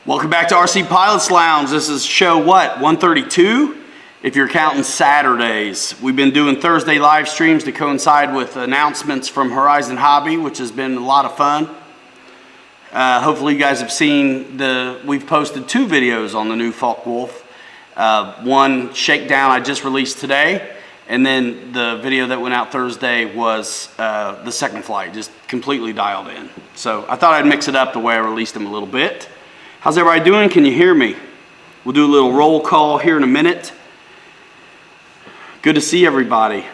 Welcome back to RC Pilots Lounge. This is show what, 132? If you're counting Saturdays. We've been doing Thursday live streams to coincide with announcements from Horizon Hobby, which has been a lot of fun. Hopefully you guys have seen we've posted 2 videos on the new Focke-Wulf. One shakedown I just released today, and then the video that went out Thursday was the second flight, just completely dialed in. So I thought I'd mix it up the way I released them a little bit. How's everybody doing? Can you hear me? We'll do a little roll call here in a minute. Good to see everybody.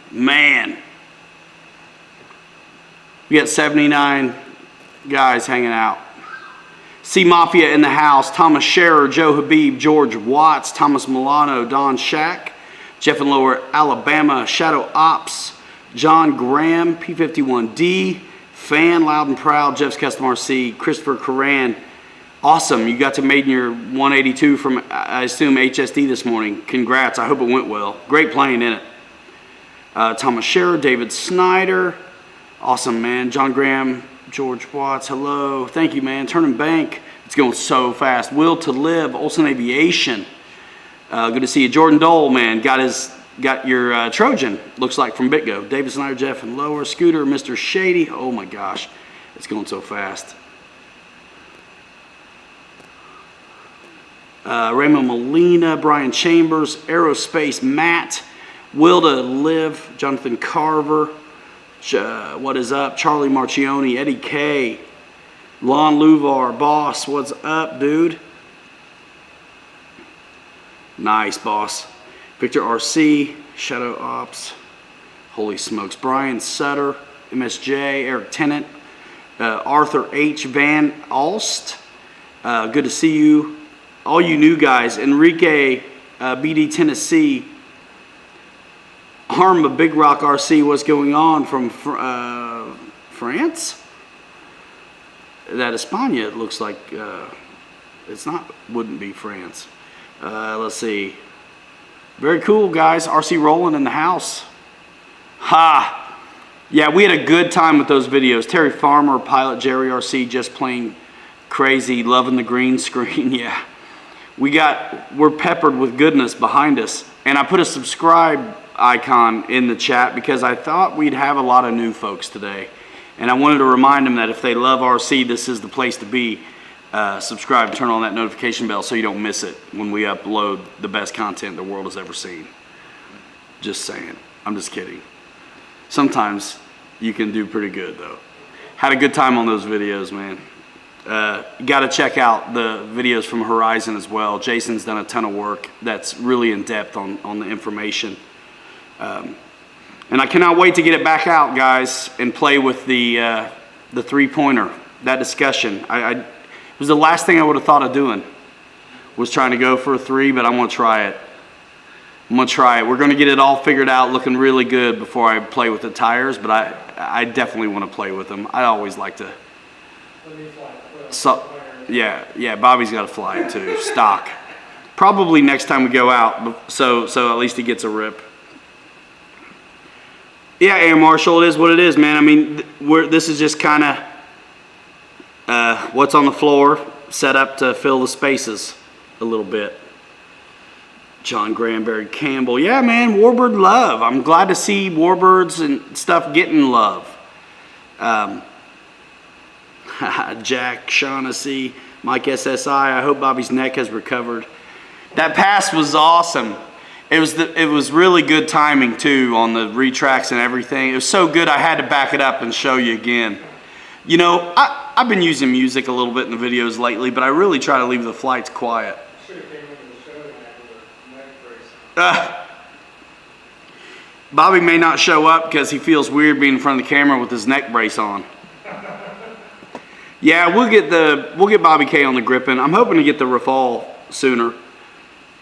Man. We got 79 guys hanging out. C Mafia in the house. Thomas Scherer, Joe Habib, George Watts, Thomas Milano, Don Shack, Jeff in Lower Alabama, Shadow Ops, John Graham, P51D, Fan, Loud and Proud, Jeff's Custom RC, Christopher Coran. Awesome, you got to maiden your 182 from, I assume, HSD this morning. Congrats, I hope it went well. Great plane in it. Thomas Scherer, David Snyder. Awesome, man. John Graham, George Watts, hello. Thank you, man. Turning Bank, it's going so fast. Will to Live, Olsen Aviation. Good to see you. Jordan Dole, man, got your Trojan, looks like, from BitGo. David Snyder, Jeff and Lower. Scooter, Mr. Shady. Oh my gosh, it's going so fast. Raymond Molina, Brian Chambers, Aerospace Matt, Will to Live, Jonathan Carver, what is up, Charlie Marchioni, Eddie K, Lon Luvar, Boss, what's up, dude? Nice, boss. Victor RC, Shadow Ops, holy smokes, Brian Sutter, MSJ, Eric Tennant, Arthur H. Van Alst, good to see you. All you new guys, Enrique, BD Tennessee, Harm of Big Rock RC, what's going on from France? That España, it looks like, it's not, wouldn't be France. Let's see. Very cool, guys. RC Rolling in the house. Ha! Yeah, we had a good time with those videos. Terry Farmer, Pilot Jerry RC, just plain crazy, loving the green screen, yeah. We're peppered with goodness behind us. And I put a subscribe icon in the chat because I thought we'd have a lot of new folks today. And I wanted to remind them that if they love RC, this is the place to be. Subscribe, turn on that notification bell so you don't miss it when we upload the best content the world has ever seen. Just saying. I'm just kidding. Sometimes you can do pretty good though. Had a good time on those videos, man. You got to check out the videos from Horizon as well. Jason's done a ton of work that's really in depth on the information. And I cannot wait to get it back out, guys, and play with the 3-pointer. That discussion. It was the last thing I would have thought of doing, was trying to go for a 3, but I'm going to try it. I'm going to try it. We're going to get it all figured out, looking really good before I play with the tires, but I definitely want to play with them. I always like to. So, yeah, Bobby's got to fly it too, stock. Probably next time we go out, so at least he gets a rip. Yeah, Air Marshal, it is what it is, man. I mean, this is just kind of what's on the floor, set up to fill the spaces a little bit. John Graham, Barry Campbell. Yeah, man, Warbird love. I'm glad to see Warbirds and stuff getting love. Jack Shaughnessy, Mike SSI. I hope Bobby's neck has recovered. That pass was awesome. It was really good timing too on the retracts and everything. It was so good I had to back it up and show you again. You know, I've been using music a little bit in the videos lately, but I really try to leave the flights quiet. Bobby may not show up because he feels weird being in front of the camera with his neck brace on. Yeah, we'll get Bobby K on the Griffin. I'm hoping to get the Rafale sooner.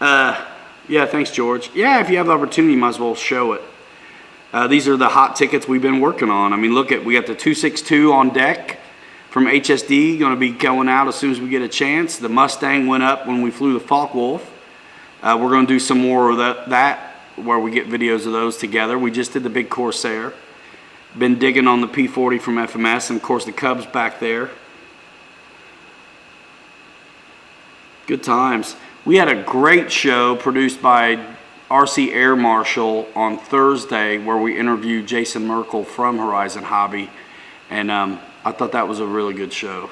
Yeah, thanks, George. Yeah, if you have the opportunity, you might as well show it. These are the hot tickets we've been working on. I mean, look at, we got the 262 on deck from HSD, going to be going out as soon as we get a chance. The Mustang went up when we flew the Focke-Wulf. We're going to do some more of that where we get videos of those together. We just did the big Corsair. Been digging on the P40 from FMS, and of course the Cubs back there. Good times. We had a great show produced by RC Air Marshal on Thursday where we interviewed Jason Merkel from Horizon Hobby. And I thought that was a really good show.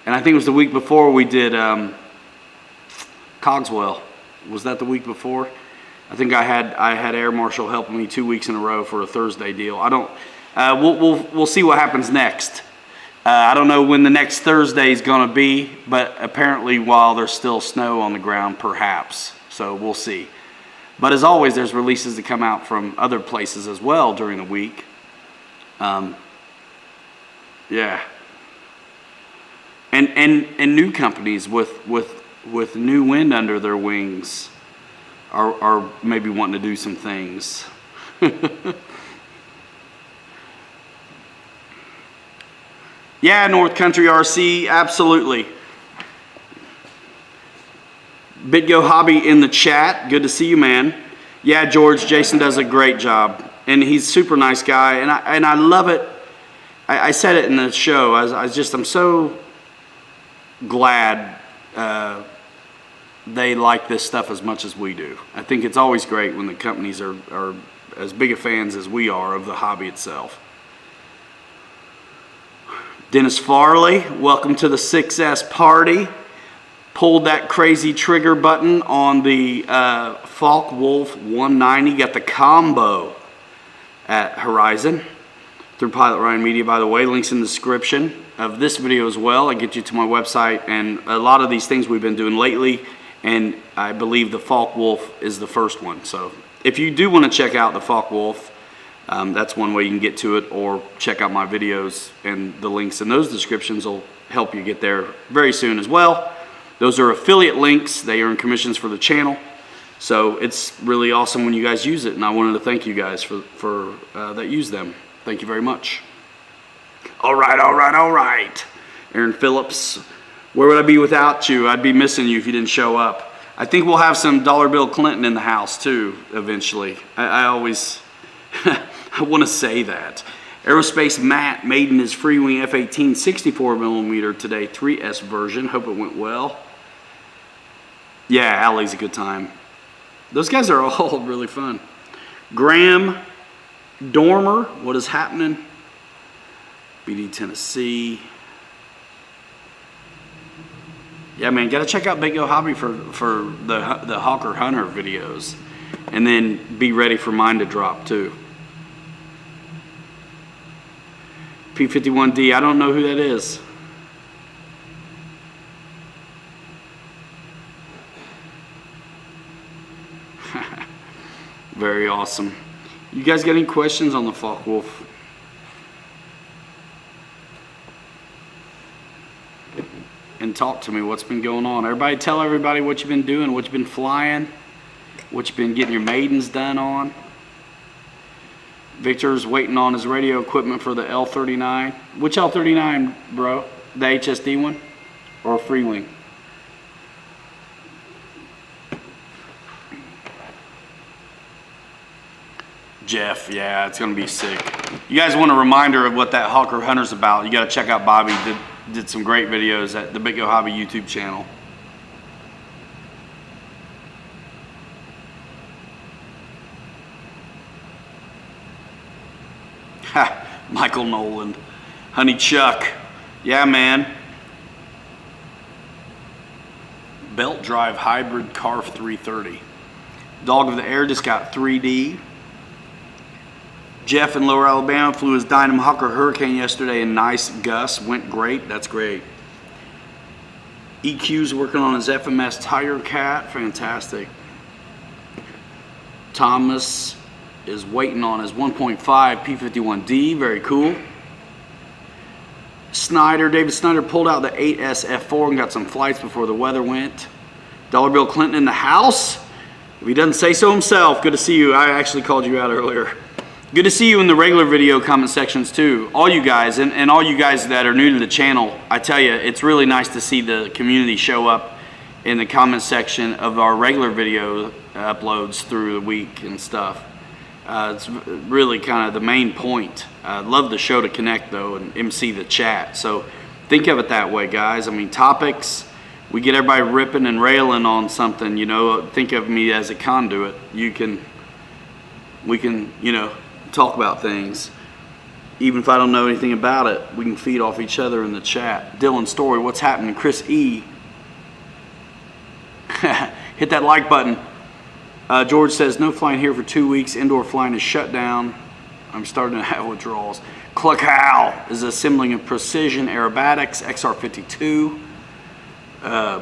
And I think it was the week before we did Cogswell. Was that the week before? I think I had Air Marshal helping me 2 weeks in a row for a Thursday deal. I don't. We'll see what happens next. I don't know when the next Thursday is going to be, but apparently while there's still snow on the ground, perhaps. So we'll see. But as always, there's releases that come out from other places as well during the week. Yeah. And new companies with new wind under their wings are maybe wanting to do some things. Yeah, North Country RC, absolutely. BitGo Hobby in the chat. Good to see you, man. Yeah, George, Jason does a great job. And he's a super nice guy. And I love it. I said it in the show. I'm so glad they like this stuff as much as we do. I think it's always great when the companies are as big of fans as we are of the hobby itself. Dennis Farley, welcome to the 6S party. Pulled that crazy trigger button on the Focke-Wulf 190. Got the combo at Horizon through Pilot Ryan Media, by the way. Links in the description of this video as well. I get you to my website and a lot of these things we've been doing lately. And I believe the Focke-Wulf is the first one. So if you do want to check out the Focke-Wulf, that's one way you can get to it, or check out my videos, and the links in those descriptions will help you get there very soon as well. Those are affiliate links. They earn commissions for the channel. So it's really awesome when you guys use it, and I wanted to thank you guys for that use them. Thank you very much. All right. Aaron Phillips, where would I be without you? I'd be missing you if you didn't show up. I think we'll have some Dollar Bill Clinton in the house too eventually. I always I want to say that. Aerospace Matt made in his Freewing F-18 64mm today, 3S version. Hope it went well. Yeah, Alley's a good time. Those guys are all really fun. Graham Dormer, what is happening? BD Tennessee. Yeah, man, gotta check out BitGo Hobby for the Hawker Hunter videos, and then be ready for mine to drop too. P51D, I don't know who that is. Very awesome. You guys got any questions on the Focke-Wulf? And talk to me. What's been going on? Everybody tell everybody what you've been doing, what you've been flying, what you've been getting your maidens done on. Victor's waiting on his radio equipment for the L39. Which L39, bro? The HSD one or Freewing? Jeff, yeah, it's gonna be sick. You guys want a reminder of what that Hawker Hunter's about? You gotta check out Bobby. Did some great videos at the BitGo Hobby YouTube channel. Ha, Michael Nolan. Honey Chuck. Yeah, man. Belt Drive Hybrid Carf 330. Dog of the Air just got 3D. Jeff in Lower Alabama flew his Dynam Hawker Hurricane yesterday in nice gusts. Went great. That's great. EQ's working on his FMS Tiger Cat. Fantastic. Thomas is waiting on his 1.5 P51D. Very cool. David Snyder pulled out the 8S F4 and got some flights before the weather went. Dollar Bill Clinton in the house. If he doesn't say so himself, good to see you. I actually called you out earlier. Good to see you in the regular video comment sections too. All you guys, and all you guys that are new to the channel, I tell you, it's really nice to see the community show up in the comment section of our regular video uploads through the week and stuff. It's really kind of the main point. I'd love the show to connect though and MC the chat. So think of it that way, guys. I mean, topics, we get everybody ripping and railing on something, you know, think of me as a conduit. We can, you know, talk about things. Even if I don't know anything about it, we can feed off each other in the chat. Dylan Story, what's happening? Chris E. Hit that like button. George says, no flying here for 2 weeks. Indoor flying is shut down. I'm starting to have withdrawals. Cluckow is assembling a precision aerobatics XR52.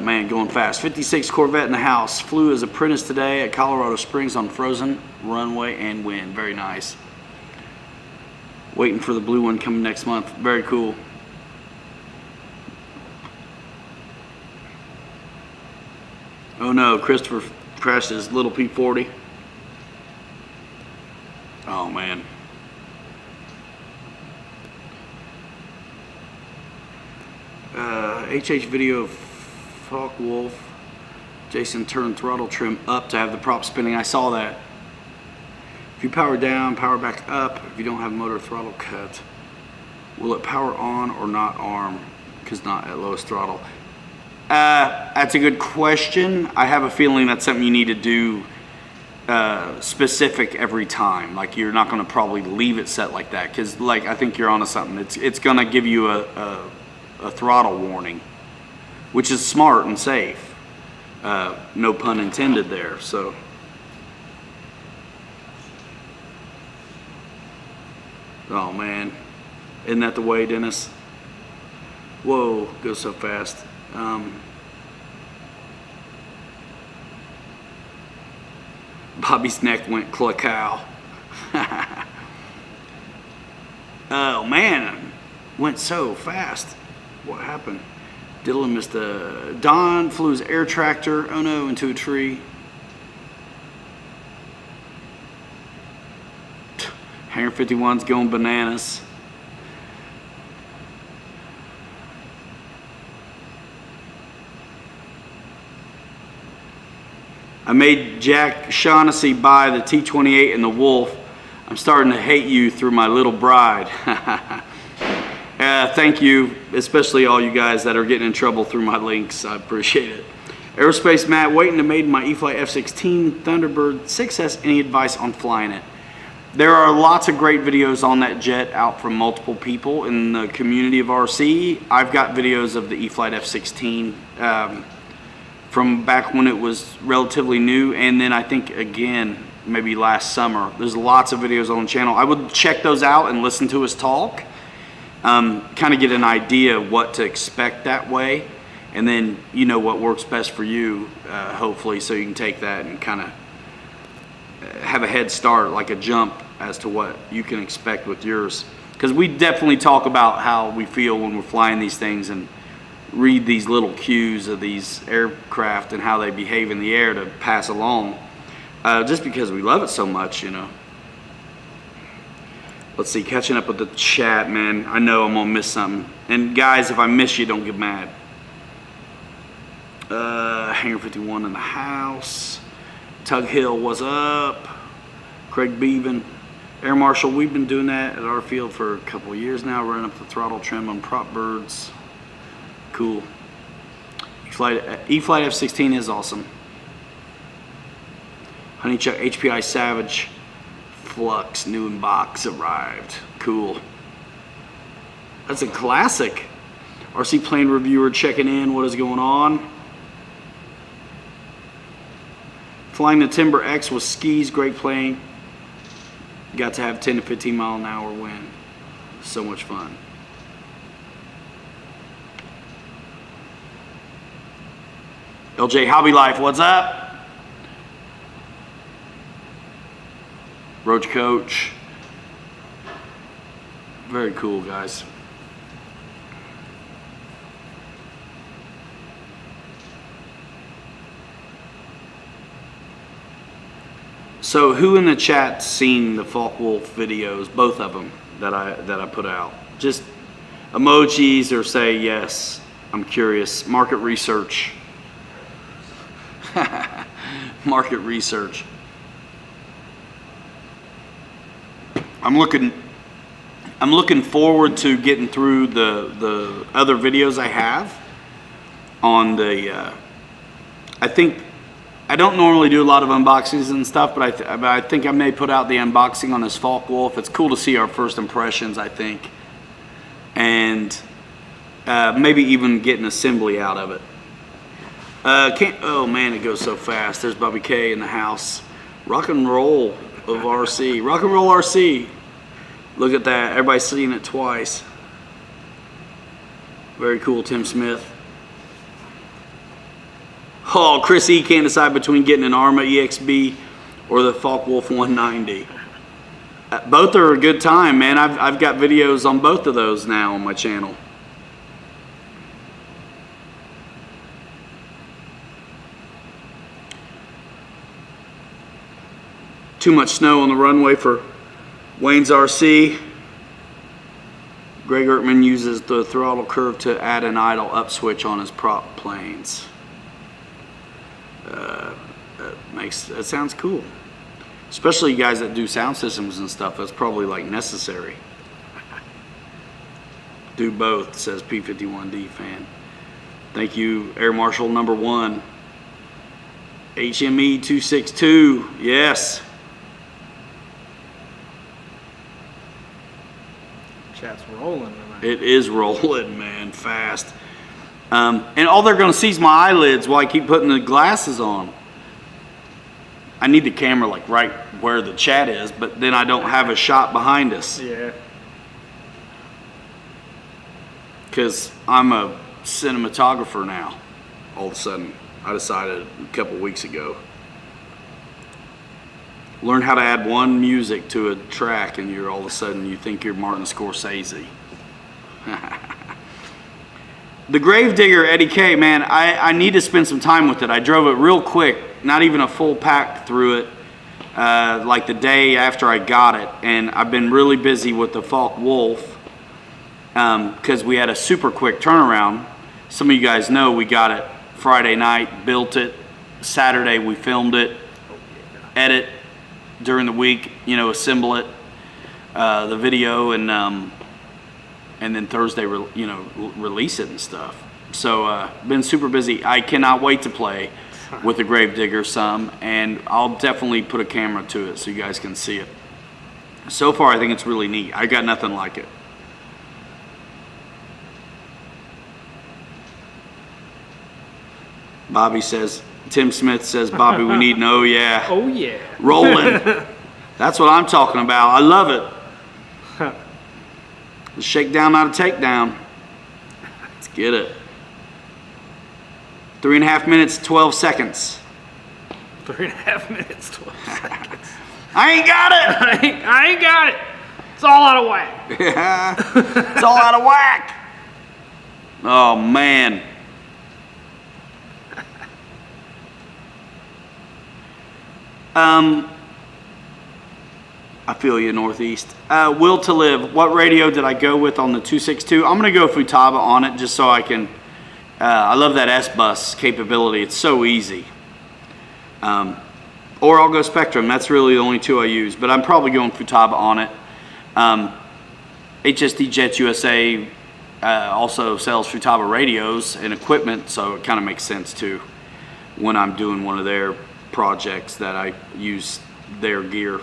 Man, going fast. 56 Corvette in the house. Flew as apprentice today at Colorado Springs on frozen runway and wind. Very nice. Waiting for the blue one coming next month. Very cool. Oh no, Christopher crashed his little P40. Oh man. HH video of Focke-Wulf. Jason turned throttle trim up to have the prop spinning. I saw that. If you power down, power back up, if you don't have motor throttle cut, will it power on or not arm? Because not at lowest throttle. That's a good question. I have a feeling that's something you need to do specific every time. Like you're not going to probably leave it set like that because, like, I think you're onto something. It's going to give you a throttle warning, which is smart and safe. No pun intended there. So. Oh man, isn't that the way, Dennis? Whoa, goes so fast. Bobby's neck went cluckow. Oh man, went so fast. What happened? Dylan missed a... Don flew his air tractor, oh no, into a tree. 151's going bananas. I made Jack Shaughnessy buy the T28 and the Wolf. I'm starting to hate you through my little bride. Thank you, especially all you guys that are getting in trouble through my links. I appreciate it. Aerospace Matt, waiting to make my E-flite F-16 Thunderbird 6S. Any advice on flying it? There are lots of great videos on that jet out from multiple people in the community of RC. I've got videos of the E-flite F-16 from back when it was relatively new, and then I think again maybe last summer. There's lots of videos on the channel. I would check those out and listen to us talk, kind of get an idea of what to expect that way, and then you know what works best for you, hopefully, so you can take that and kind of have a head start, like a jump as to what you can expect with yours. Because we definitely talk about how we feel when we're flying these things and read these little cues of these aircraft and how they behave in the air to pass along, just because we love it so much, you know. Let's see, catching up with the chat, man. I know I'm gonna miss something, and guys, if I miss you, don't get mad. Hangar 51 in the house. Tug Hill, what's up? Craig Beaven. Air Marshal, we've been doing that at our field for a couple of years now, running up the throttle trim on prop birds. Cool. E-flite F-16 is awesome. Honeychuck HPI Savage Flux new in box arrived. Cool. That's a classic. RC plane reviewer checking in. What is going on? Flying the Timber X with skis, great plane. Got to have 10 to 15 mile an hour wind. So much fun. LJ Hobby Life, what's up? Roach Coach. Very cool, guys. So who in the chat's seen the Focke-Wulf videos, both of them that I put out? Just emojis or say yes. I'm curious. Market research. Market research. I'm looking forward to getting through the other videos I have. on the, I think, I don't normally do a lot of unboxings and stuff, but I think I may put out the unboxing on this Falk Wolf. It's cool to see our first impressions, I think. And maybe even get an assembly out of it. Oh man, it goes so fast. There's Bobby K in the house. Rock and roll of RC. Rock and roll RC. Look at that. Everybody's seen it twice. Very cool, Tim Smith. Oh, Chris E can't decide between getting an Arma EXB or the Falk Wolf 190. Both are a good time, man. I've got videos on both of those now on my channel. Too much snow on the runway for Wayne's RC. Greg Ertman uses the throttle curve to add an idle up switch on his prop planes. That sounds cool. Especially you guys that do sound systems and stuff, that's probably like necessary. Do both, says P51D fan. Thank you, Air Marshal number 1. HME 262, yes. Chat's rolling tonight. It is rolling, man, fast. And all they're gonna see is my eyelids while I keep putting the glasses on. I need the camera like right where the chat is, but then I don't have a shot behind us. Yeah. Because I'm a cinematographer now, all of a sudden. I decided a couple weeks ago. Learn how to add one music to a track and you're all of a sudden you think you're Martin Scorsese. The Gravedigger Eddie K, man, I need to spend some time with it. I drove it real quick, not even a full pack through it, like the day after I got it. And I've been really busy with the Falk Wolf because we had a super quick turnaround. Some of you guys know we got it Friday night, built it. Saturday we filmed it, edit during the week, you know, assemble it, the video, and then Thursday, release it and stuff. So been super busy. I cannot wait to play with the Gravedigger some, and I'll definitely put a camera to it so you guys can see it. So far, I think it's really neat. I got nothing like it. Bobby says, Tim Smith says, Bobby, we need an oh yeah. Oh yeah. Rolling. That's what I'm talking about. I love it. The shakedown, not a takedown. Let's get it. 3.5 minutes, 12 seconds. 3.5 minutes, 12 seconds. I ain't got it. I ain't got it. It's all out of whack. Yeah. It's all out of whack. Oh, man. I feel you, Northeast. Will to Live. What radio did I go with on the 262? I'm going to go Futaba on it just so I can. I love that S-Bus capability. It's so easy. Or I'll go Spectrum. That's really the only two I use. But I'm probably going Futaba on it. HSD Jets USA also sells Futaba radios and equipment, so it kind of makes sense too when I'm doing one of their projects that I use their gear.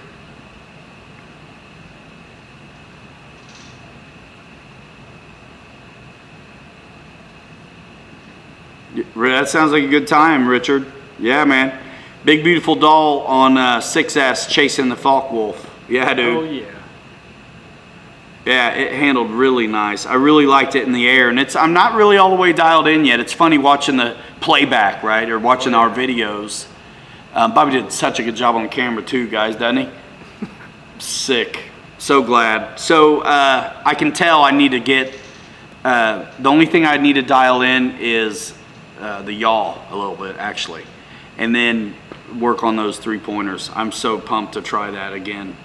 That sounds like a good time, Richard. Yeah, man. Big Beautiful Doll on 6S chasing the Falk Wolf. Yeah, dude. Oh, yeah. Yeah, it handled really nice. I really liked it in the air, and I'm not really all the way dialed in yet. It's funny watching the playback, right, or watching our videos. Bobby did such a good job on the camera too, guys, doesn't he? Sick. So glad. So I can tell I need to get, the only thing I need to dial in is the yaw a little bit, actually. And then work on those 3-pointers. I'm so pumped to try that again.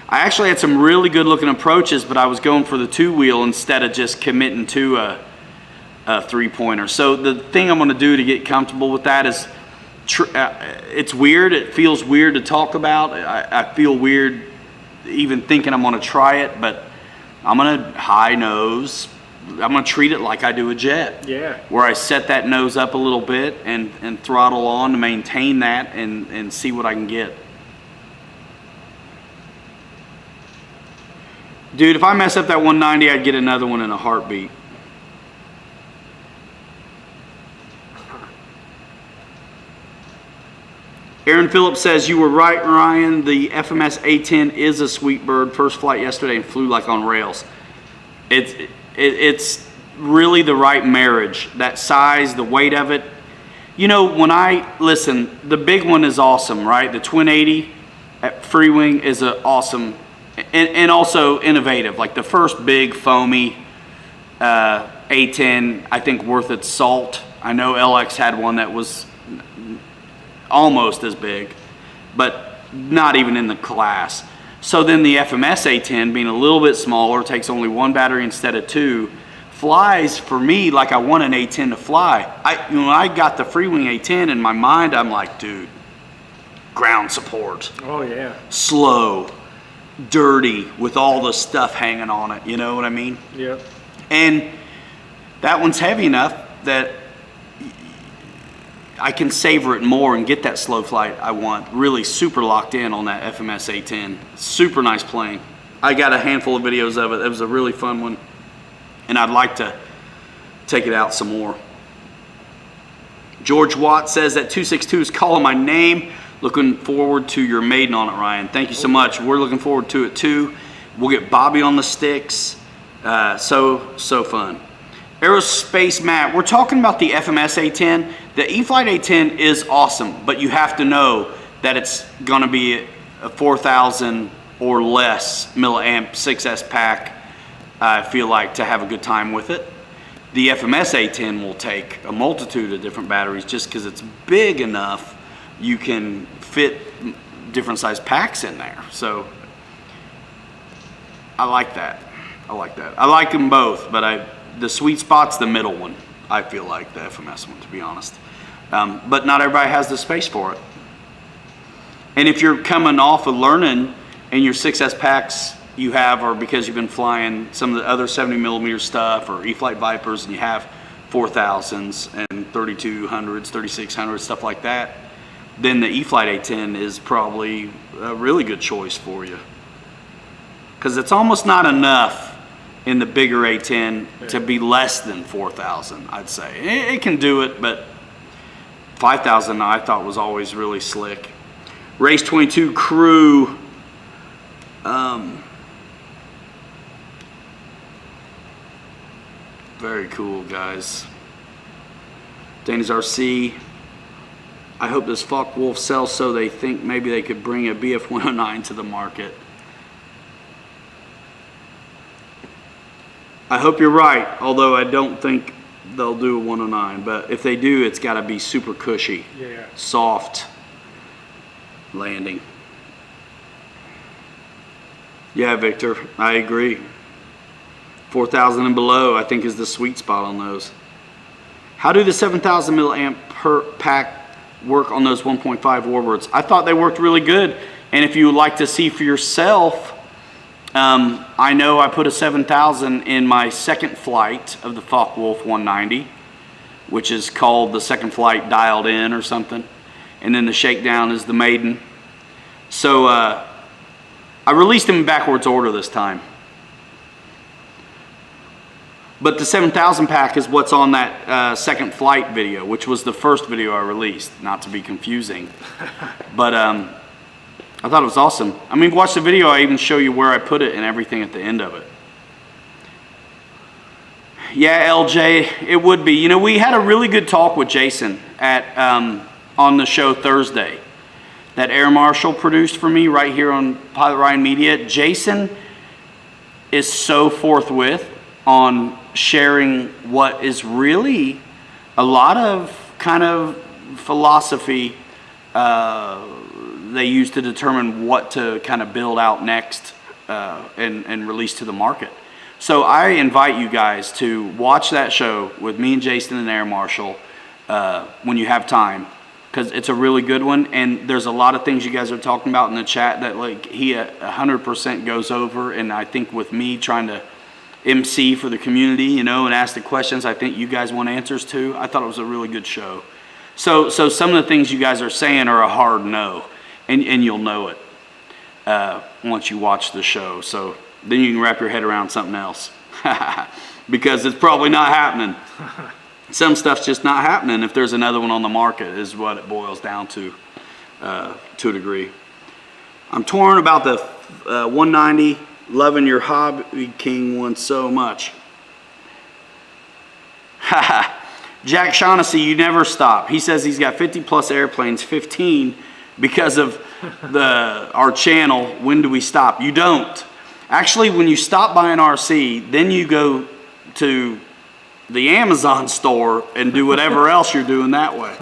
I actually had some really good looking approaches, but I was going for the 2-wheel instead of just committing to a 3-pointer. So the thing I'm gonna do to get comfortable with that is, it's weird. It feels weird to talk about. I feel weird even thinking I'm gonna try it, but I'm gonna high nose gonna treat it like I do a jet. Yeah. Where I set that nose up a little bit and throttle on to maintain that and see what I can get. Dude, if I mess up that 190, I'd get another one in a heartbeat. Aaron Phillips says, you were right, Ryan. The FMS A10 is a sweet bird. First flight yesterday and flew like on rails. It's really the right marriage. That size, the weight of it. You know, listen, the big one is awesome, right? The Twin 80 at Free Wing is a awesome and also innovative. Like the first big foamy A10, I think worth its salt. I know LX had one that was almost as big, but not even in the class. So then the FMS A10, being a little bit smaller, takes only one battery instead of two, flies for me like I want an A10 to fly. When I got the Free Wing A10 in my mind, I'm like, dude, ground support, Oh yeah. slow, dirty, with all the stuff hanging on it, you know what I mean? Yep. And that one's heavy enough that I can savor it more and get that slow flight I want. Really super locked in on that FMS A10. Super nice plane. I got a handful of videos of it. It was a really fun one. And I'd like to take it out some more. George Watt says that 262 is calling my name. Looking forward to your maiden on it, Ryan. Thank you so much. We're looking forward to it too. We'll get Bobby on the sticks. So fun. Aerospace Matt, we're talking about the FMS A10. The E-flite A10 is awesome, but you have to know that it's gonna be a 4,000 or less milliamp 6S pack, I feel like, to have a good time with it. The FMS A10 will take a multitude of different batteries just because it's big enough you can fit different size packs in there. So I like that. I like them both, but the sweet spot's the middle one. I feel like the FMS one, to be honest. But not everybody has the space for it. And if you're coming off of learning and your 6S packs you have are because you've been flying some of the other 70mm stuff or E-flite Vipers and you have 4000s and 3200s, 3600s, stuff like that, then the E-flite A10 is probably a really good choice for you. Because it's almost not enough in the bigger A10 to be less than 4,000, I'd say. It can do it, but 5,000 I thought was always really slick. Race 22 crew. Very cool, guys. Danny's RC. I hope this Focke-Wulf sells so they think maybe they could bring a BF-109 to the market. I hope you're right, although I don't think they'll do a 109, but if they do, it's got to be super cushy, Yeah. soft landing. Yeah, Victor, I agree. 4,000 and below, I think, is the sweet spot on those. How do the 7,000 milliamp per pack work on those 1.5 Warbirds? I thought they worked really good, and if you would like to see for yourself, I know I put a 7,000 in my second flight of the Focke-Wulf 190, which is called the second flight dialed in or something. And then the shakedown is the maiden. So I released them in backwards order this time. But the 7,000 pack is what's on that second flight video, which was the first video I released, not to be confusing. But I thought it was awesome. I mean, watch the video. I even show you where I put it and everything at the end of it. Yeah, LJ, it would be. You know, we had a really good talk with Jason at on the show Thursday that Air Marshal produced for me right here on Pilot Ryan Media. Jason is so forthwith on sharing what is really a lot of kind of philosophy they use to determine what to kind of build out next and release to the market. So I invite you guys to watch that show with me and Jason and Air Marshal when you have time, because it's a really good one, and there's a lot of things you guys are talking about in the chat that like he 100% goes over, and I think with me trying to MC for the community, you know, and ask the questions I think you guys want answers to. I thought it was a really good show. So some of the things you guys are saying are a hard no, and you'll know it once you watch the show. So then you can wrap your head around something else because it's probably not happening. Some stuff's just not happening if there's another one on the market is what it boils down to a degree. I'm torn about the 190. Loving your Hobby King one so much. Jack Shaughnessy, you never stop. He says he's got 50 plus airplanes, 15 because of our channel. When do we stop? You don't. Actually, when you stop buying RC, then you go to the Amazon store and do whatever else you're doing that way.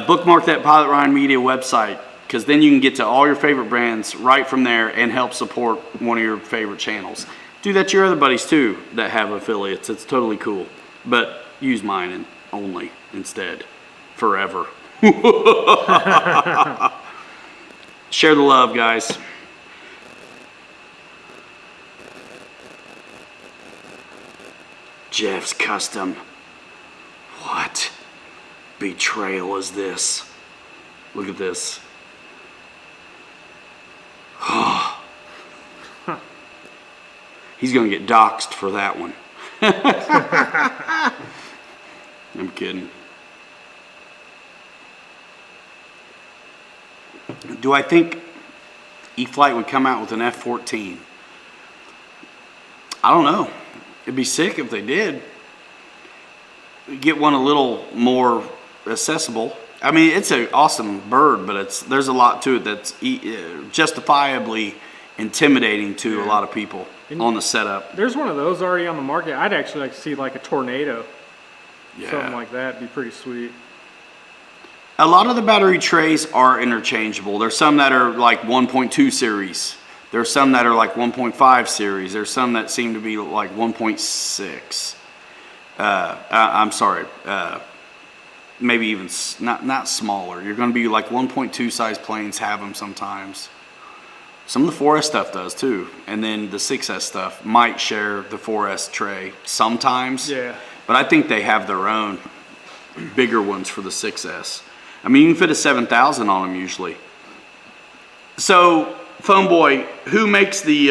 Bookmark that Pilot Ryan Media website, because then you can get to all your favorite brands right from there and help support one of your favorite channels. Do that to your other buddies too that have affiliates. It's totally cool. But use mine only instead. Forever. Share the love, guys. Jeff's Custom. What betrayal is this? Look at this. He's going to get doxxed for that one. I'm kidding. Do I think E-flite would come out with an F-14? I don't know. It'd be sick if they did. Get one a little more accessible. I mean, it's an awesome bird, but there's a lot to it that's justifiably intimidating to a lot of people on the setup. There's one of those already on the market. I'd actually like to see like a Tornado. Yeah. Something like that. Be pretty sweet. A lot of the battery trays are interchangeable. There's some that are like 1.2 series. There's some that are like 1.5 series. There's some that seem to be like 1.6. I'm sorry. Maybe even not smaller. You're going to be like 1.2 size planes have them sometimes. Some of the 4S stuff does too. And then the 6S stuff might share the 4S tray sometimes. Yeah. But I think they have their own bigger ones for the 6S. I mean, you can fit a 7000 on them usually. So, Phone Boy, who makes the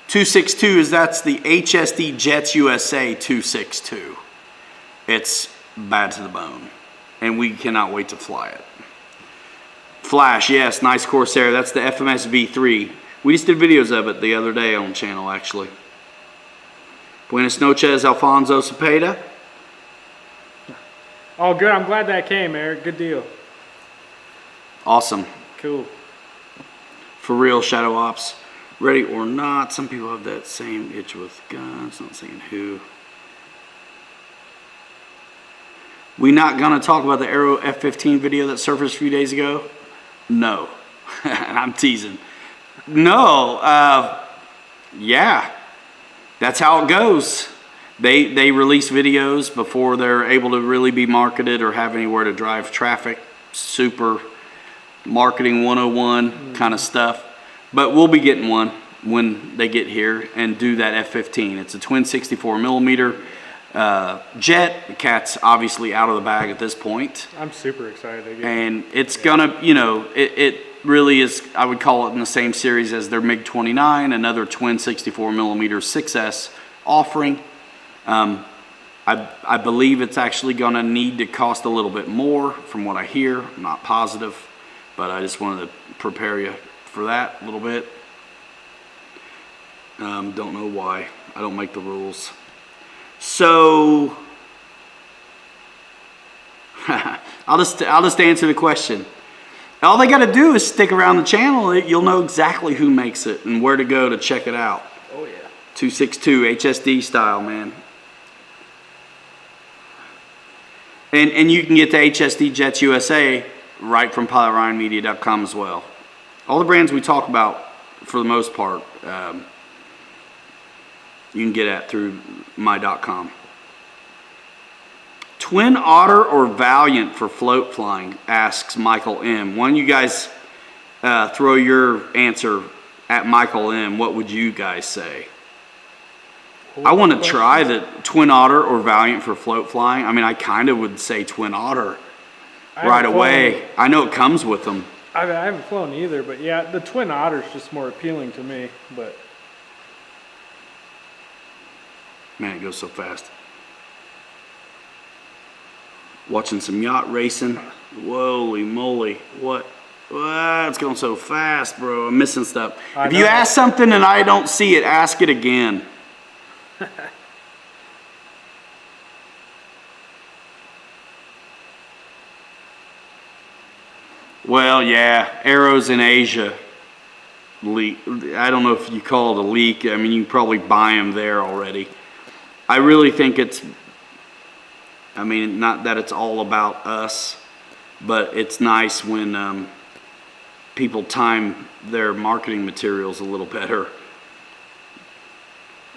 262? That's the HSD Jets USA 262. It's bad to the bone, and we cannot wait to fly it. Flash, yes, nice Corsair. That's the FMS V3. We just did videos of it the other day on the channel, actually. Buenas noches, Alfonso Cepeda. Oh, good. I'm glad that came, Eric. Good deal. Awesome. Cool. For real, Shadow Ops. Ready or not, some people have that same itch with guns. Not saying who. We not gonna talk about the Aero F-15 video that surfaced a few days ago? No. I'm teasing. No. Yeah. That's how it goes. They release videos before they're able to really be marketed or have anywhere to drive traffic. Super marketing 101 kind of stuff. But we'll be getting one when they get here and do that F-15. It's a twin 64 millimeter jet. The cat's obviously out of the bag at this point. I'm super excited to get and it's gonna, you know, it really is, I would call it in the same series as their MiG-29, another twin 64 millimeter 6S offering. I believe it's actually gonna need to cost a little bit more from what I hear. I'm not positive, but I just wanted to prepare you for that a little bit. Don't know why. I don't make the rules. So I'll just answer the question. All they got to do is stick around the channel. You'll know exactly who makes it and where to go to check it out. Oh yeah. 262 HSD style, man. And you can get the HSD Jets USA right from PilotRyanMedia.com as well. All the brands we talk about, for the most part, you can get at through my.com. Twin Otter or Valiant for float flying, asks Michael M. Why don't you guys throw your answer at Michael M. What would you guys say? I want to try the Twin Otter or Valiant for float flying. I mean, I kind of would say Twin Otter right away. I know it comes with them. I haven't flown either, but yeah, the Twin Otter's just more appealing to me. But Man, it goes so fast. Watching some yacht racing. Holy moly. What? It's going so fast, bro. I'm missing stuff. If you ask something and I don't see it, ask it again. Well, yeah, arrows in Asia leak. I don't know if you call it a leak. I mean, you can probably buy them there already. I really think it's, I mean, not that it's all about us, but it's nice when people time their marketing materials a little better.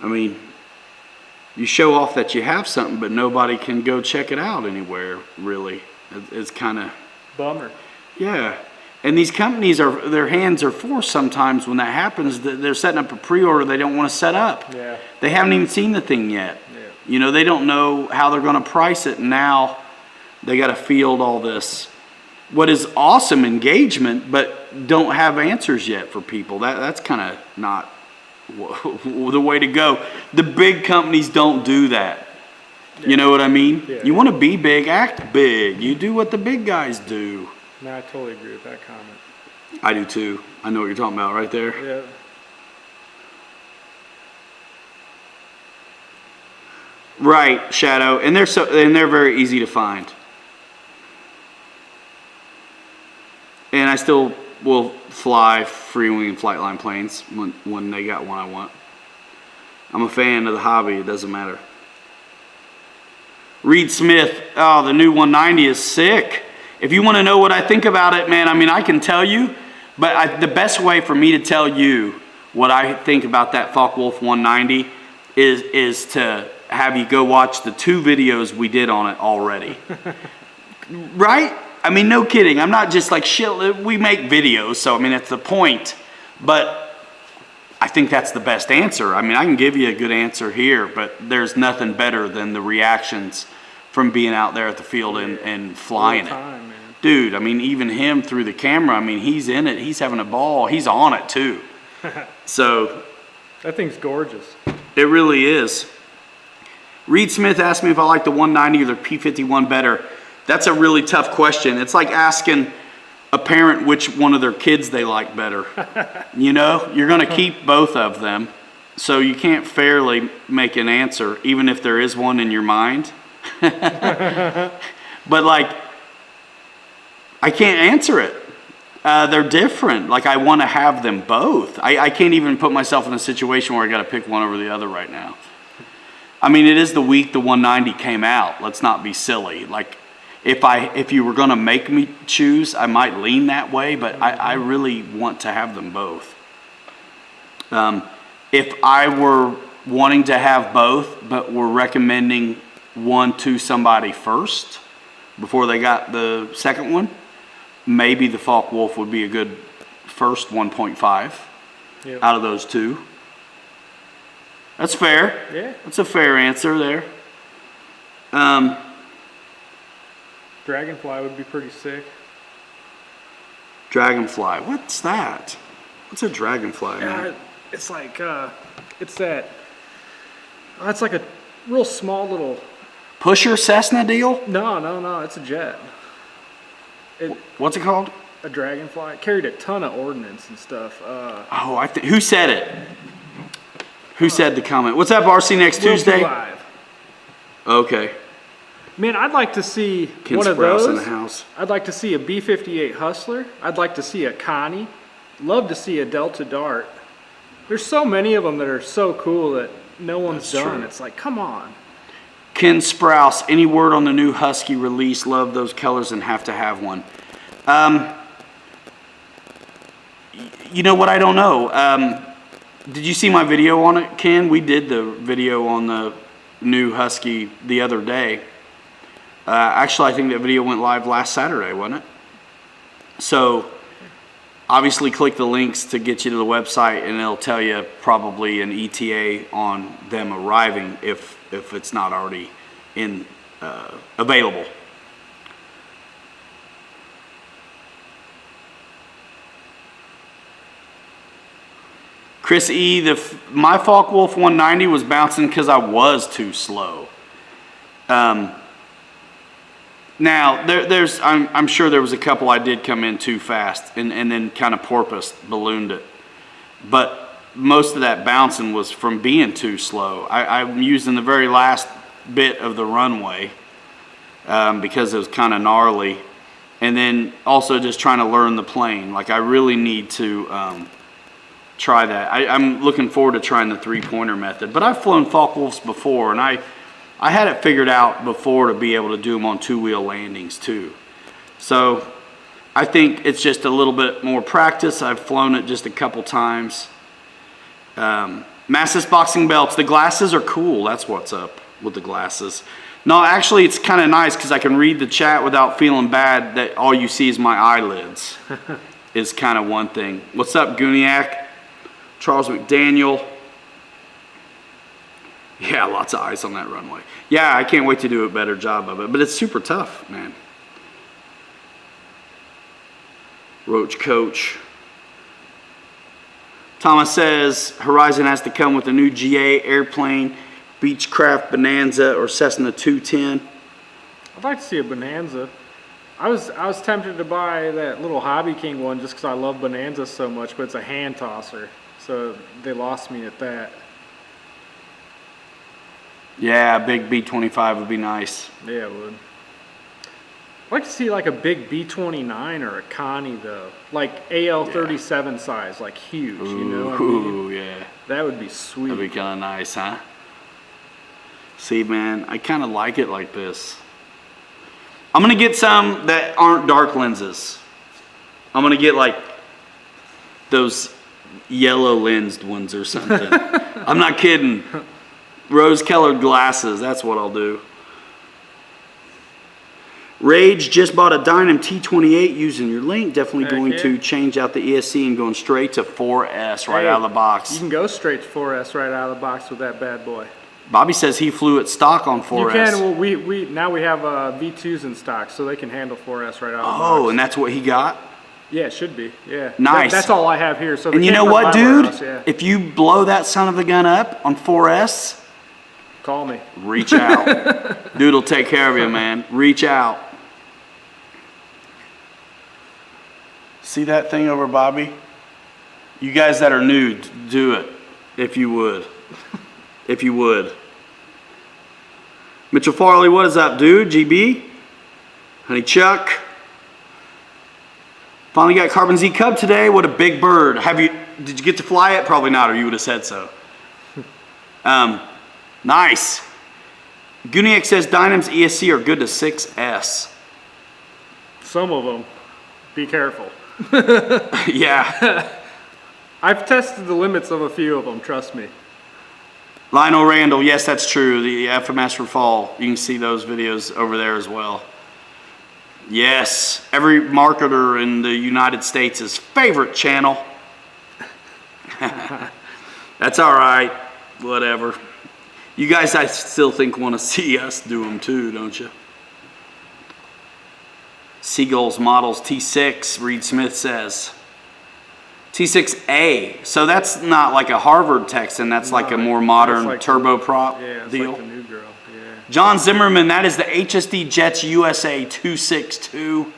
I mean, you show off that you have something, but nobody can go check it out anywhere, really. It's kind of... bummer. Yeah. And these companies, their hands are forced sometimes when that happens. They're setting up a pre-order they don't want to set up. Yeah. They haven't even seen the thing yet. Yeah. You know, they don't know how they're going to price it. And now they got to field all this. What is awesome engagement, but don't have answers yet for people. That's kind of not the way to go. The big companies don't do that. Yeah. You know what I mean? Yeah. You want to be big, act big. You do what the big guys do. No, I totally agree with that comment. I do too. I know what you're talking about right there. Yeah. Right, Shadow, and they're very easy to find. And I still will fly free wing and flight line planes when they got one I want. I'm a fan of the hobby. It doesn't matter. Reed Smith. Oh, the new 190 is sick. If you want to know what I think about it, man, I mean, I can tell you, but the best way for me to tell you what I think about that Focke-Wulf 190 is to have you go watch the 2 videos we did on it already. Right? I mean, no kidding. I'm not just like, shit, we make videos, so I mean, that's the point. But I think that's the best answer. I mean, I can give you a good answer here, but there's nothing better than the reactions from being out there at the field and flying it. Dude, I mean, even him through the camera, I mean, he's in it. He's having a ball. He's on it, too. So. That thing's gorgeous. It really is. Reed Smith asked me if I like the 190 or the P-51 better. That's a really tough question. It's like asking a parent which one of their kids they like better. You know, you're going to keep both of them. So you can't fairly make an answer, even if there is one in your mind. But like, I can't answer it. They're different. Like, I want to have them both. I can't even put myself in a situation where I got to pick one over the other right now. I mean, it is the week the 190 came out. Let's not be silly. Like, if you were going to make me choose, I might lean that way, but I really want to have them both. If I were wanting to have both, but were recommending one to somebody first before they got the second one, maybe the Focke-Wulf would be a good first 1.5 out of those 2. That's fair. Yeah. That's a fair answer there. Dragonfly would be pretty sick. Dragonfly. What's that? What's a dragonfly, man? It's like, it's that, it's like a real small little... Pusher Cessna deal? No, it's a jet. What's it called? A Dragonfly. It carried a ton of ordnance and stuff. Who said it? Who said the comment? What's up, RC, next Tuesday? Live. Okay. Man, I'd like to see Ken one Sprouse of those. in the house. I'd like to see a B-58 Hustler. I'd like to see a Connie. Love to see a Delta Dart. There's so many of them that are so cool that no one's done. True. It's like, come on. Ken Sprouse, any word on the new Husky release? Love those colors and have to have one. You know what? I don't know. Did you see my video on it, Ken? We did the video on the new Husky the other day. Actually, I think that video went live last Saturday, wasn't it? So, Obviously, click the links to get you to the website, and it'll tell you probably an ETA on them arriving if it's not already in available. Chris E, my Focke-Wulf 190 was bouncing because I was too slow. Now, I'm sure there was a couple I did come in too fast and then kind of porpoised, ballooned it. But most of that bouncing was from being too slow. I'm using the very last bit of the runway because it was kind of gnarly. And then also just trying to learn the plane. Like, I really need to try that. I'm looking forward to trying the three-pointer method. But I've flown Focke-Wulfs before, and I had it figured out before to be able to do them on two-wheel landings too. So I think it's just a little bit more practice. I've flown it just a couple times. Mascis boxing belts. The glasses are cool. That's what's up with the glasses. No, actually, it's kind of nice because I can read the chat without feeling bad that all you see is my eyelids. Is kind of one thing. What's up, Guniac? Charles McDaniel. Yeah, lots of ice on that runway. Yeah, I can't wait to do a better job of it. But it's super tough, man. Roach Coach. Thomas says Horizon has to come with a new GA airplane, Beechcraft Bonanza or Cessna 210. I'd like to see a Bonanza. I was tempted to buy that little Hobby King one just because I love Bonanza so much, but it's a hand tosser. So they lost me at that. Yeah, a big B-25 would be nice. Yeah, it would. I'd like to see like a big B-29 or a Connie though. Like AL-37 size, like huge, you know what I mean? Ooh, yeah. That would be sweet. That'd be kind of nice, huh? See, man, I kind of like it like this. I'm going to get some that aren't dark lenses. I'm going to get like those yellow lensed ones or something. I'm not kidding. Rose-colored glasses, that's what I'll do. Rage just bought a Dynam T28 using your link. Definitely going to change out the ESC and going straight to 4S right out of the box. You can go straight to 4S right out of the box with that bad boy. Bobby says he flew it stock on 4S. You can. Well, now we have V2s in stock, so they can handle 4S right out of the box. Oh, and that's what he got? Yeah, it should be. Yeah. Nice. That's all I have here. So and you know what, dude? If you blow that son of a gun up on 4S, call me. Reach out. Dude will take care of you, man. Reach out. See that thing over Bobby? You guys that are new, do it. If you would. If you would. Mitchell Farley, what is up, dude? GB? Honey Chuck. Finally got Carbon Z Cub today. What a big bird. Did you get to fly it? Probably not, or you would have said so. Nice. Guniac says Dynam's ESC are good to 6S. Some of them. Be careful. Yeah. I've tested the limits of a few of them, trust me. Lionel Randall, yes, that's true. The FMS for fall. You can see those videos over there as well. Yes, every marketer in the United States' favorite channel. That's all right. Whatever. You guys, I still think, want to see us do them too, don't you? Seagulls Models T6, Reed Smith says. T6A. So that's not like a Harvard Texan. That's like a more modern like turboprop deal. Like the new girl. Yeah. John Zimmerman, that is the HSD Jets USA 262.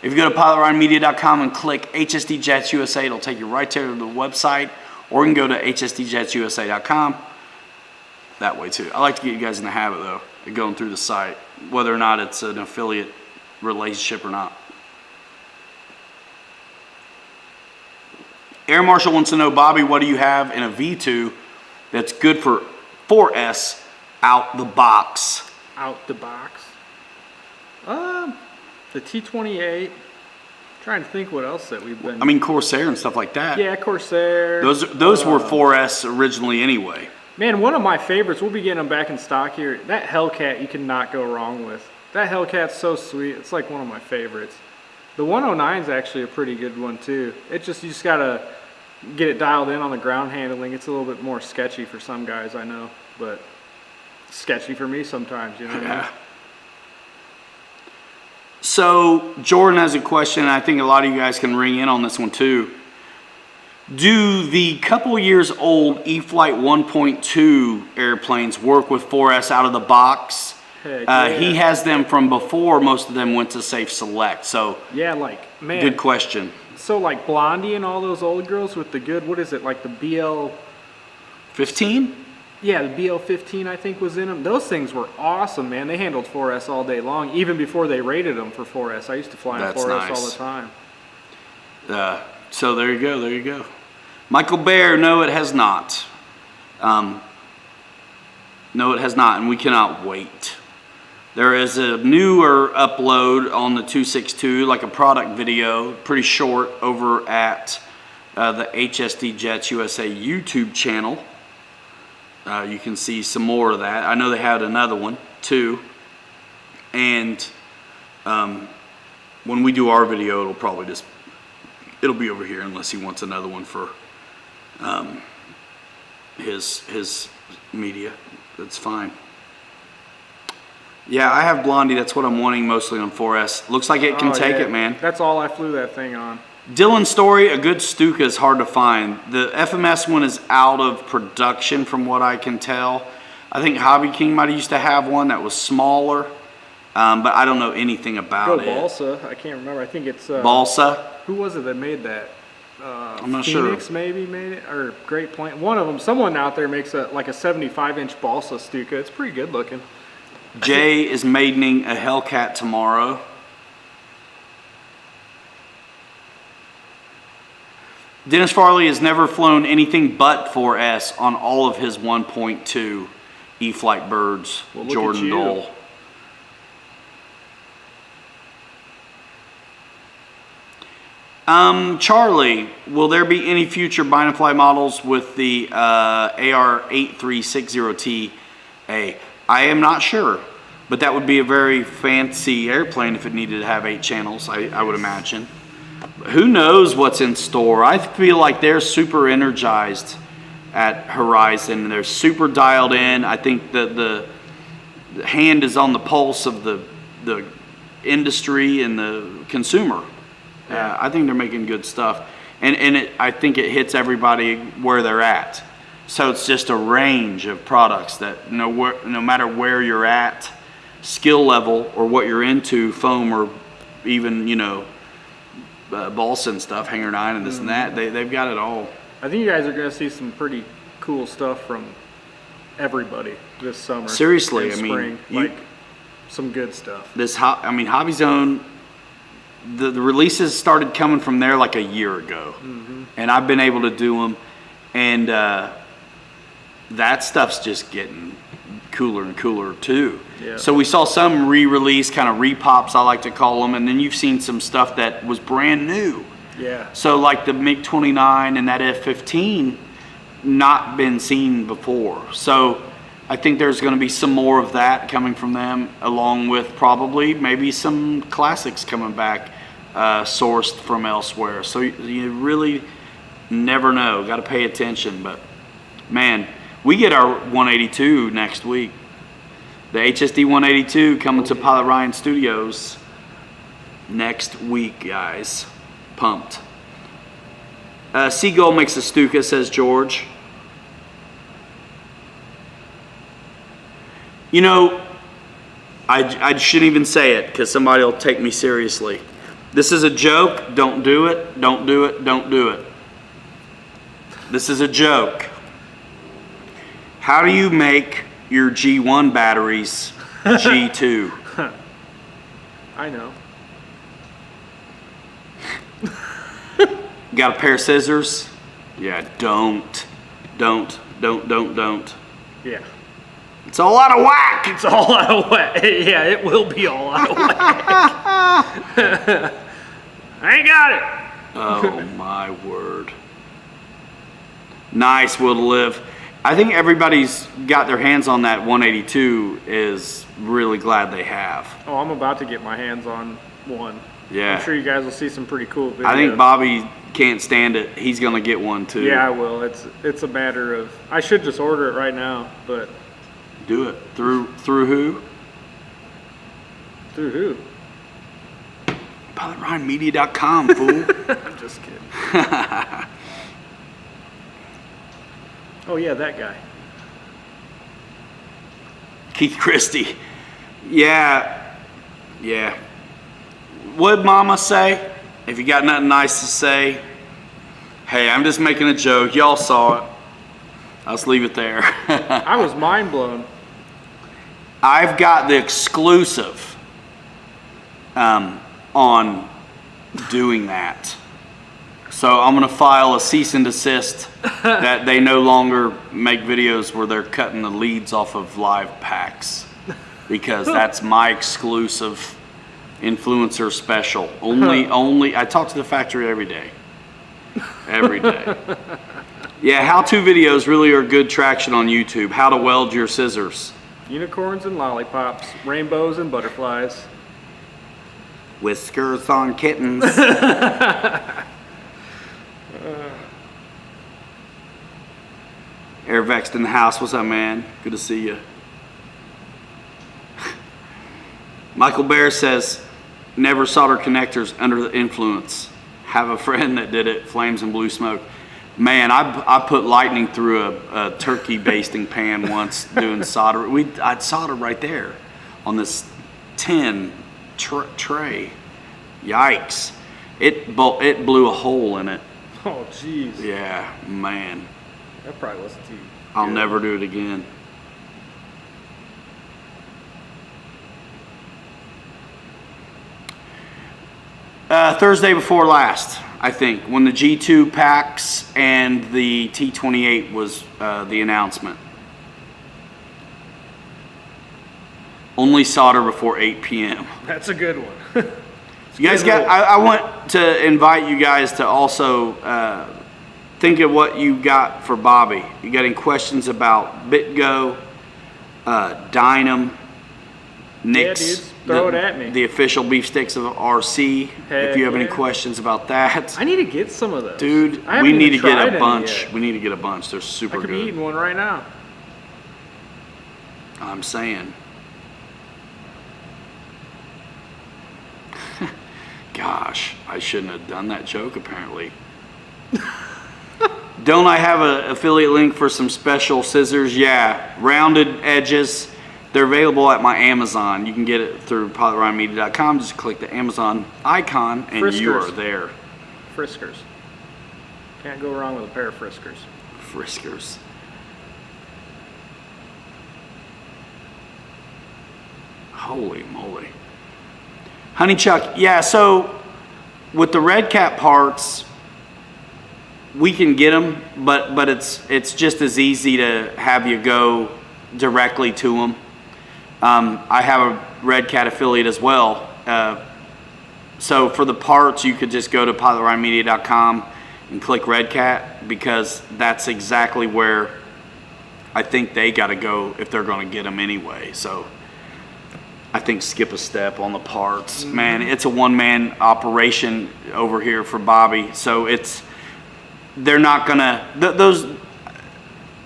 If you go to pilotRideMedia.com and click HSD Jets USA, it'll take you right to the website. Or you can go to HSDJetsUSA.com. That way too. I like to get you guys in the habit though of going through the site, whether or not it's an affiliate relationship or not. Air Marshal wants to know, Bobby, what do you have in a V2 that's good for 4S out the box? Out the box? The T28. Trying to think what else that we've been. I mean, Corsair and stuff like that. Yeah, Corsair. Those were 4S originally anyway. Man, one of my favorites, we'll be getting them back in stock here. That Hellcat you cannot go wrong with. That Hellcat's so sweet. It's like one of my favorites. The 109 is actually a pretty good one too. You just gotta get it dialed in on the ground handling. It's a little bit more sketchy for some guys, I know, but sketchy for me sometimes, you know what I mean? So Jordan has a question, and I think a lot of you guys can ring in on this one too. Do the couple years old E-flite 1.2 airplanes work with 4S out of the box? Heck yeah. He has them from before. Most of them went to Safe Select. So Yeah, like, man. good question. So like Blondie and all those old girls with the good, what is it, like the BL, 15? yeah, the BL-15 I think was in them. Those things were awesome, man. They handled 4S all day long, even before they rated them for 4S. I used to fly in That's 4S all nice. the time. So there you go. There you go. Michael Bear, no, it has not. No, it has not, and we cannot wait. There is a newer upload on the 262, like a product video, pretty short, over at the HSD Jets USA YouTube channel. You can see some more of that. I know they had another one too. And when we do our video, it'll be over here unless he wants another one for his media. That's fine. Yeah, I have Blondie. That's what I'm wanting mostly on 4S. Looks like it can take it, man. That's all I flew that thing on. Dylan Story, a good Stuka is hard to find. The FMS one is out of production from what I can tell. I think Hobby King might have used to have one that was smaller, but I don't know anything about it. Balsa, I can't remember. I think it's Balsa? who was it that made that? I'm not Phoenix sure. maybe made it, or Great Plains. One of them. Someone out there makes like a 75-inch Balsa Stuka. It's pretty good looking. Jay is maidening a Hellcat tomorrow. Dennis Farley has never flown anything but 4S on all of his 1.2 E-flite birds. Well, look Jordan at you. Dole. Charlie, will there be any future bind and fly models with the AR8360TA? I am not sure, but that would be a very fancy airplane if it needed to have 8 channels, I would imagine. Who knows what's in store? I feel like they're super energized at Horizon. They're super dialed in. I think that the hand is on the pulse of the industry and the consumer. I think they're making good stuff, and I think it hits everybody where they're at. So it's just a range of products that no matter where you're at, skill level or what you're into, foam or even balsa and stuff, Hanger 9 and this and that, they've got it all. I think you guys are going to see some pretty cool stuff from everybody this summer. Seriously, and I mean, spring. Like some good stuff. Hobby Zone, the releases started coming from there like a year ago, and I've been able to do them, and that stuff's just getting cooler and cooler too. Yeah. So we saw some re-release, kind of re-pops, I like to call them, and then you've seen some stuff that was brand new. Yeah. So like the MiG-29 and that F-15, not been seen before. So I think there's going to be some more of that coming from them, along with probably maybe some classics coming back, sourced from elsewhere. So you really never know. Got to pay attention. But man, we get our 182 next week. The HSD 182 coming to Pilot Ryan Studios next week, guys. Pumped. Seagull makes a Stuka, says George. I shouldn't even say it because somebody will take me seriously. This is a joke. Don't do it. Don't do it. Don't do it. This is a joke. How do you make your G1 batteries G2? I know. Got a pair of scissors? Yeah, don't. Yeah. It's all out of whack. It's all out of whack. Yeah, it will be all out of whack. I ain't got it. Oh my word. Nice, Will to Live. I think everybody's got their hands on that 182 is really glad they have. Oh, I'm about to get my hands on one. Yeah. I'm sure you guys will see some pretty cool videos. I think Bobby can't stand it. He's gonna get one too. Yeah, I will. It's a matter of, I should just order it right now, but Do it. Through who? through who? PilotRyanMedia.com, fool. I'm just kidding. Oh yeah, that guy. Keith Christie. Yeah. Yeah. What'd Mama say? If you got nothing nice to say, hey, I'm just making a joke. Y'all saw it. I'll just leave it there. I was mind blown. I've got the exclusive on doing that. So I'm going to file a cease and desist that they no longer make videos where they're cutting the leads off of live packs, because that's my exclusive influencer special. Only I talk to the factory every day. Every day. Yeah, how-to videos really are good traction on YouTube. How to weld your scissors. Unicorns and lollipops, rainbows and butterflies. Whiskers on kittens. Air Vexed in the house. What's up, man? Good to see you. Michael Bear says, never solder connectors under the influence. Have a friend that did it. Flames and blue smoke. Man, I put lightning through a turkey basting pan once doing solder. I'd solder right there on this tin tray. Yikes! It blew a hole in it. Oh jeez. Yeah, man. That probably wasn't too I'll good. never do it again. Thursday before last, I think, when the G2 packs and the T28 was the announcement. Only solder before 8 p.m. That's a good one. You guys got, I want to invite you guys to also think of what you got for Bobby. You got any questions about BitGo, Dynam, Nick's, dudes, throw it at me. the official beef sticks of RC. Heck if you have any yeah. questions about that, I need to get some of those. dude, I haven't we need even to get tried a any bunch. yet. We need to get a bunch. They're I super could be good. eating one right now. I'm saying. Gosh, I shouldn't have done that joke apparently. Don't I have an affiliate link for some special scissors? Yeah, rounded edges. They're available at my Amazon. You can get it through PilotRyanMedia.com. Just click the Amazon icon and you Friskers. are there. Friskers. Can't go wrong with a pair of Friskers. Friskers. Holy moly. Honey Chuck, yeah, so with the Red Cat parts, we can get them, but it's just as easy to have you go directly to them. I have a Red Cat affiliate as well. So for the parts, you could just go to PilotRyanMedia.com and click Red Cat, because that's exactly where I think they got to go if they're going to get them anyway. So I think skip a step on the parts. Man, it's a one-man operation over here for Bobby. So they're not gonna,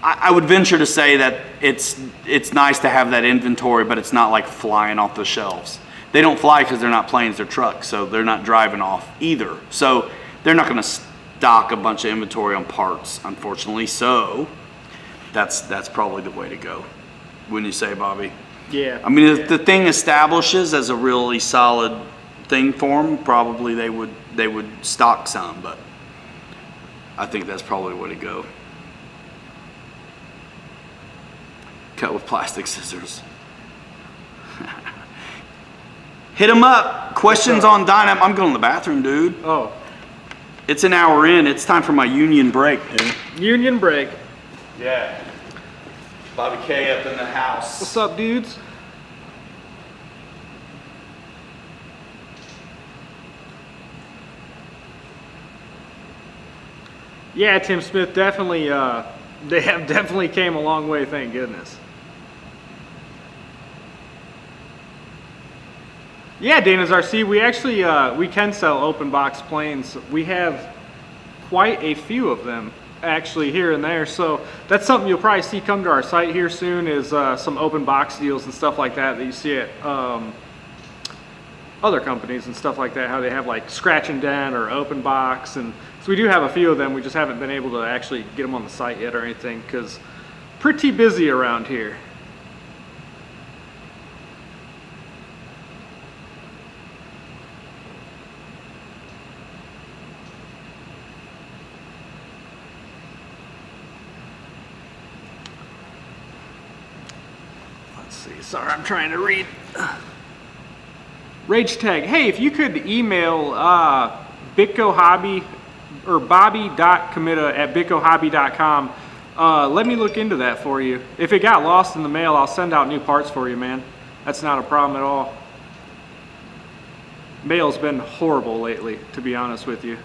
I would venture to say that it's nice to have that inventory, but it's not like flying off the shelves. They don't fly because they're not planes, they're trucks, so they're not driving off either. So they're not gonna stock a bunch of inventory on parts, unfortunately. So that's probably the way to go. Wouldn't you say, Bobby? Yeah. I mean, if the thing establishes as a really solid thing for them, probably they would stock some, but I think that's probably the way to go. Cut with plastic scissors. Hit them up. Questions on Dynam. I'm going to the bathroom, dude. Oh, It's an hour in. It's time for my union break, dude. union break. Yeah. Bobby K up in the house. What's up, dudes? Yeah, Tim Smith, definitely, they have definitely came a long way, thank goodness. Yeah, Dana's RC. We actually we can sell open box planes. We have quite a few of them actually here and there. So that's something you'll probably see come to our site here soon, is some open box deals and stuff like that you see at other companies and stuff like that, how they have like scratch and dent or open box. And so we do have a few of them. We just haven't been able to actually get them on the site yet or anything, because pretty busy around here. Let's see, sorry, I'm trying to read. Rage Tag, hey, if you could email Bitco Hobby or bobby.comita@bitcohobby.com, let me look into that for you. If it got lost in the mail, I'll send out new parts for you, man. That's not a problem at all. Mail's been horrible lately, to be honest with you.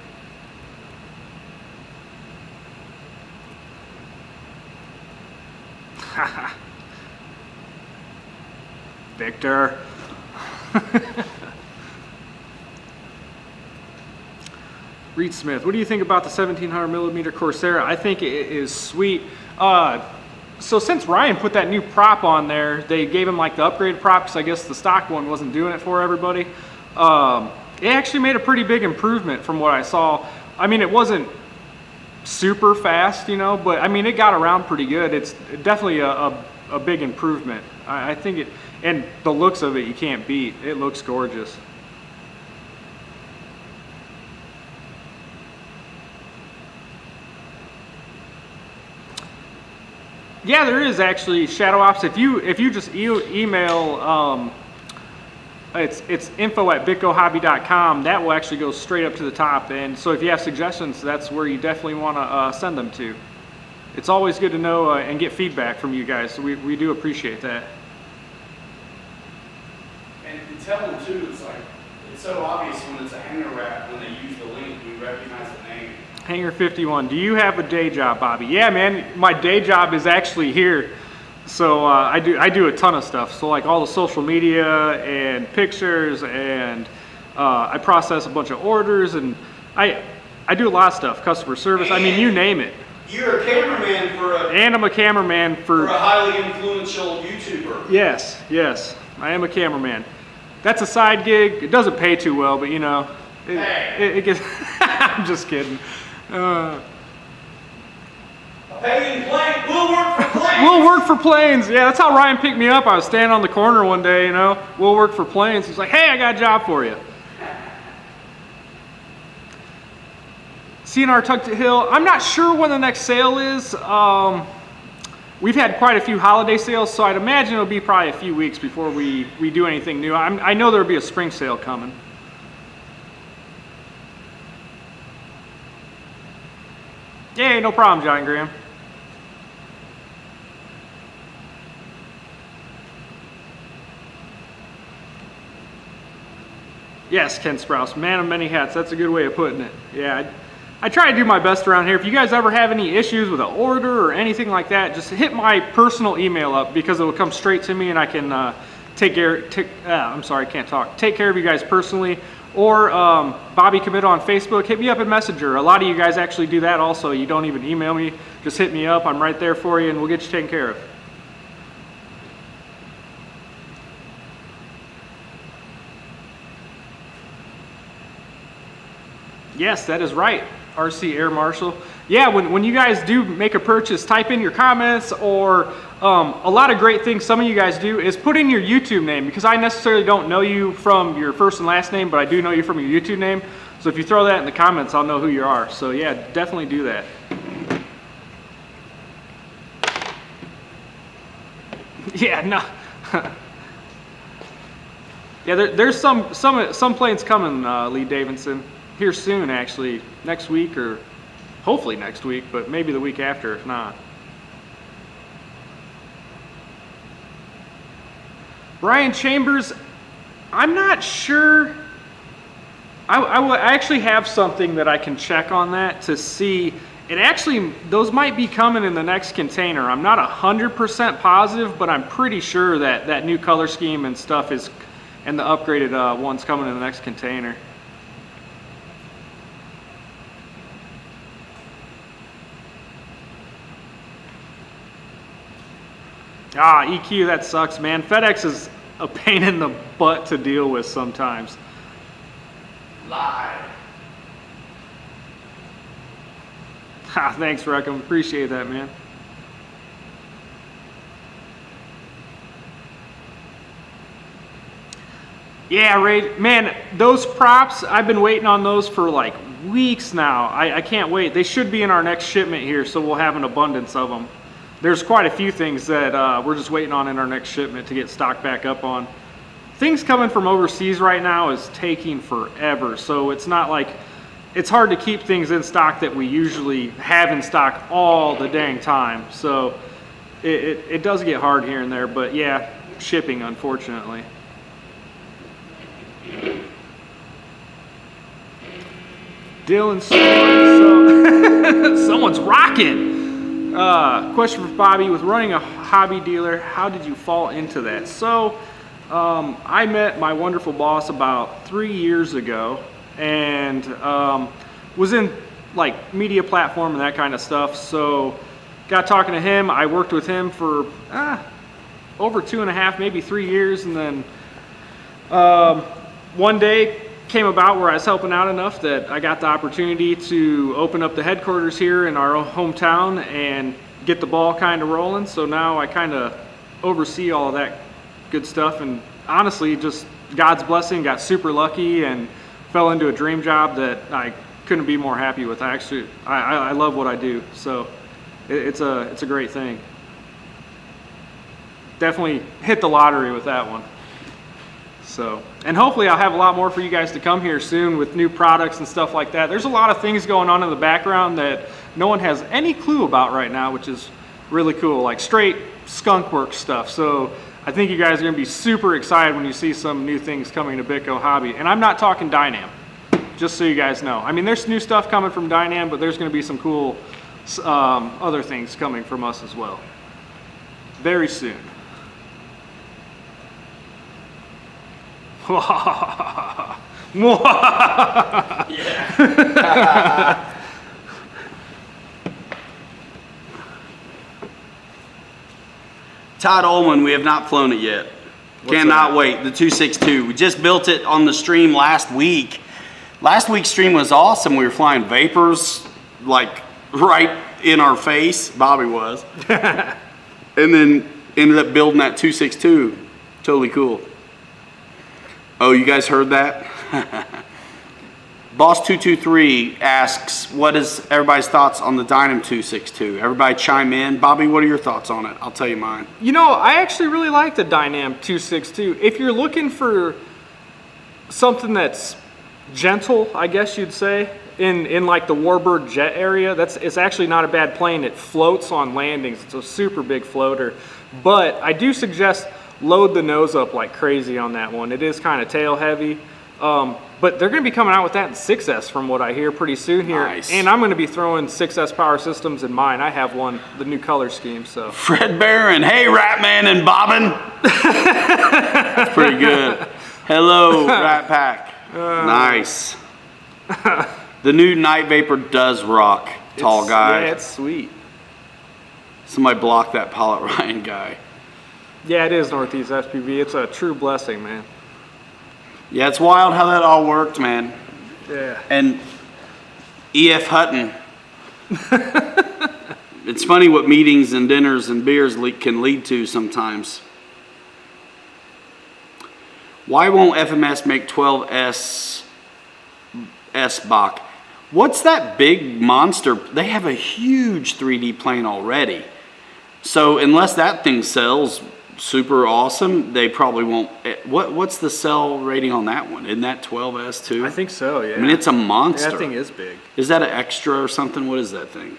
Victor. Reed Smith, what do you think about the 1700mm Corsair? I think it is sweet. So since Ryan put that new prop on there, they gave him like the upgraded prop, because I guess the stock one wasn't doing it for everybody. It actually made a pretty big improvement from what I saw. I mean, it wasn't super fast, you know, but I mean, it got around pretty good. It's definitely a big improvement. I think it, and the looks of it, you can't beat. It looks gorgeous. Yeah, there is actually Shadow Ops. If you just email, it's info@bitcohobby.com. That will actually go straight up to the top. And so if you have suggestions, that's where you definitely want to send them to. It's always good to know and get feedback from you guys. So we do appreciate that. And tell them too, it's so obvious when it's a hanger wrap, when they use the link, we recognize the name. Hanger 51, do you have a day job, Bobby? Yeah, man, my day job is actually here. So I do a ton of stuff. So like all the social media and pictures, and I process a bunch of orders, and I do a lot of stuff, customer service. I mean, you name it. You're a cameraman for a... And I'm a cameraman for a highly influential YouTuber. Yes, I am a cameraman. That's a side gig. It doesn't pay too well, but you know, it gets... I'm just kidding. A paying plane. We'll work for planes. We'll work for planes. Yeah, that's how Ryan picked me up. I was standing on the corner one day, you know. We'll work for planes. He's like, hey, I got a job for you. CNR Tucked Hill. I'm not sure when the next sale is. We've had quite a few holiday sales, so I'd imagine it'll be probably a few weeks before we do anything new. I know there'll be a spring sale coming. Yeah, no problem, John Graham. Yes, Ken Sprouse, man of many hats. That's a good way of putting it. Yeah, I try to do my best around here. If you guys ever have any issues with an order or anything like that, just hit my personal email up, because it will come straight to me, and I can take care of you guys personally. Or Bobby Comita on Facebook, hit me up in Messenger. A lot of you guys actually do that also. You don't even email me, just hit me up. I'm right there for you, and we'll get you taken care of. Yes, that is right, RC Air Marshal. Yeah, when you guys do make a purchase, type in your comments, or a lot of great things some of you guys do is put in your YouTube name, because I necessarily don't know you from your first and last name, but I do know you from your YouTube name. So if you throw that in the comments, I'll know who you are. So yeah, definitely do that. Yeah, no. Yeah, there's some planes coming, Lee Davidson, here soon, actually, next week, or hopefully next week, but maybe the week after if not. Brian Chambers, I'm not sure. I actually have something that I can check on that to see. It actually, those might be coming in the next container. I'm not 100% positive, but I'm pretty sure that that new color scheme and stuff is and the upgraded one's coming in the next container. Ah, EQ, that sucks, man. FedEx is a pain in the butt to deal with sometimes. Live. Ah, thanks, Reckham. Appreciate that, man. Yeah, Ray, man, those props, I've been waiting on those for like weeks now. I can't wait. They should be in our next shipment here, so we'll have an abundance of them. There's quite a few things that we're just waiting on in our next shipment to get stocked back up on. Things coming from overseas right now is taking forever, so it's not like, it's hard to keep things in stock that we usually have in stock all the dang time. So it does get hard here and there, but yeah, shipping, unfortunately. Dylan, so someone's rocking. Question for Bobby: with running a hobby dealer, how did you fall into that? So I met my wonderful boss about 3 years ago, and was in like media platform and that kind of stuff. So got talking to him. I worked with him for over 2.5, maybe 3 years, and then one day came about where I was helping out enough that I got the opportunity to open up the headquarters here in our hometown and get the ball kind of rolling. So now I kind of oversee all of that good stuff, and honestly, just God's blessing, got super lucky and fell into a dream job that I couldn't be more happy with. I love what I do, so it's a great thing. Definitely hit the lottery with that one. So, and hopefully I'll have a lot more for you guys to come here soon with new products and stuff like that. There's a lot of things going on in the background that no one has any clue about right now, which is really cool, like straight skunk work stuff. So I think you guys are gonna be super excited when you see some new things coming to Bitco Hobby. And I'm not talking Dynam, just so you guys know. I mean, there's new stuff coming from Dynam, but there's gonna be some cool other things coming from us as well, very soon. Yeah. Todd Ullman, we have not flown it yet. Cannot wait. The 262. We just built it on the stream last week. Last week's stream was awesome. We were flying Vapors like right in our face. Bobby was. And then ended up building that 262. Totally cool. Oh, you guys heard that? Boss223 asks, what is everybody's thoughts on the Dynam 262? Everybody chime in. Bobby, what are your thoughts on it? I'll tell you mine. You know, I actually really like the Dynam 262. If you're looking for something that's gentle, I guess you'd say, in like the Warbird jet area, it's actually not a bad plane. It floats on landings. It's a super big floater. But I do suggest load the nose up like crazy on that one. It is kind of tail heavy. But they're going to be coming out with that in 6S from what I hear pretty soon here. Nice. And I'm going to be throwing 6S power systems in mine. I have one, the new color scheme. So Fred Barron, hey Ratman and Bobbin. That's pretty good. Hello, Rat Pack. Nice. The new Night Vapor does rock, tall guy. Yeah, it's sweet. Somebody block that Pilot Ryan guy. Yeah, it is Northeast SPV. It's a true blessing, man. Yeah, it's wild how that all worked, man. Yeah. And E.F. Hutton. It's funny what meetings and dinners and beers can lead to sometimes. Why won't FMS make 12S S-Bach? What's that big monster? They have a huge 3D plane already. So unless that thing sells super awesome, they probably won't. What's the sell rating on that one? Isn't that 12S too? I think so, yeah. I mean, it's a monster. That thing is big. Is that an extra or something? What is that thing?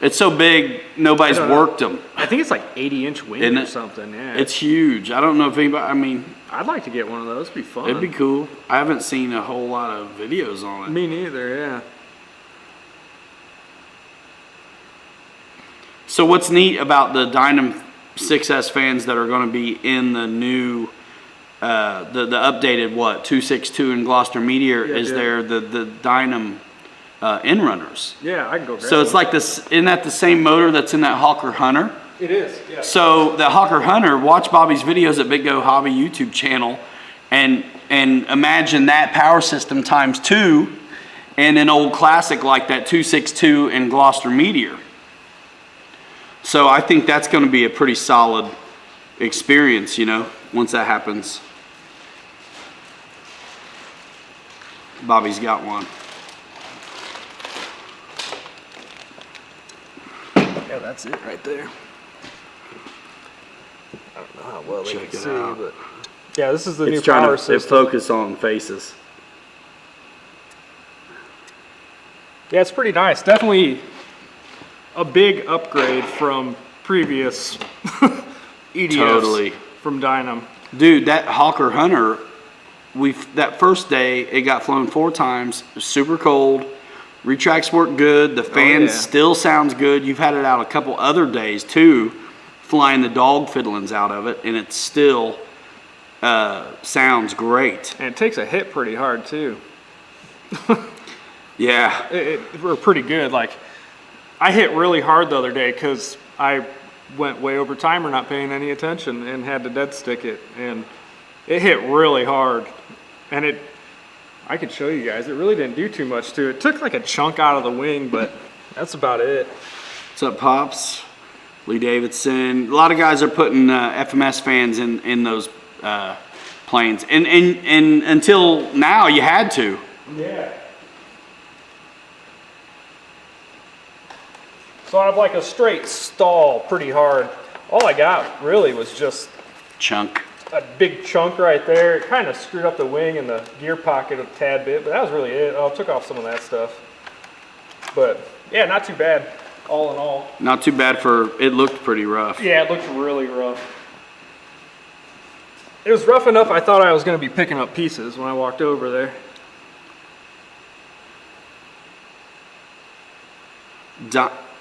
It's so big, nobody's worked them. I think it's like 80-inch wing or something, yeah. It's huge. I don't know if anybody, I mean. I'd like to get one of those. It'd be fun. It'd be cool. I haven't seen a whole lot of videos on it. Me neither, yeah. So what's neat about the Dynam 6S fans that are going to be in the new the updated 262 in Gloucester Meteor Yeah, is dude. there the Dynam end runners. Yeah, I can go grab So it's one. like this. Isn't that the same motor that's in that Hawker Hunter? It is, yeah. So the Hawker Hunter, watch Bobby's videos at Big Go Hobby YouTube channel, and imagine that power system times 2, and an old classic like that 262 in Gloucester Meteor. So I think that's going to be a pretty solid experience, you know, once that happens. Bobby's got one. Yeah, that's it right there. I don't know how well they Check can it see, out. but yeah, this is the new It's trying power to system. focus on faces. Yeah, it's pretty nice. Definitely a big upgrade from previous EDFs Totally. from Dynam. Dude, that Hawker Hunter, that first day, it got flown 4 times. It was super cold. Retracts work good. The fan yeah. still sounds good. You've had it out a couple other days too, flying the dog fiddlings out of it, and it still sounds great. And it takes a hit pretty hard too. Yeah. We're pretty good. Like, I hit really hard the other day because I went way over timer not paying any attention and had to dead stick it, and it hit really hard. And I could show you guys, it really didn't do too much to it. It took like a chunk out of the wing, but that's about it. What's up, Pops? Lee Davidson. A lot of guys are putting FMS fans in those planes, and until now you had to. Yeah. So I have like a straight stall pretty hard. All I got really was just Chunk. a big chunk right there. It kind of screwed up the wing and the gear pocket a tad bit, but that was really it. I took off some of that stuff. But yeah, not too bad, all in all. Not too bad it looked pretty rough. Yeah, it looked really rough. It was rough enough I thought I was going to be picking up pieces when I walked over there.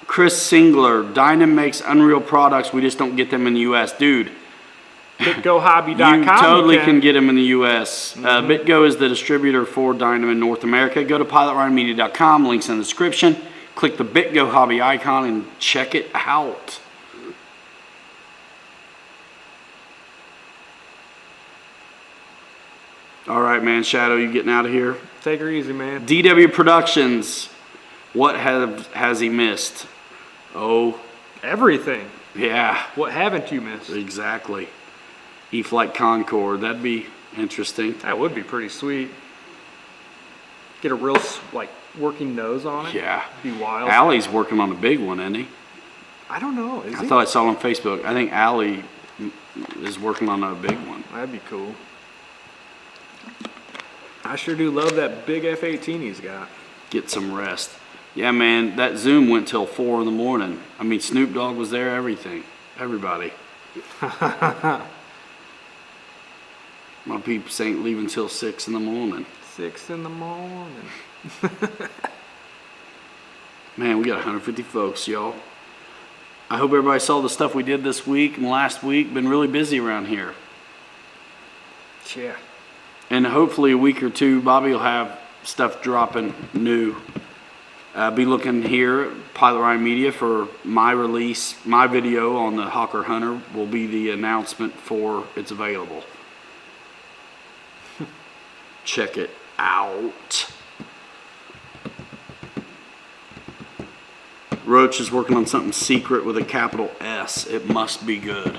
Chris Singler, Dynam makes Unreal products, we just don't get them in the U.S. Dude, BitGoHobby.com. you totally can get them in the U.S. BitGo is the distributor for Dynam in North America. Go to pilotryanmedia.com, links in the description. Click the BitGo Hobby icon and check it out. All right, man. Shadow, you getting out of here? Take her easy, man. DW Productions, what has he missed? Oh, Everything. yeah, What haven't you missed? exactly. E-Flight Concorde, that'd be interesting. That would be pretty sweet. Get a real like working nose on it. Yeah. Be wild. Allie's working on a big one, isn't he? I don't know. Is I he? thought I saw it on Facebook. I think Allie is working on a big one. That'd be cool. I sure do love that big F-18 he's got. Get some rest. Yeah, man, that Zoom went till 4 in the morning. I mean, Snoop Dogg was there, everything. Everybody. My peeps ain't leaving till 6 in the morning. 6 in the morning. Man, we got 150 folks, y'all. I hope everybody saw the stuff we did this week and last week. Been really busy around here. Yeah. And hopefully a week or two, Bobby will have stuff dropping new. Be looking here at Pilot Ryan Media for my release. My video on the Hawker Hunter will be the announcement for it's available. Check it out. Roach is working on something secret with a capital S. It must be good.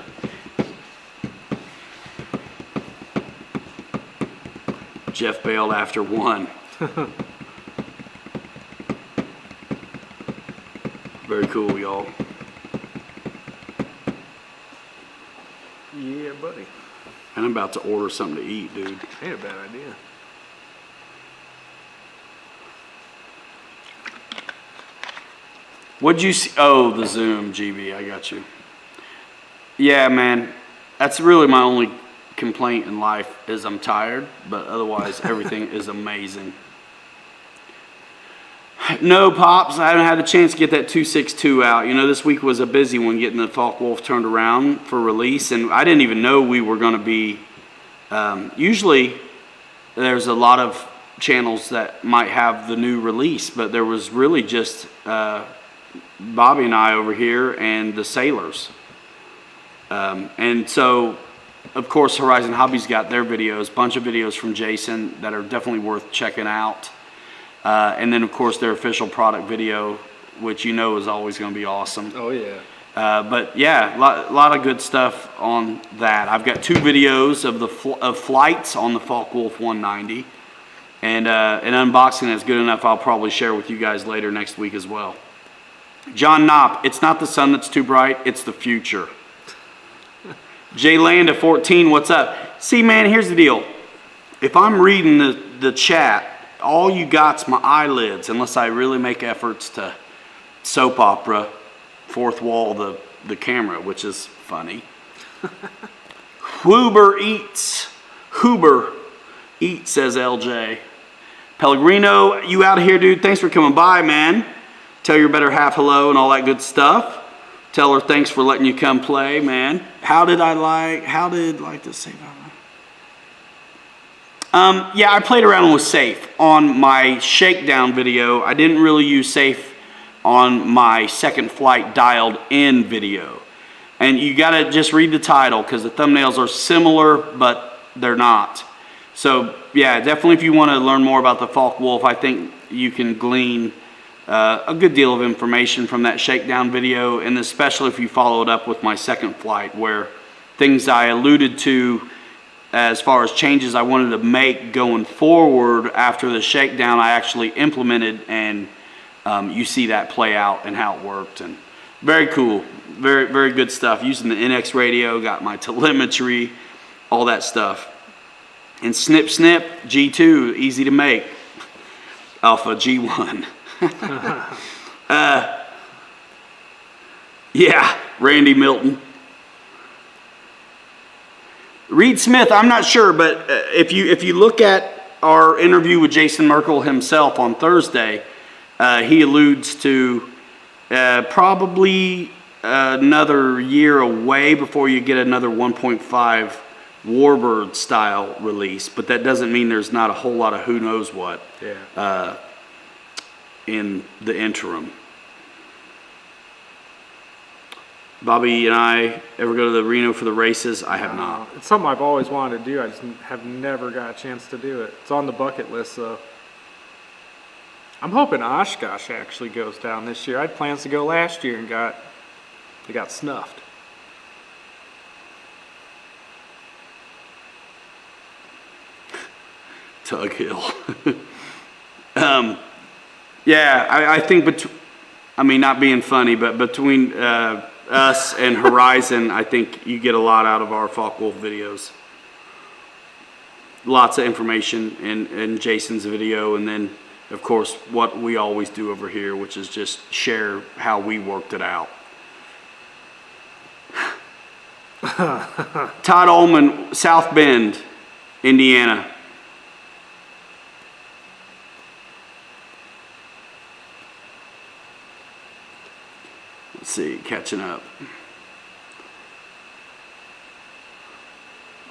Jeff bailed after 1. Very cool, y'all. Yeah, buddy. And I'm about to order something to eat, dude. Ain't a bad idea. What'd you see? Oh, the Zoom, GB. I got you. Yeah, man. That's really my only complaint in life is I'm tired, but otherwise everything is amazing. No, Pops, I haven't had a chance to get that 262 out. You know, this week was a busy one getting the Falk Wolf turned around for release, and I didn't even know we were going to be Usually there's a lot of channels that might have the new release, but there was really just Bobby and I over here and the Sailors. And so, of course, Horizon Hobbies got their videos, bunch of videos from Jason that are definitely worth checking out. And then, of course, their official product video, which you know is always going to be awesome. Oh, yeah. But yeah, a lot of good stuff on that. I've got 2 videos of of flights on the Focke-Wulf 190, and an unboxing that's good enough I'll probably share with you guys later next week as well. John Knopp, it's not the sun that's too bright, it's the future. Jay Landa 14, what's up? See, man, here's the deal. If I'm reading the chat, all you got's my eyelids, unless I really make efforts to soap opera, fourth wall the camera, which is funny. Huber eats, says LJ. Pellegrino, you out here, dude? Thanks for coming by, man. Tell your better half hello and all that good stuff. Tell her thanks for letting you come play, man. How did like to say that? Yeah, I played around with safe on my shakedown video. I didn't really use safe on my second flight dialed in video. And you gotta just read the title because the thumbnails are similar, but they're not. So yeah, definitely if you want to learn more about the Focke-Wulf, I think you can glean a good deal of information from that shakedown video, and especially if you follow it up with my second flight, where things I alluded to as far as changes I wanted to make going forward after the shakedown, I actually implemented, and you see that play out and how it worked. And very cool, very, very good stuff. Using the NX radio, got my telemetry, all that stuff. And Snip Snip G2, easy to make. Alpha G1. Yeah, Randy Milton. Reed Smith, I'm not sure, but if you look at our interview with Jason Merkel himself on Thursday, he alludes to probably another year away before you get another 1.5 Warbird style release, but that doesn't mean there's not a whole lot of who knows what in the interim. Bobby and I ever go to the Reno for the races? I have not. It's something I've always wanted to do. I just have never got a chance to do it. It's on the bucket list, though. I'm hoping Oshkosh actually goes down this year. I had plans to go last year and they got snuffed. Tug Hill. Yeah, I think not being funny, but between us and Horizon, I think you get a lot out of our Focke-Wulf videos. Lots of information in Jason's video, and then, of course, what we always do over here, which is just share how we worked it out. Todd Ullman, South Bend, Indiana. Let's see, catching up.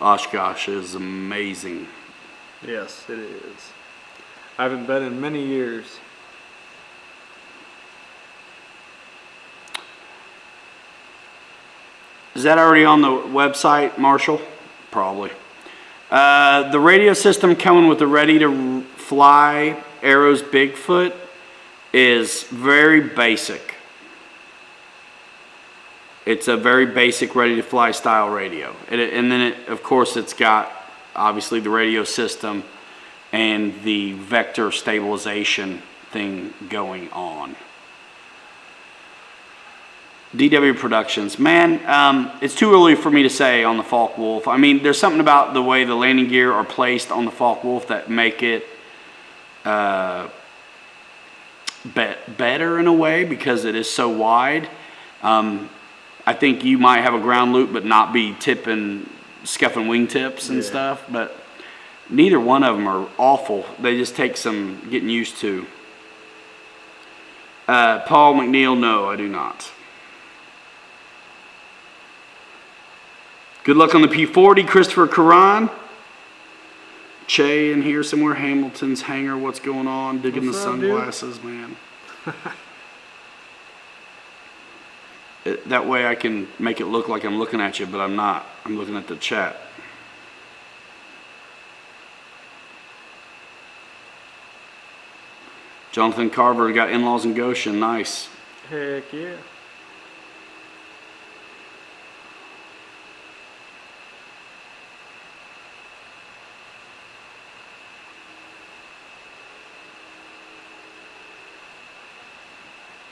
Oshkosh is amazing. Yes, it is. I haven't been in many years. Is that already on the website, Marshall? Probably. The radio system coming with the ready-to-fly Arrows Bigfoot is very basic. It's a very basic ready-to-fly style radio. And then, of course, it's got, obviously, the radio system and the vector stabilization thing going on. DW Productions. Man, it's too early for me to say on the Focke-Wulf. I mean, there's something about the way the landing gear are placed on the Focke-Wulf that make it better in a way because it is so wide. I think you might have a ground loop but not be scuffing wingtips and stuff, but neither one of them are awful. They just take some getting used to. Paul McNeil, no, I do not. Good luck on the P40, Christopher Karan. Che in here somewhere. Hamilton's hangar. What's going on? Digging What's the up, dude? sunglasses, man. That way I can make it look like I'm looking at you, but I'm not. I'm looking at the chat. Jonathan Carver got in-laws in Goshen. Nice. Heck yeah.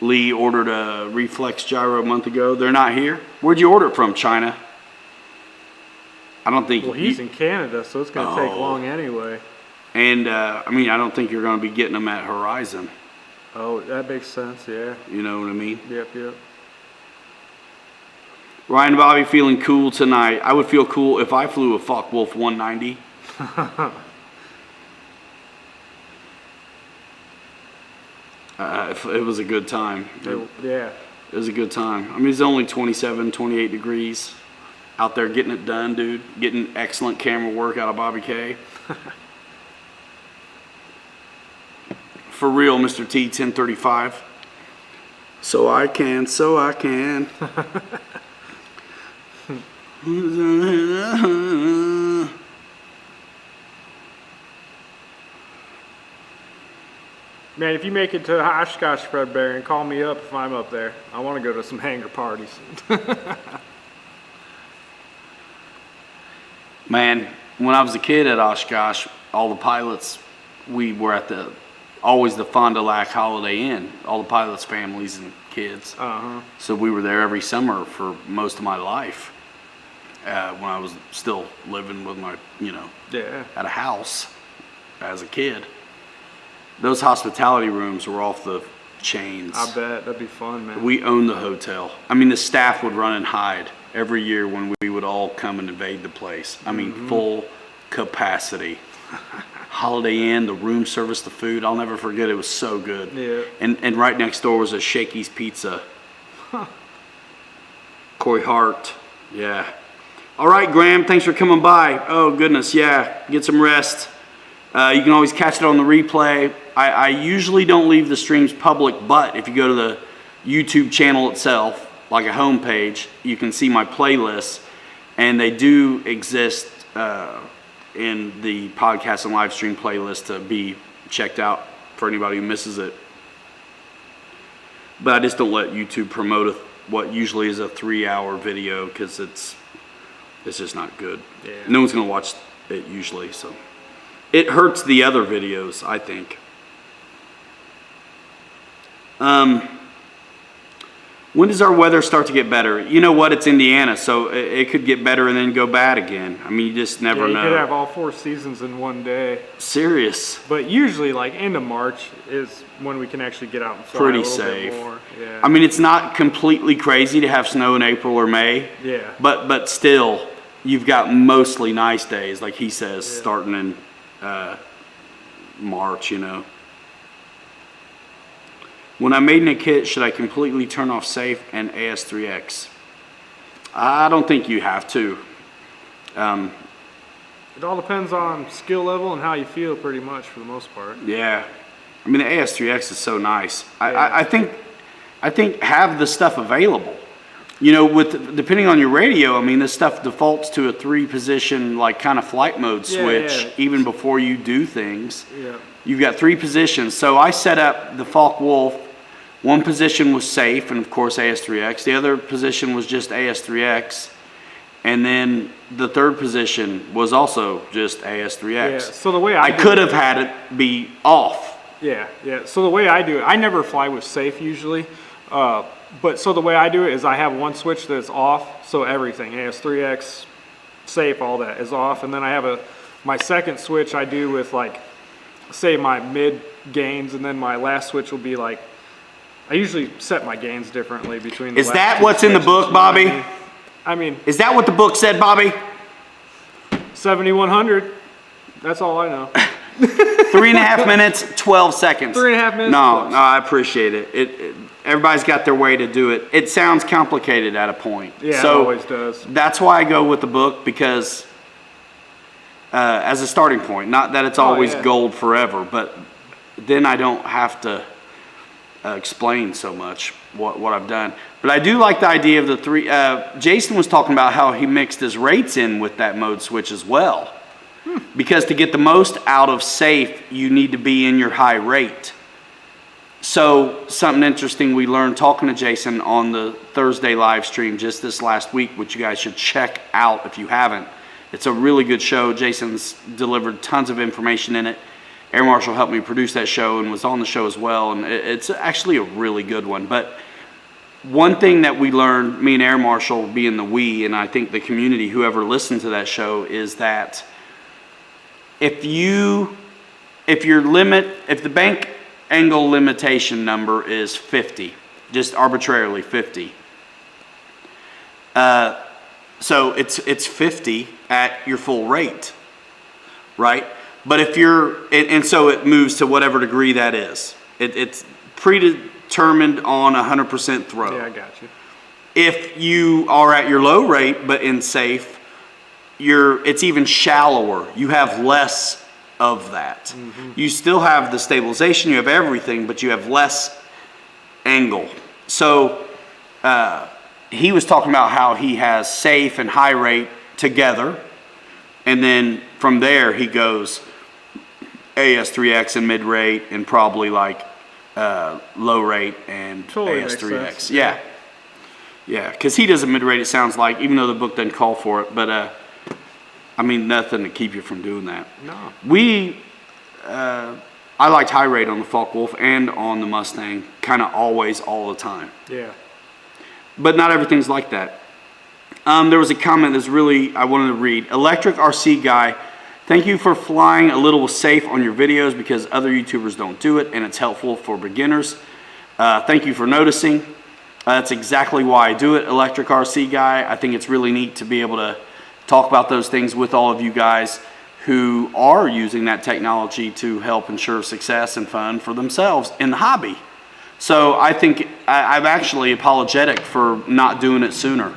Lee ordered a reflex gyro a month ago. They're not here. Where'd you order it from, China? I don't think. Well, he's in Canada, so it's going to take long anyway. And I mean, I don't think you're going to be getting them at Horizon. Oh, that makes sense, yeah. You know what I mean? Yep. Ryan and Bobby feeling cool tonight. I would feel cool if I flew a Focke-Wulf 190. It was a good time. Yeah. It was a good time. I mean, it's only 27, 28 degrees. Out there getting it done, dude. Getting excellent camera work out of Bobby K. For real, Mr. T, 1035. So I can. Man, if you make it to Oshkosh, Fredbear, and call me up if I'm up there. I want to go to some hangar parties. Man, when I was a kid at Oshkosh, all the pilots, we were at always the Fond du Lac Holiday Inn, all the pilots' families and kids. So we were there every summer for most of my life when I was still living with my, at a house as a kid. Those hospitality rooms were off the chains. I bet. That'd be fun, man. We owned the hotel. I mean, the staff would run and hide every year when we would all come and invade the place. I mean, full capacity. Holiday Inn, the room service, the food. I'll never forget. It was so good. Yeah. And right next door was a Shakey's Pizza. Corey Hart. Yeah. All right, Graham. Thanks for coming by. Oh, goodness. Yeah. Get some rest. You can always catch it on the replay. I usually don't leave the streams public, but if you go to the YouTube channel itself, like a home page, you can see my playlists, and they do exist in the podcast and live stream playlist to be checked out for anybody who misses it. But I just don't let YouTube promote what usually is a 3-hour video because it's just not good. Yeah. No one's gonna watch it usually, so it hurts the other videos, I think. When does our weather start to get better? You know what? It's Indiana, so it could get better and then go bad again. I mean, you just never know. You could have all 4 seasons in one day. Serious. But usually, like, end of March is when we can actually get out and fly Pretty a little safe. bit more. Yeah. I mean, it's not completely crazy to have snow in April or May. Yeah. But still, you've got mostly nice days, like he says, starting in March, When I'm mating a kit, should I completely turn off safe and AS3X? I don't think you have to. It all depends on skill level and how you feel, pretty much, for the most part. Yeah. I mean, the AS3X is so nice. I think have the stuff available. Depending on your radio, I mean, this stuff defaults to a 3-position, like, kind of flight mode switch, even before you do things. Yeah. You've got 3 positions. So I set up the Focke-Wulf. One position was safe, and of course AS3X. The other position was just AS3X. And then the third position was also just AS3X. Yeah, so the way I could have had it be off. Yeah. So the way I do it, I never fly with safe usually. But so the way I do it is I have one switch that's off, so everything, AS3X, safe, all that is off. And then I have my second switch I do with, like, say my mid gains, and then my last switch will be like, I usually set my gains differently between the Is last that 2 what's in the switches, book, you know what I Bobby? mean? I mean, Is that what the book said, Bobby? 7100, that's all I know. 3.5 minutes, 12 seconds. 3.5 minutes. No, I appreciate it. Everybody's got their way to do it. It sounds complicated at a point. Yeah, so it always does. That's why I go with the book, because as a starting point. Not that it's always yeah. gold forever, but then I don't have to explain so much what I've done. But I do like the idea of the three. Jason was talking about how he mixed his rates in with that mode switch as well. Because to get the most out of safe, you need to be in your high rate. So something interesting we learned talking to Jason on the Thursday live stream just this last week, which you guys should check out if you haven't. It's a really good show. Jason's delivered tons of information in it. Air Marshal helped me produce that show and was on the show as well, and it's actually a really good one. But one thing that we learned, me and Air Marshal being the we, and I think the community, whoever listened to that show, is that if the bank angle limitation number is 50, just arbitrarily 50, so it's 50 at your full rate, right? But if and so it moves to whatever degree that is. It's predetermined on 100% throw. Yeah, I got you. If you are at your low rate but in safe, it's even shallower. You have less of that. Mm-hmm. You still have the stabilization, you have everything, but you have less angle. So he was talking about how he has safe and high rate together, and then from there he goes AS3X and mid rate, and probably like low rate and totally AS3X. Yeah, because he does a mid rate. It sounds like, even though the book doesn't call for it, but I mean, nothing to keep you from doing that. No. I liked high rate on the Focke-Wulf and on the Mustang, kind of always, all the time. Yeah. But not everything's like that. There was a comment that's really, I wanted to read. Electric RC guy, thank you for flying a little safe on your videos because other YouTubers don't do it, and it's helpful for beginners. Thank you for noticing. That's exactly why I do it, Electric RC guy. I think it's really neat to be able to talk about those things with all of you guys who are using that technology to help ensure success and fun for themselves in the hobby. So I think I'm actually apologetic for not doing it sooner.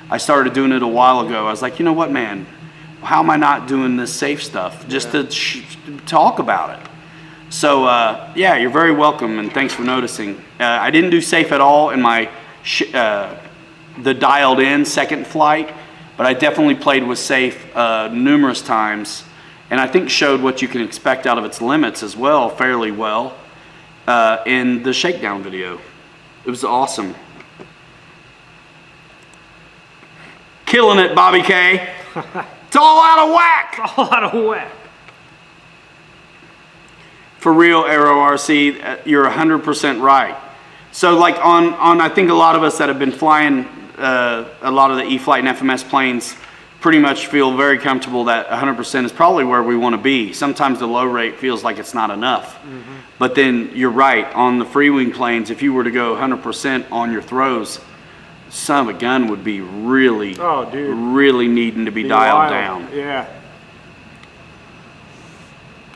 I started doing it a while ago. I was like, you know what, man, how am I not doing this safe stuff? Just to talk about it. So yeah, you're very welcome, and thanks for noticing. I didn't do safe at all in my the dialed in second flight, but I definitely played with safe numerous times, and I think showed what you can expect out of its limits as well, fairly well, in the shakedown video. It was awesome. Killing it, Bobby K. It's all out of whack. All out of whack. For real, Aero RC, you're 100% right. So like on I think a lot of us that have been flying a lot of the E-flite and FMS planes pretty much feel very comfortable that 100% is probably where we want to be. Sometimes the low rate feels like it's not enough. Mm-hmm. But then you're right, on the free wing planes, if you were to go 100% on your throws, son of a gun would be really, really needing to be dialed down. Yeah.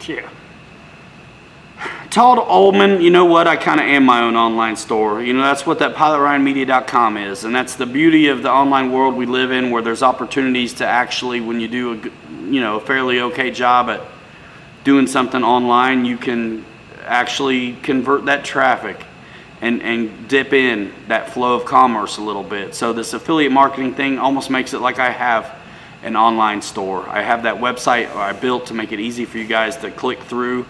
Yeah. Todd Ullman, you know what? I kind of am my own online store. You know, that's what that PilotRyanMedia.com is. And that's the beauty of the online world we live in, where there's opportunities to actually, when you do a fairly okay job at doing something online, you can actually convert that traffic and dip in that flow of commerce a little bit. So this affiliate marketing thing almost makes it like I have an online store. I have that website I built to make it easy for you guys to click through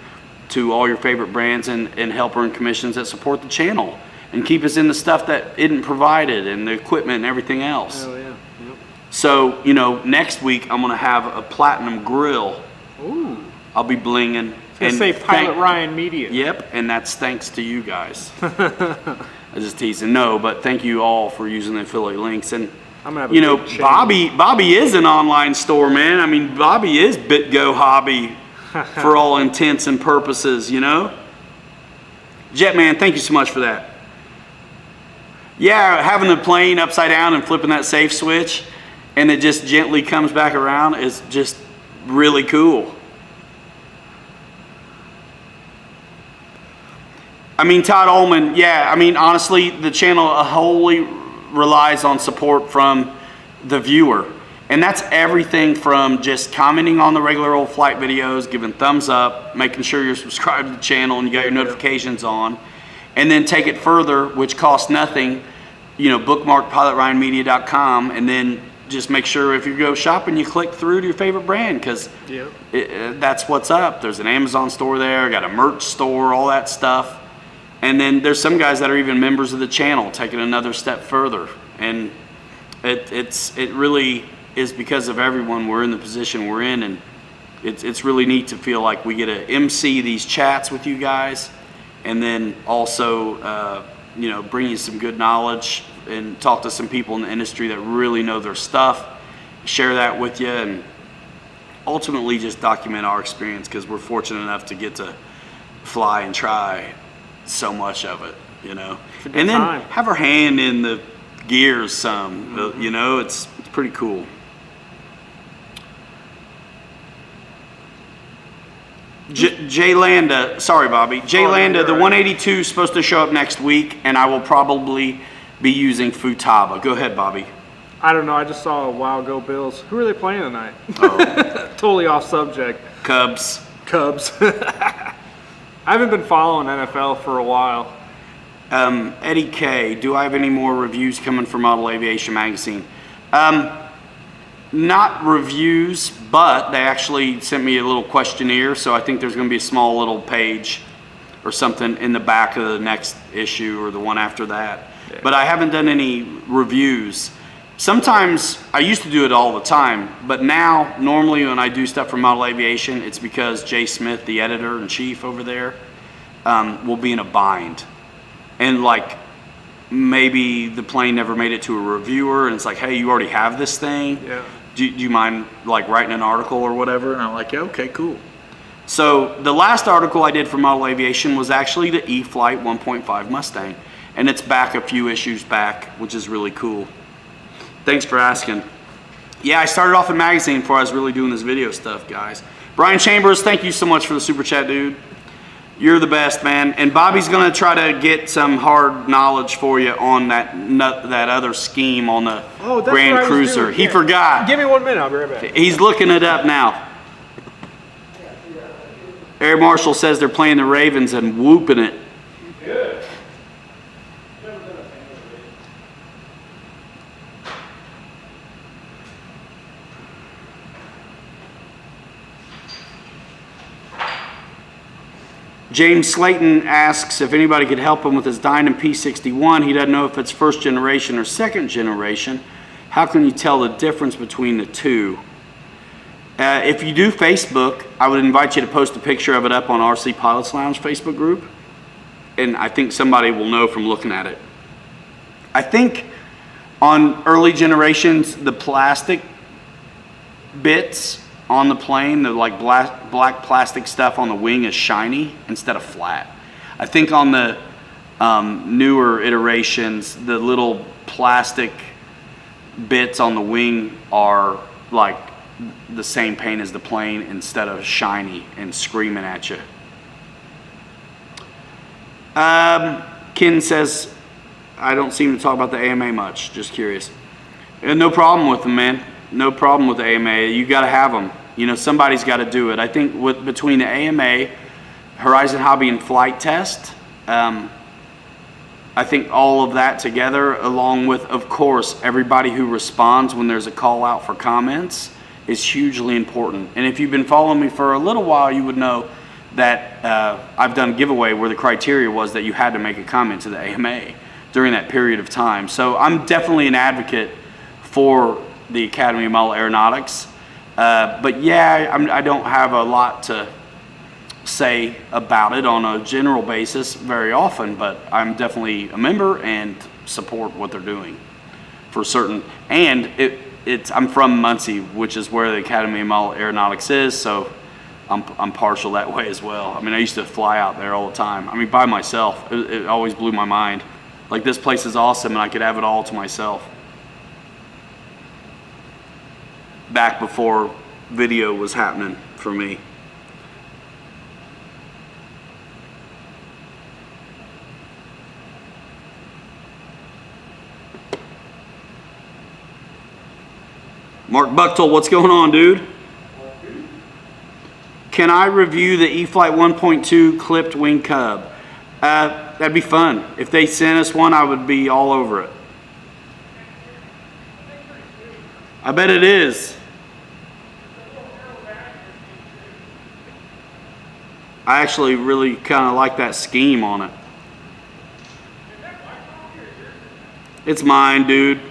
to all your favorite brands and help earn commissions that support the channel and keep us in the stuff that isn't provided and the equipment and everything else. Oh, yeah. Yep. So, you know, next week I'm going to have a platinum grill. Ooh. I'll be blinging. And say Pilot Ryan Media. Yep, and that's thanks to you guys. I just teasing. No, but thank you all for using the affiliate links. And I'm gonna have you know, Bobby is an online store, man. I mean, Bobby is BitGo Hobby for all intents and purposes, you know? Jetman, thank you so much for that. Yeah, having the plane upside down and flipping that safe switch and it just gently comes back around is just really cool. I mean, Todd Ullman, yeah, I mean, honestly, the channel wholly relies on support from the viewer. And that's everything from just commenting on the regular old flight videos, giving thumbs up, making sure you're subscribed to the channel and you got your notifications on, and then take it further, which costs nothing, bookmark pilotryanmedia.com, and then just make sure if you go shopping, you click through to your favorite brand, because that's what's up. There's an Amazon store there, got a merch store, all that stuff. And then there's some guys that are even members of the channel, taking another step further. And it really is because of everyone. We're in the position we're in, and it's really neat to feel like we get to MC these chats with you guys, and then also bring you some good knowledge and talk to some people in the industry that really know their stuff, share that with you, and ultimately just document our experience, because we're fortunate enough to get to fly and try so much of it, and then have our hand in the gears some. It's pretty cool. Jay Landa, sorry Bobby, Jay Landa, the 182 is supposed to show up next week, and I will probably be using Futaba. Go ahead, Bobby. I don't know, I just saw Wow Go Bills. Who are they playing tonight? Totally off subject. Cubs. I haven't been following NFL for a while. Eddie K, do I have any more reviews coming from Model Aviation Magazine? Not reviews, but they actually sent me a little questionnaire, so I think there's going to be a small little page or something in the back of the next issue or the one after that. Yeah. But I haven't done any reviews. Sometimes, I used to do it all the time, but now, normally when I do stuff for Model Aviation, it's because Jay Smith, the editor-in-chief over there, will be in a bind. And maybe the plane never made it to a reviewer, and it's like, hey, you already have this thing. Yeah. Do you mind writing an article or whatever? And I'm like, yeah, okay, cool. So the last article I did for Model Aviation was actually the E-Flight 1.5 Mustang, and it's back a few issues back, which is really cool. Thanks for asking. Yeah, I started off in magazine before I was really doing this video stuff, guys. Brian Chambers, thank you so much for the super chat, dude. You're the best, man. And Bobby's going to try to get some hard knowledge for you on that other scheme on the Grand Cruiser. He forgot. Give me 1 minute. I'll be right back. He's looking it up now. Air Marshal says they're playing the Ravens and whooping it. Good. James Slayton asks if anybody could help him with his Dyna P61. He doesn't know if it's first generation or second generation. How can you tell the difference between the two? If you do Facebook, I would invite you to post a picture of it up on RC Pilots Lounge Facebook group. And I think somebody will know from looking at it. I think on early generations, the plastic bits on the plane, the black plastic stuff on the wing is shiny instead of flat. I think on the newer iterations, the little plastic bits on the wing are like the same paint as the plane instead of shiny and screaming at you. Ken says, I don't seem to talk about the AMA much, just curious. And no problem with them, man. No problem with the AMA. You got to have them. Somebody's got to do it. I think between the AMA, Horizon Hobby and Flight Test, I think all of that together, along with, of course, everybody who responds when there's a call out for comments, is hugely important. And if you've been following me for a little while, you would know that I've done a giveaway where the criteria was that you had to make a comment to the AMA during that period of time. So I'm definitely an advocate for the Academy of Model Aeronautics. But yeah, I don't have a lot to say about it on a general basis very often, but I'm definitely a member and support what they're doing for certain. And I'm from Muncie, which is where the Academy of Model Aeronautics is, so I'm partial that way as well. I mean, I used to fly out there all the time. I mean, by myself. It always blew my mind. Like, this place is awesome, and I could have it all to myself. Back before video was happening for me. Mark Buchtel, what's going on, dude? Can I review the E-Flight 1.2 clipped wing cub? That'd be fun. If they sent us one, I would be all over it. I bet it is. I actually really kind of like that scheme on it. It's mine, dude.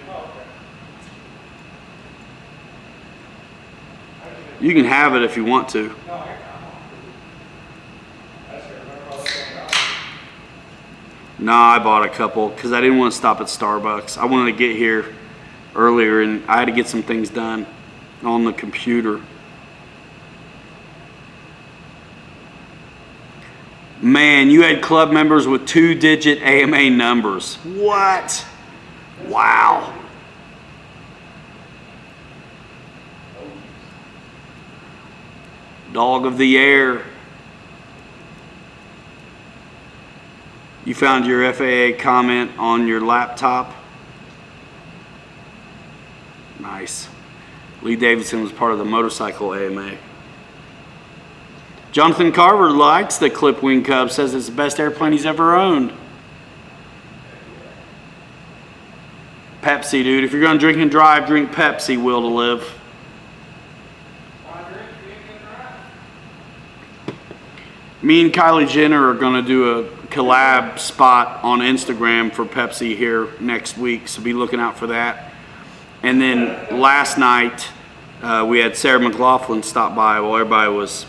You can have it if you want to. Nah, I bought a couple because I didn't want to stop at Starbucks. I wanted to get here earlier and I had to get some things done on the computer. Man, you had club members with 2-digit AMA numbers. What? Wow. Dog of the air. You found your FAA comment on your laptop. Nice. Lee Davidson was part of the motorcycle AMA. Jonathan Carver likes the clip wing cub, says it's the best airplane he's ever owned. Pepsi, dude. If you're going to drink and drive, drink Pepsi, will to live. Me and Kylie Jenner are going to do a collab spot on Instagram for Pepsi here next week, so be looking out for that. And then last night, we had Sarah McLaughlin stop by while everybody was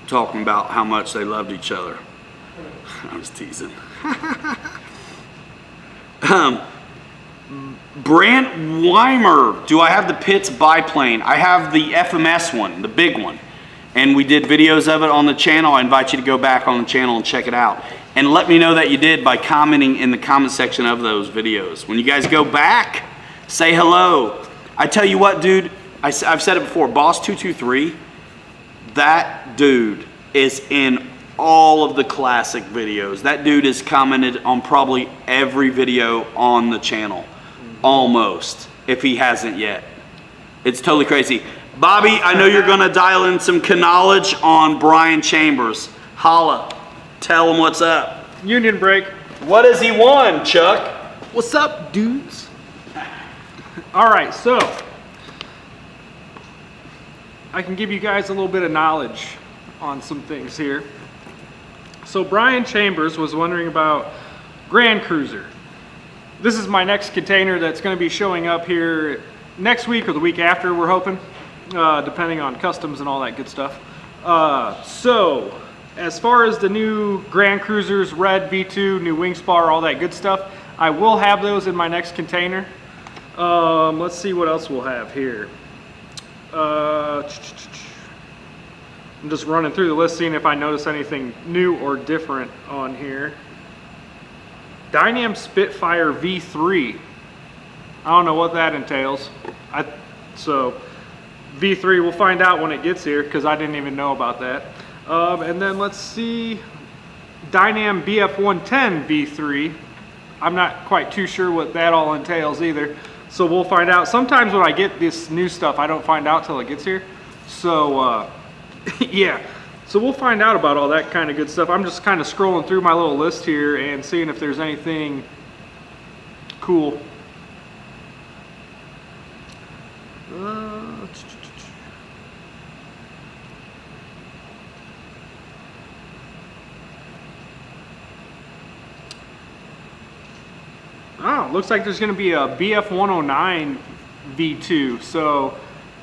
talking about how much they loved each other. I was teasing. Brant Weimer, do I have the Pitts biplane? I have the FMS one, the big one. And we did videos of it on the channel. I invite you to go back on the channel and check it out. And let me know that you did by commenting in the comment section of those videos. When you guys go back, say hello. I tell you what, dude, I've said it before, Boss223, that dude is in all of the classic videos. That dude has commented on probably every video on the channel. Almost, if he hasn't yet. It's totally crazy. Bobby, I know you're gonna dial in some knowledge on Brian Chambers. Holla, tell him what's up. Union break. What has he won, Chuck? What's up, dudes? All right, so I can give you guys a little bit of knowledge on some things here. So Brian Chambers was wondering about Grand Cruiser. This is my next container that's going to be showing up here next week or the week after, we're hoping, depending on customs and all that good stuff. So as far as the new Grand Cruisers, Red V2, new wing spar, all that good stuff, I will have those in my next container. Let's see what else we'll have here. I'm just running through the list, seeing if I notice anything new or different on here. Dynam Spitfire V3. I don't know what that entails. So V3, we'll find out when it gets here because I didn't even know about that. And then let's see, Dynam BF110 V3. I'm not quite too sure what that all entails either. So we'll find out. Sometimes when I get this new stuff, I don't find out till it gets here. So yeah, so we'll find out about all that kind of good stuff. I'm just kind of scrolling through my little list here and seeing if there's anything cool. Oh, looks like there's going to be a BF109 V2, so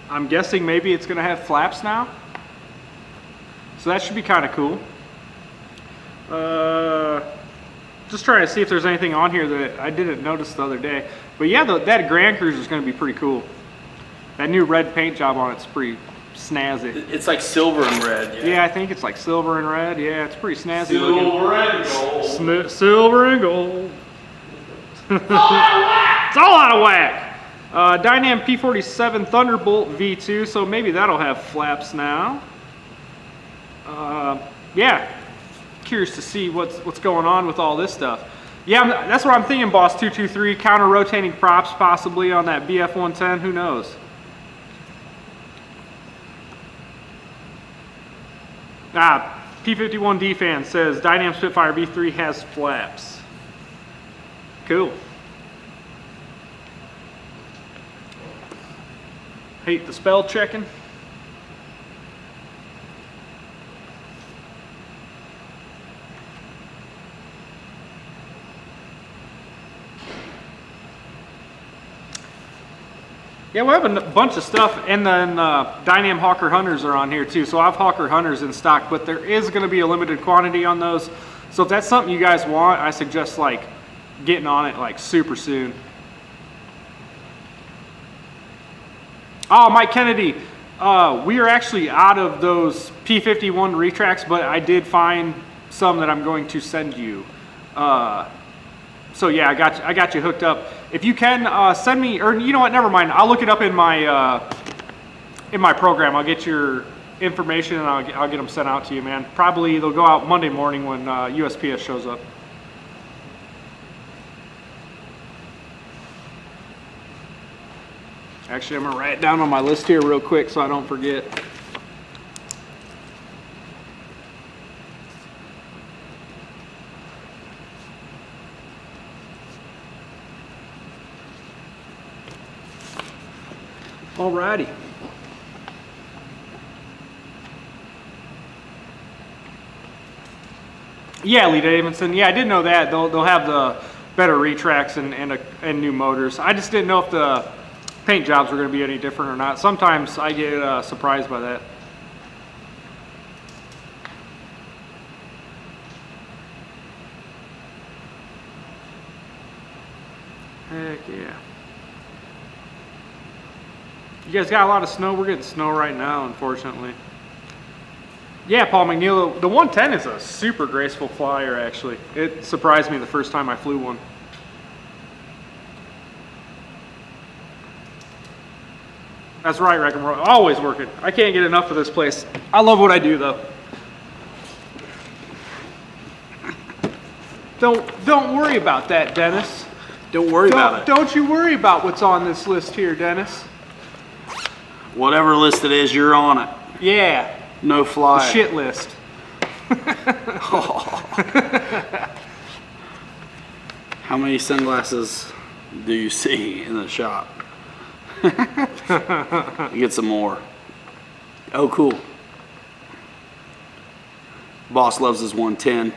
I'm guessing maybe it's going to have flaps now. So that should be kind of cool. Just trying to see if there's anything on here that I didn't notice the other day. But yeah, that Grand Cruiser is going to be pretty cool. That new red paint job on it's pretty snazzy. It's like silver and red. Yeah, yeah, I think it's like silver and red. Yeah, it's pretty snazzy silver looking. And gold. Silver and gold. It's all out of whack. Dynam P47 Thunderbolt V2, so maybe that'll have flaps now. Yeah, curious to see what's going on with all this stuff. Yeah, that's what I'm thinking, Boss223. Counter rotating props possibly on that BF110. Who knows? P51D fan says Dynam Spitfire V3 has flaps. Cool. Hate the spell checking. Yeah, we have a bunch of stuff, and then Dynam Hawker Hunters are on here too. So I have Hawker Hunters in stock, but there is going to be a limited quantity on those. So if that's something you guys want, I suggest like getting on it like super soon. Oh, Mike Kennedy, we are actually out of those P51 retracts, but I did find some that I'm going to send you. So yeah, I got you hooked up. If you can send me, or you know what, never mind. I'll look it up in my program. I'll get your information and I'll get them sent out to you, man. Probably they'll go out Monday morning when USPS shows up. Actually, I'm gonna write it down on my list here real quick so I don't forget. Alrighty. Yeah, Lee Davidson. Yeah, I did know that. They'll have the better retracts and new motors. I just didn't know if the paint jobs were going to be any different or not. Sometimes I get surprised by that. Heck yeah. You guys got a lot of snow? We're getting snow right now, unfortunately. Yeah, Paul McNeil, the 110 is a super graceful flyer, actually. It surprised me the first time I flew one. That's right, Wreck 'em Roy. Always working. I can't get enough of this place. I love what I do, though. Don't worry about that, Dennis. Don't worry about it. Don't you worry about what's on this list here, Dennis. Whatever list it is, you're on it. Yeah. No fly. The shit list. How many sunglasses do you see in the shop? Get some more. Oh, cool. Boss loves his 110.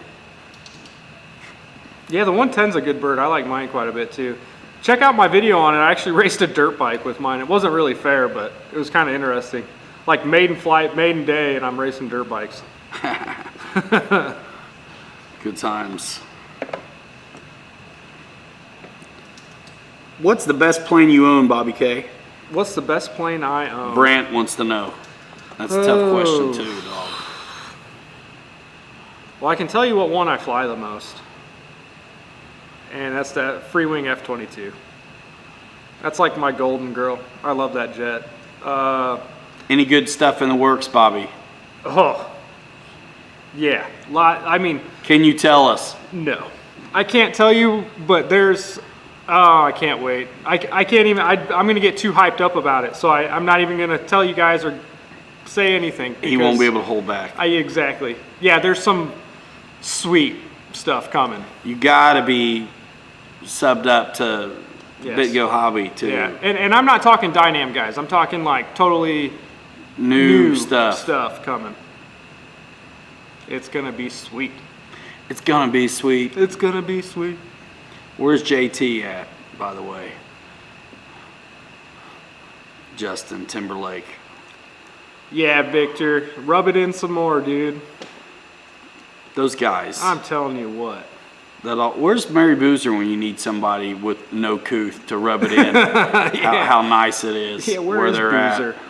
Yeah, the 110's a good bird. I like mine quite a bit too. Check out my video on it. I actually raced a dirt bike with mine. It wasn't really fair, but it was kind of interesting. Like maiden flight, maiden day, and I'm racing dirt bikes. Good times. What's the best plane you own, Bobby K? What's the best plane I own? Brant wants to know. That's a tough question too, dog. Well, I can tell you what one I fly the most. And that's that Freewing F-22. That's like my golden girl. I love that jet. Any good stuff in the works, Bobby? Oh, yeah. I mean, Can you tell us? no. I can't tell you, but there's, oh, I can't wait. I can't even, I'm going to get too hyped up about it. So I'm not even going to tell you guys or say anything. He won't be able to hold back. Exactly. Yeah, there's some sweet stuff coming. You gotta be subbed up to Yes. BitGo Hobby to Yeah, and I'm not talking Dynam guys. I'm talking like totally new stuff. stuff coming. It's gonna be sweet. It's gonna be sweet. It's gonna be sweet. Where's JT at, by the way? Justin Timberlake. Yeah, Victor, rub it in some more, dude. Those guys. I'm telling you what. Where's Mary Boozer when you need somebody with no couth to rub it in? how nice it is. Yeah, where is they're Boozer? at.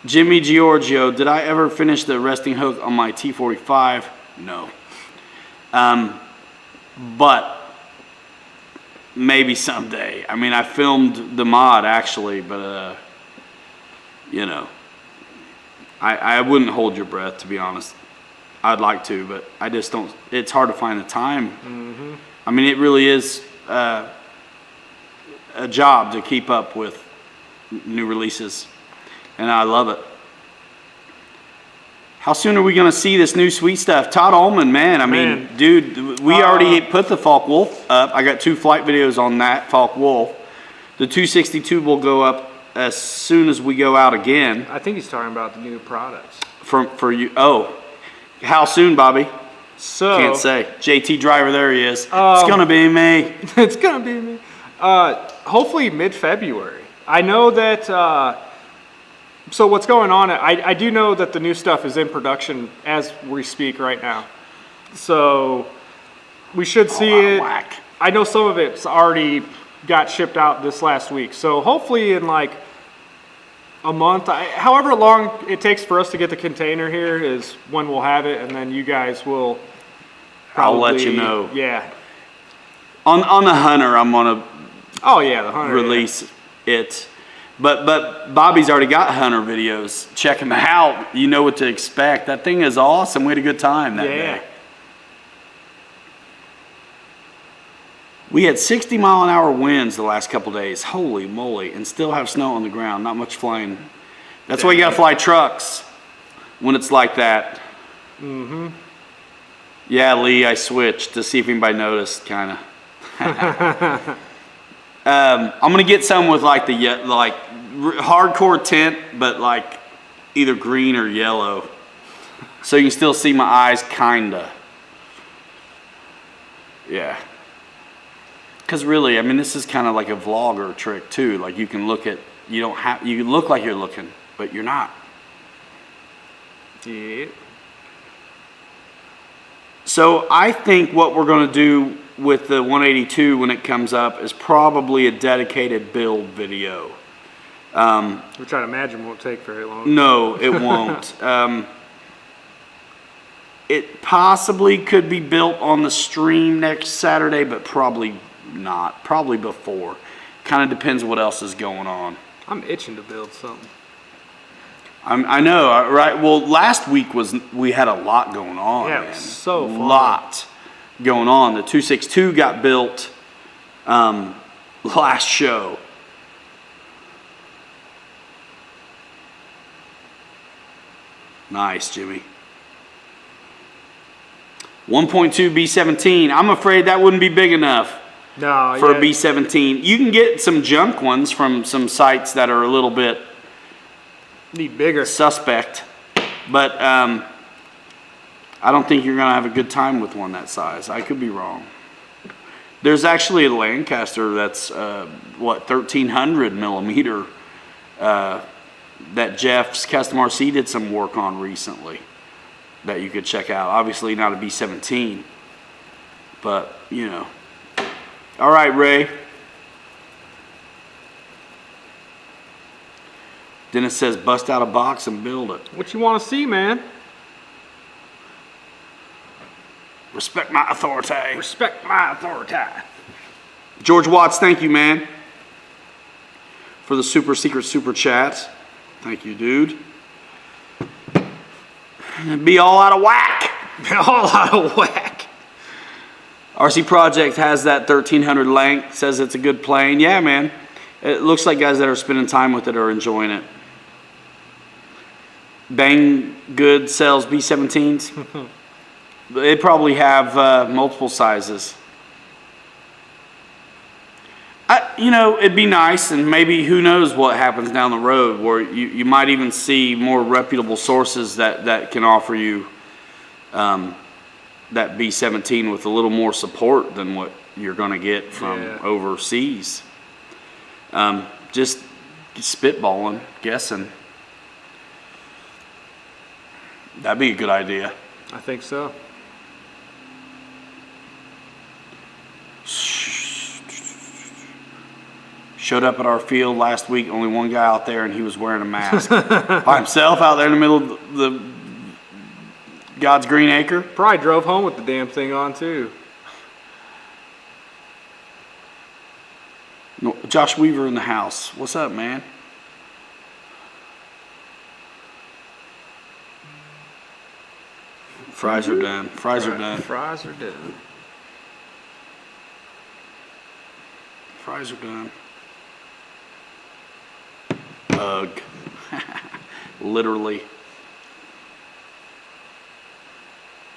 Jimmy Giorgio, did I ever finish the resting hook on my T45? No. But maybe someday. I mean, I filmed the mod actually, but you know, I wouldn't hold your breath, to be honest. I'd like to, but I just don't. It's hard to find the time. Mm-hmm. I mean, it really is a job to keep up with new releases, and I love it. How soon are we going to see this new sweet stuff? Todd Ullman, man. I mean, Man. dude, we already put the Falk Wolf up. I got 2 flight videos on that Falk Wolf. The 262 will go up as soon as we go out again. I think he's talking about the new products. For you. Oh, how soon, Bobby? So Can't say. JT Driver, there he is. It's going to be me. it's gonna be me. Hopefully mid-February. I know that. So what's going on? I do know that the new stuff is in production as we speak right now. So we should see it. Whack. I know some of it's already got shipped out this last week. So hopefully in like a month, however long it takes for us to get the container here is when we'll have it, and then you guys will probably, I'll let you know. Yeah. On the Hunter, I'm going to Oh yeah, the Hunter. release it. But Bobby's already got Hunter videos. Check them out. You know what to expect. That thing is awesome. We had a good time that Yeah. day. We had 60-mile-an-hour winds the last couple days. Holy moly. And still have snow on the ground. Not much flying. That's why you got to fly trucks when it's like that. Mm-hmm. Yeah, Lee, I switched to see if anybody noticed, kind of. I'm gonna get some with like the hardcore tint, but like either green or yellow, so you can still see my eyes, kinda. Yeah. Because really, I mean, this is kind of like a vlogger trick too. Like you can look at, you look like you're looking, but you're not. Yeah. So I think what we're gonna do with the 182 when it comes up is probably a dedicated build video. Which I'd imagine won't take very long. No, it won't. It possibly could be built on the stream next Saturday, but probably not. Probably before. Kind of depends what else is going on. I'm itching to build something. I know, right? Well, last week we had a lot going on. Yeah, it man. was so fun. Lot going on. The 262 got built last show. Nice, Jimmy. 1.2 B-17. I'm afraid that wouldn't be big enough No, for yeah. a B-17. You can get some junk ones from some sites that are a little bit Need bigger. suspect, but I don't think you're going to have a good time with one that size. I could be wrong. There's actually a Lancaster that's, 1,300 millimeter that Jeff's Custom RC did some work on recently that you could check out. Obviously not a B-17, but, you know. All right, Ray. Dennis says bust out a box and build it. What you want to see, man? Respect my authority. Respect my authority. George Watts, thank you, man, for the super secret super chat. Thank you, dude. Be all out of whack. All out of whack. RC Project has that 1300 length, says it's a good plane. Yeah, man. It looks like guys that are spending time with it are enjoying it. Bang Good sells B-17s. They probably have multiple sizes. You know, it'd be nice, and maybe who knows what happens down the road, where you might even see more reputable sources that can offer you that B-17 with a little more support than what you're going to get from overseas. Just spitballing, guessing. That'd be a good idea. I think so. Showed up at our field last week, only one guy out there, and he was wearing a mask. By himself out there in the middle of the God's green acre. Probably drove home with the damn thing on, too. No, Josh Weaver in the house. What's up, man? Fries are done. Fries are done. Fries are done. Fries are done. Ugh. Literally.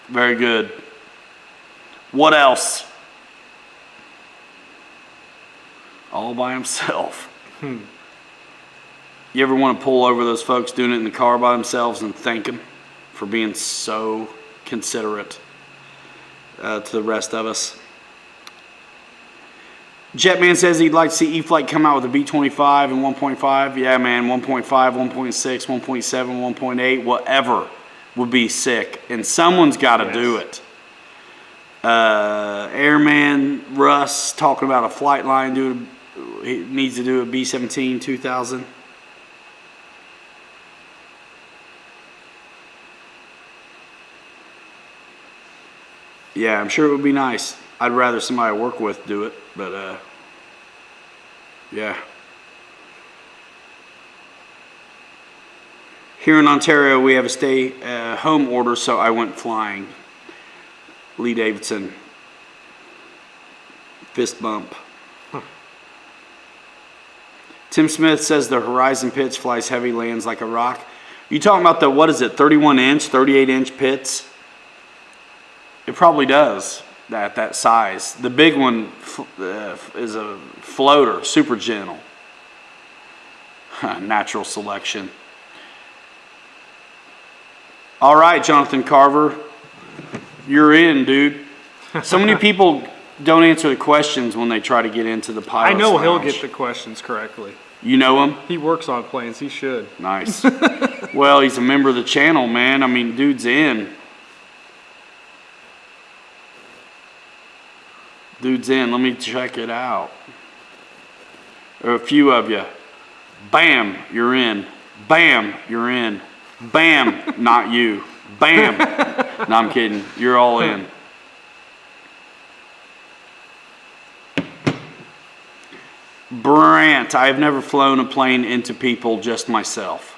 Very good. What else? All by himself. You ever want to pull over those folks doing it in the car by themselves and thank them for being so considerate to the rest of us? Jetman says he'd like to see E-Flight come out with a B-25 and 1.5. Yeah, man, 1.5, 1.6, 1.7, 1.8, whatever would be sick. And someone's got to do it. Airman Russ talking about a flight line. He needs to do a B-17 2000. Yeah, I'm sure it would be nice. I'd rather somebody I work with do it, but yeah. Here in Ontario, we have a stay home order, so I went flying. Lee Davidson. Fist bump. Tim Smith says the Horizon Pitts flies heavy, lands like a rock. You talking about the, what is it, 31-inch, 38-inch Pitts? It probably does. That size. The big one is a floater, super gentle. Natural selection. All right, Jonathan Carver, you're in, dude. So many people don't answer the questions when they try to get into the pilot's I know he'll lounge. get the questions correctly. You know him? He works on planes. He should. Nice. Well, he's a member of the channel, man. I mean, dude's in. Dude's in. Let me check it out. There are a few of you. Bam, you're in. Bam, you're in. Bam, not you. Bam. No, I'm kidding. You're all in. Brant, I have never flown a plane into people, just myself.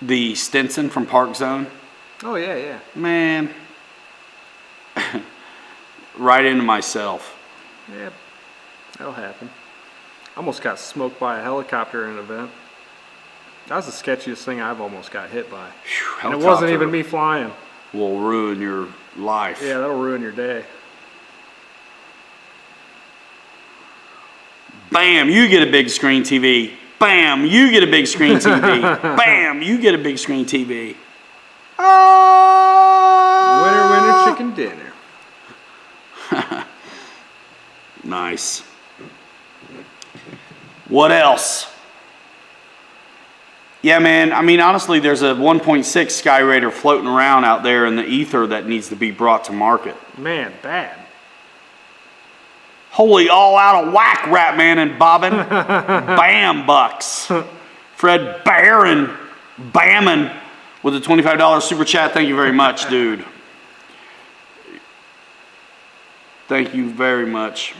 The Stinson from Park Zone. Oh, yeah, yeah. Man. Right into myself. Yeah, that'll happen. Almost got smoked by a helicopter in an event. That was the sketchiest thing I've almost got hit by. Whew, And it wasn't even me flying. Will ruin your life. Yeah, that'll ruin your day. Bam, you get a big screen TV. Bam, you get a big screen TV. Bam, you get a big screen TV. Winner, winner, chicken dinner. Nice. What else? Yeah, man, I mean, honestly, there's a 1.6 Skyraider floating around out there in the ether that needs to be brought to market. Man, bad. Holy all out of whack, Ratman and Bobbin. Bam bucks. Fred Barron Bammon with a $25 super chat. Thank you very much, dude. Thank you very much.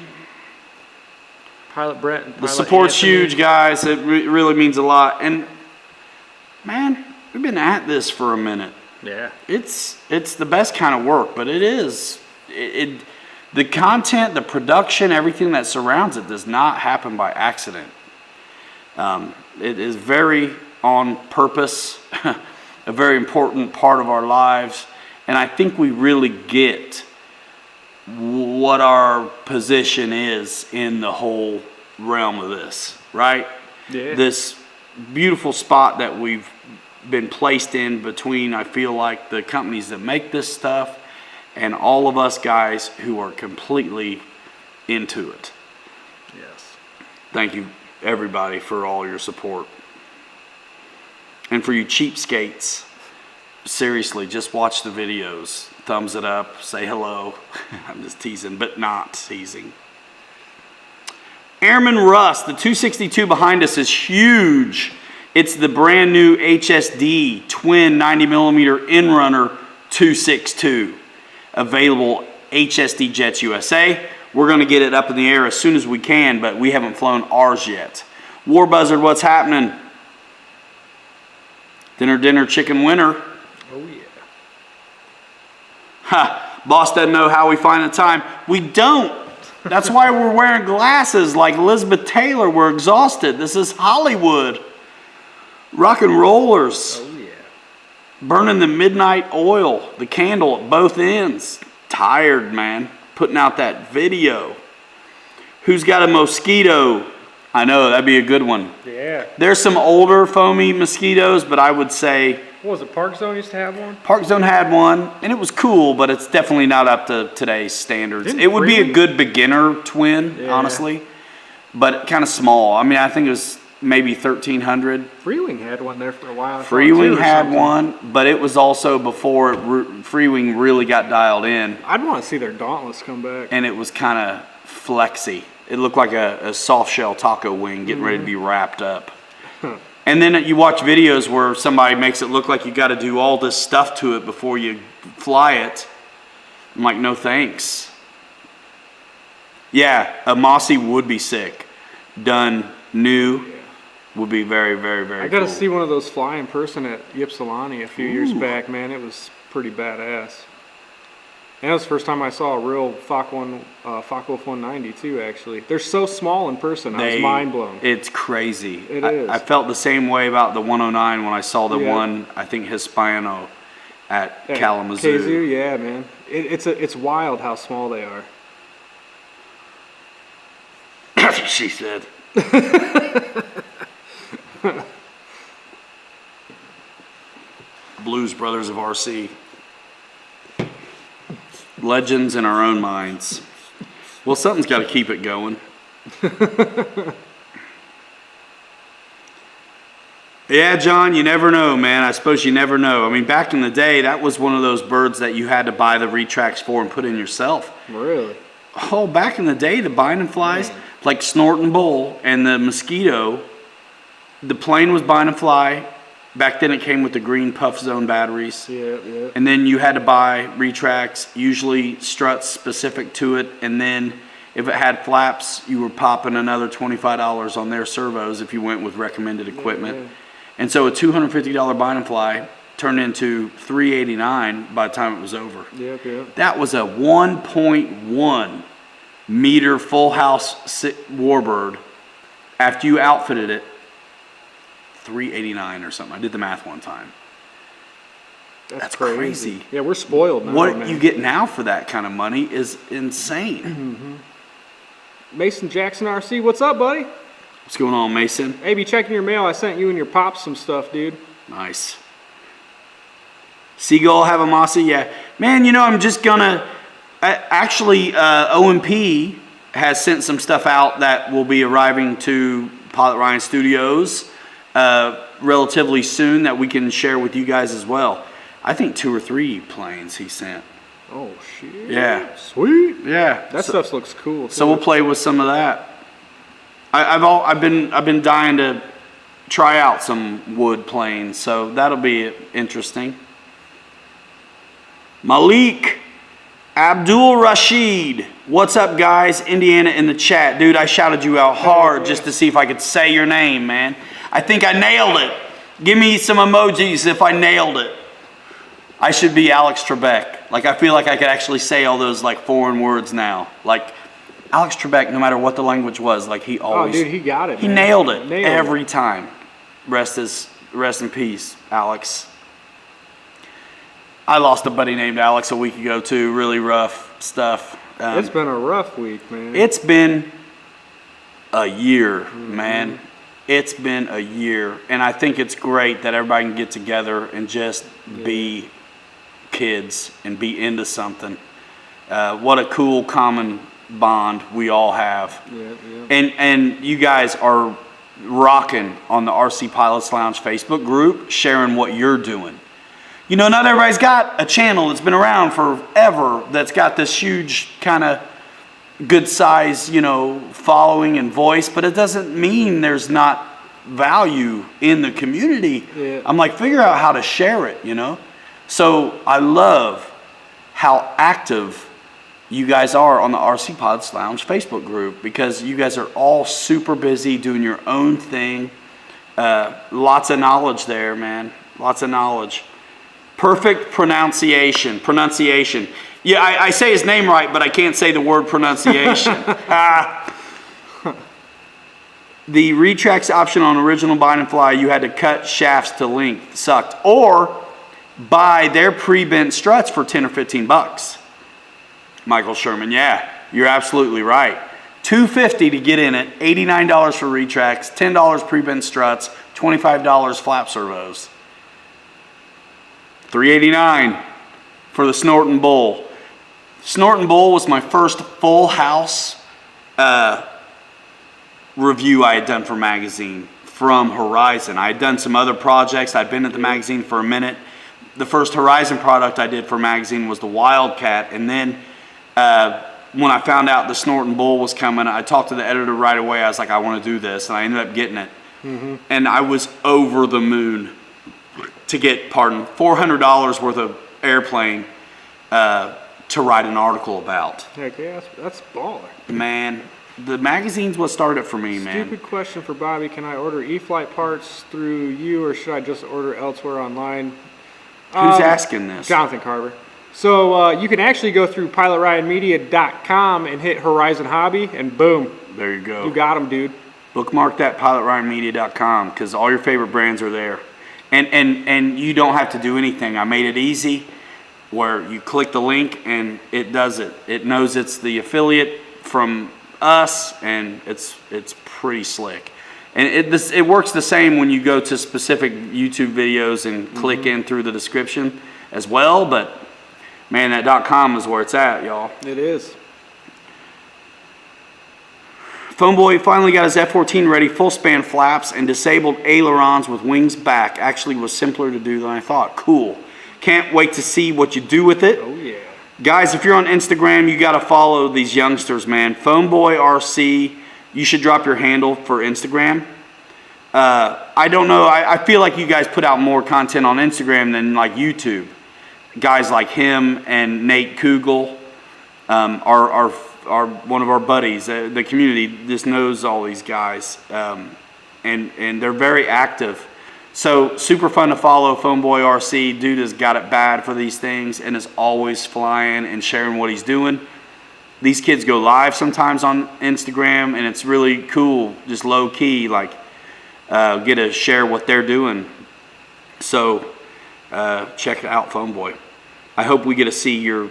Pilot Brett and The Pilot support's Anthony. huge, guys. It really means a lot. And, man, we've been at this for a minute. Yeah. It's the best kind of work, but it is. The content, the production, everything that surrounds it does not happen by accident. It is very on purpose, a very important part of our lives. And I think we really get what our position is in the whole realm of this, right? Yeah. This beautiful spot that we've been placed in between, I feel like, the companies that make this stuff and all of us guys who are completely into it. Yes. Thank you, everybody, for all your support. And for you cheapskates, seriously, just watch the videos. Thumbs it up, say hello. I'm just teasing, but not teasing. Airman Russ, the 262 behind us is huge. It's the brand new HSD twin 90mm Inrunner 262. Available HSD Jets USA. We're going to get it up in the air as soon as we can, but we haven't flown ours yet. War Buzzard, what's happening? Dinner, chicken winner. Oh, yeah. Ha, boss doesn't know how we find the time. We don't. That's why we're wearing glasses like Elizabeth Taylor. We're exhausted. This is Hollywood. Rock and rollers. Oh, yeah. Burning the midnight oil, the candle at both ends. Tired, man. Putting out that video. Who's got a mosquito? I know, that'd be a good one. Yeah. There's some older foamy mosquitoes, but I would say What was it? Park Zone used to have one? Park Zone had one, and it was cool, but it's definitely not up to today's standards. Didn't It would be a Freewing- good beginner twin, Yeah. honestly, but kind of small. I mean, I think it was maybe 1,300. Freewing had one there for a while. I thought, Freewing too, or had something. one, but it was also before Freewing really got dialed in, I'd want to see their Dauntless come back. and it was kind of flexy. It looked like a soft shell taco wing getting ready to be wrapped up. And then you watch videos where somebody makes it look like you got to do all this stuff to it before you fly it. I'm like, no thanks. Yeah, a Mossy would be sick. Done new would be very, very, very I got to cool. see one of those fly in person at Ypsilanti a few years back, man. It was pretty badass. And that was the first time I saw a real Focke-Wulf 190 too, actually. They're so small in person. I was mind blown. It's crazy. It is. I felt the same way about the 109 when I saw the Yeah. one, I think, Hispano at Kalamazoo. Kazoo, yeah, man. It's wild how small they are. That's what she said. Blues Brothers of RC. Legends in our own minds. Well, something's got to keep it going. Yeah, John, you never know, man. I suppose you never know. I mean, back in the day, that was one of those birds that you had to buy the retracts for and put in yourself. Really? Oh, back in the day, the binding flies, like Snort and Bull and the Mosquito, the plane was binding fly. Back then, it came with the green Puff Zone batteries. Yeah, yeah. And then you had to buy retracts, usually struts specific to it. And then if it had flaps, you were popping another $25 on their servos if you went with recommended equipment. Yeah. And so a $250 binding fly turned into $389 by the time it was over. Yep, yep. That was a 1.1 meter full house warbird. After you outfitted it, $389 or something. I did the math one time. That's crazy. Yeah, we're spoiled now, What man. you get now for that kind of money is insane. Mason Jackson RC, what's up, buddy? What's going on, Mason? Hey, be checking your mail. I sent you and your pops some stuff, dude. Nice. Seagull have a Mossy? Yeah. Man, you know, I'm just gonna... Actually, OMP has sent some stuff out that will be arriving to Pilot Ryan Studios relatively soon that we can share with you guys as well. I think 2 or 3 planes he sent. Oh, shit. Yeah. Sweet. Yeah. That stuff looks cool, too. So we'll play with some of that. I've been dying to try out some wood planes, so that'll be interesting. Malik Abdul Rashid, what's up, guys? Indiana in the chat, dude. I shouted you out hard just to see if I could say your name, man. I think I nailed it. Give me some emojis if I nailed it. I should be Alex Trebek. Like, I feel like I could actually say all those like foreign words now. Like, Alex Trebek, no matter what the language was, like he always... Oh, dude, he got it, He man. nailed it Nailed every it. time. Rest in peace, Alex. I lost a buddy named Alex a week ago too. Really rough stuff. It's been a rough week, man. It's been a year, man. It's been a year. And I think it's great that everybody can get together and just be kids and be into something. What a cool common bond we all have. Yeah. And you guys are rocking on the RC Pilots Lounge Facebook group, sharing what you're doing. You know, not everybody's got a channel that's been around forever that's got this huge kind of good size, you know, following and voice, but it doesn't mean there's not value in the community. Yeah. I'm like, figure out how to share it, you know? So I love how active you guys are on the RC Pilots Lounge Facebook group, because you guys are all super busy doing your own thing. Lots of knowledge there, man. Lots of knowledge. Perfect pronunciation. Yeah, I say his name right, but I can't say the word pronunciation. The retracts option on original bind and fly, you had to cut shafts to length. Sucked. Or buy their pre-bent struts for 10 or 15 bucks. Michael Sherman, yeah, you're absolutely right. $250 to get in it, $89 for retracts, $10 pre-bent struts, $25 flap servos. $389 for the Snorton Bull. Snorton Bull was my first full house review I had done for magazine from Horizon. I had done some other projects. I'd been at the magazine for a minute. The first Horizon product I did for magazine was the Wildcat, and then when I found out the Snorton Bull was coming, I talked to the editor right away. I was like, I want to do this, and I ended up getting it. And I was over the moon to get, $400 worth of airplane to write an article about. Heck yeah, that's baller. Man, the magazine's what started it for me, man. Stupid question for Bobby. Can I order E-flite parts through you, or should I just order elsewhere online? Who's asking this? Jonathan Carver. So you can actually go through pilotryanmedia.com and hit Horizon Hobby, and boom, There you go. you got them, dude. Bookmark that, pilotryanmedia.com, because all your favorite brands are there. And you don't have to do anything. I made it easy where you click the link and it does it. It knows it's the affiliate from us, and it's pretty slick. And it works the same when you go to specific YouTube videos and click in through the description as well, but man, that .com is where it's at, y'all. It is. Phoneboy finally got his F-14 ready, full span flaps, and disabled ailerons with wings back. Actually was simpler to do than I thought. Cool. Can't wait to see what you do with it. Oh, yeah. Guys, if you're on Instagram, you got to follow these youngsters, man. Phoneboy RC, you should drop your handle for Instagram. I don't know. I feel like you guys put out more content on Instagram than like YouTube. Guys like him and Nate Kugel are one of our buddies. The community just knows all these guys, and they're very active. So super fun to follow. Phoneboy RC, dude has got it bad for these things and is always flying and sharing what he's doing. These kids go live sometimes on Instagram, and it's really cool, just low key, like get to share what they're doing. So check it out, Phoneboy. I hope we get to see a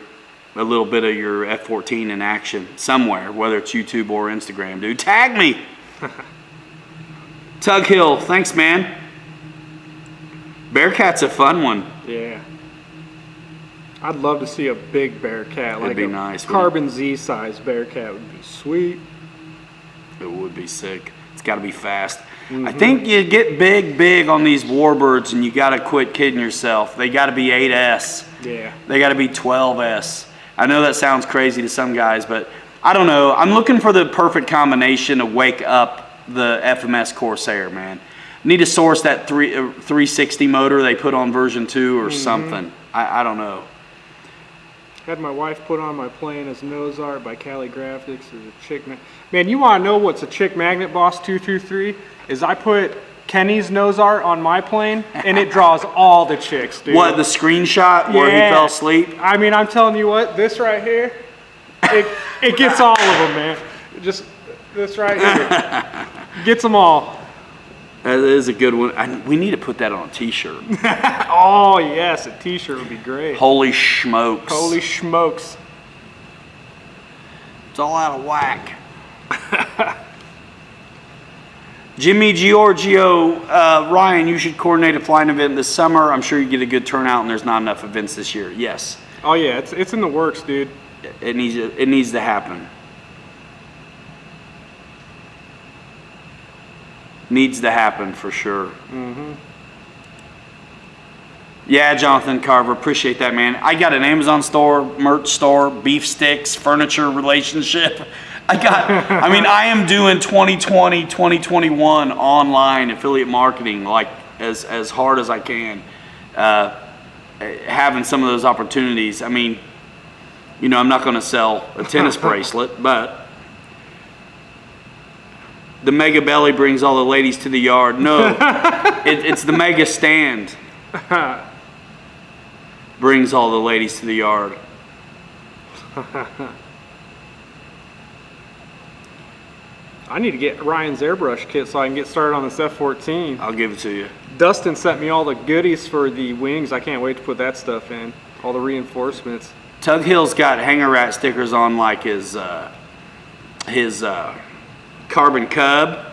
little bit of your F-14 in action somewhere, whether it's YouTube or Instagram, dude. Tag me. Tug Hill, thanks, man. Bearcat's a fun one. Yeah. I'd love to see a big Bearcat. It'd Like be a nice, wouldn't Carbon Z size Bearcat would be sweet. It would be sick. It's got to be fast. I think you get big on these warbirds, and you got to quit kidding yourself. They got to be 8S. Yeah. They got to be 12S. I know that sounds crazy to some guys, but I don't know. I'm looking for the perfect combination to wake up the FMS Corsair, man. Need to source that 360 motor they put on version 2 or something. I don't know. Had my wife put on my plane as nose art by Cali Graphics as a chick. Man, you want to know what's a chick magnet, boss 223? Is I put Kenny's nose art on my plane, and it draws all the chicks, dude. What, the screenshot where he fell asleep? I mean, I'm telling you what, this right here, it gets all of them, man. Just this right here. Gets them all. That is a good one. We need to put that on a t-shirt. Oh, yes, a t-shirt would be great. Holy smokes. Holy smokes. It's all out of whack. Jimmy Giorgio, Ryan, you should coordinate a flying event this summer. I'm sure you get a good turnout, and there's not enough events this year. Yes. Oh, yeah, it's in the works, dude. It needs to happen. Needs to happen for sure. Yeah, Jonathan Carver, appreciate that, man. I got an Amazon store, merch store, beef sticks, furniture relationship. I am doing 2020, 2021 online affiliate marketing like as hard as I can. Having some of those opportunities. I mean, I'm not going to sell a tennis bracelet, but the Mega Belly brings all the ladies to the yard. No, it's the Mega Stand brings all the ladies to the yard. I need to get Ryan's airbrush kit so I can get started on this F-14. I'll give it to you. Dustin sent me all the goodies for the wings. I can't wait to put that stuff in. All the reinforcements. Tug Hill's got Hanger Rat stickers on like his Carbon Cub,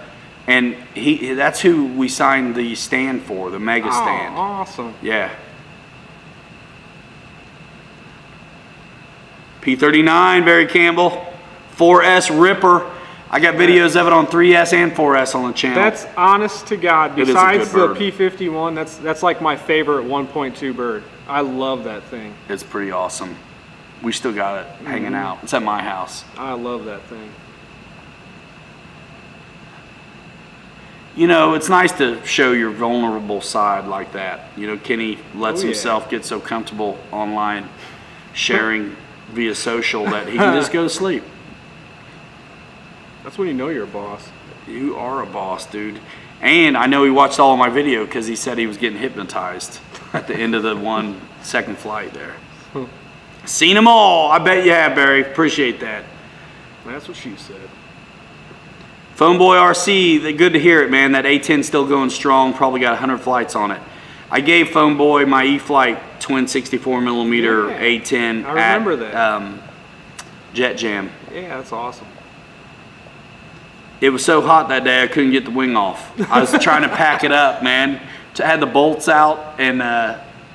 and that's who we signed the stand for, the Mega stand. Oh, awesome. Yeah. P39, Barry Campbell. 4S Ripper. I got videos of it on 3S and 4S on the channel. That's honest to God. It is a Besides good the bird. P51, that's like my favorite 1.2 bird. I love that thing. It's pretty awesome. We still got it hanging out. It's at my house. I love that thing. You know, it's nice to show your vulnerable side like that. You know, Kenny lets Oh, yeah. himself get so comfortable online sharing via social that he can just go to sleep. That's when you know you're a boss. You are a boss, dude. And I know he watched all of my video because he said he was getting hypnotized at the end of the 1 second flight there. Seen them all. I bet you have, Barry. Appreciate that. That's what she said. Phoneboy RC, good to hear it, man. That A10 still going strong. Probably got 100 flights on it. I gave Phoneboy my E-Flight twin 64mm Yeah, A10 I remember at that. Jet Jam. Yeah, that's awesome. It was so hot that day I couldn't get the wing off. I was trying to pack it up, man. I had the bolts out, and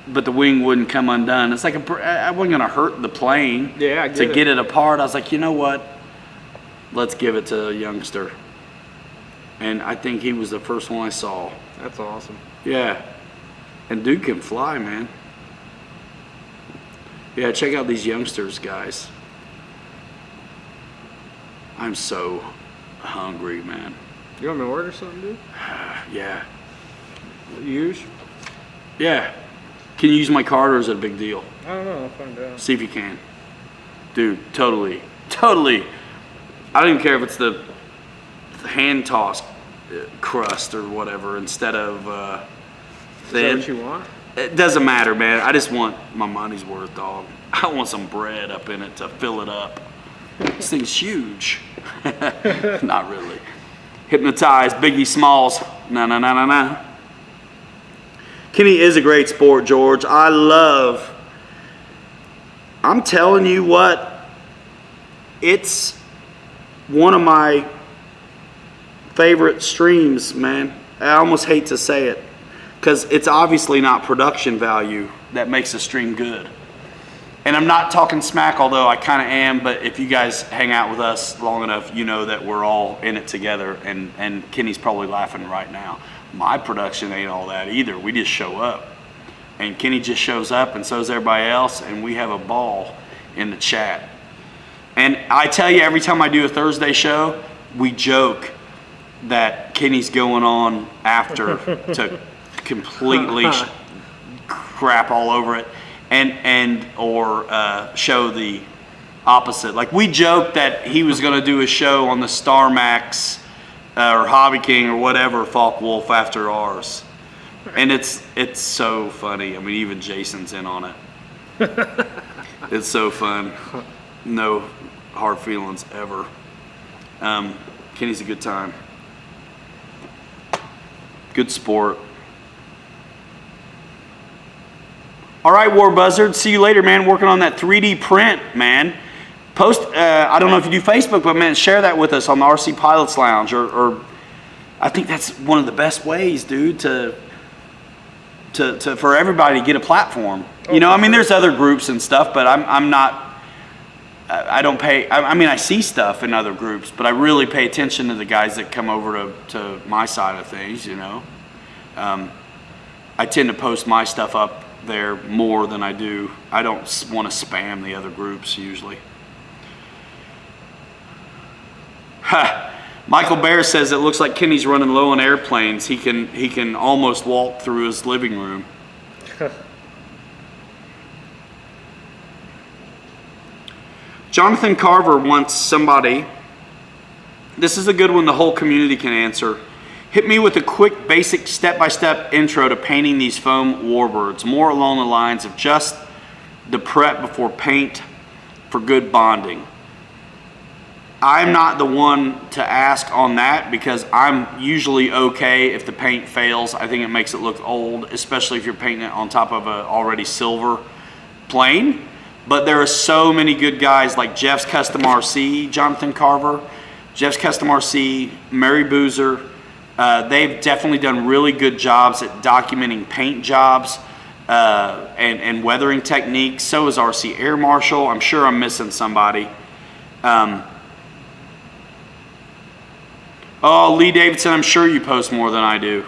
but the wing wouldn't come undone. It's like I wasn't gonna hurt the plane Yeah, I to get get it apart. I was like, you know what? Let's give it to a youngster. And I think he was the first one I saw. That's awesome. Yeah. And dude can fly, man. Yeah, check out these youngsters, guys. I'm so hungry, man. You want me to order something, dude? Yeah. Use? Yeah. Can you use my card or is it a big deal? I don't know. I'll find out. See if you can. Dude, totally. Totally. I don't even care if it's the hand toss crust or whatever instead of Is that thin. what you want? It doesn't matter, man. I just want my money's worth, dog. I want some bread up in it to fill it up. This thing's huge. Not really. Hypnotized, Biggie Smalls. Na. Kenny is a great sport, George. I'm telling you what, it's one of my favorite streams, man. I almost hate to say it because it's obviously not production value that makes a stream good. And I'm not talking smack, although I kind of am, but if you guys hang out with us long enough, you know that we're all in it together, and Kenny's probably laughing right now. My production ain't all that either. We just show up. And Kenny just shows up, and so does everybody else, and we have a ball in the chat. And I tell you, every time I do a Thursday show, we joke that Kenny's going on after to completely crap all over it. Or show the opposite. Like we joked that he was going to do a show on the Star Max or Hobby King or whatever Falk Wolf after ours, and it's so funny. I mean, even Jason's in on it. It's so fun. No hard feelings ever. Kenny's a good time. Good sport. All right, War Buzzard. See you later, man. Working on that 3D print, man. Post. I don't know if you do Facebook, but man, share that with us on the RC Pilots Lounge, or I think that's one of the best ways, dude, to for everybody to get a platform. You know, I mean, there's other groups and stuff, but I'm not. I don't pay. I mean, I see stuff in other groups, but I really pay attention to the guys that come over to my side of things. You know, I tend to post my stuff up there more than I do. I don't want to spam the other groups usually. Michael Bear says it looks like Kenny's running low on airplanes. He can almost walk through his living room. Jonathan Carver wants somebody. This is a good one the whole community can answer. Hit me with a quick, basic, step-by-step intro to painting these foam warbirds, more along the lines of just the prep before paint for good bonding. I'm not the one to ask on that because I'm usually okay if the paint fails. I think it makes it look old, especially if you're painting it on top of a already silver plane. But there are so many good guys like Jeff's Custom RC, Jonathan Carver, Jeff's Custom RC, Mary Boozer. They've definitely done really good jobs at documenting paint jobs and weathering techniques. So is RC Air Marshal. I'm sure I'm missing somebody. Oh, Lee Davidson, I'm sure you post more than I do.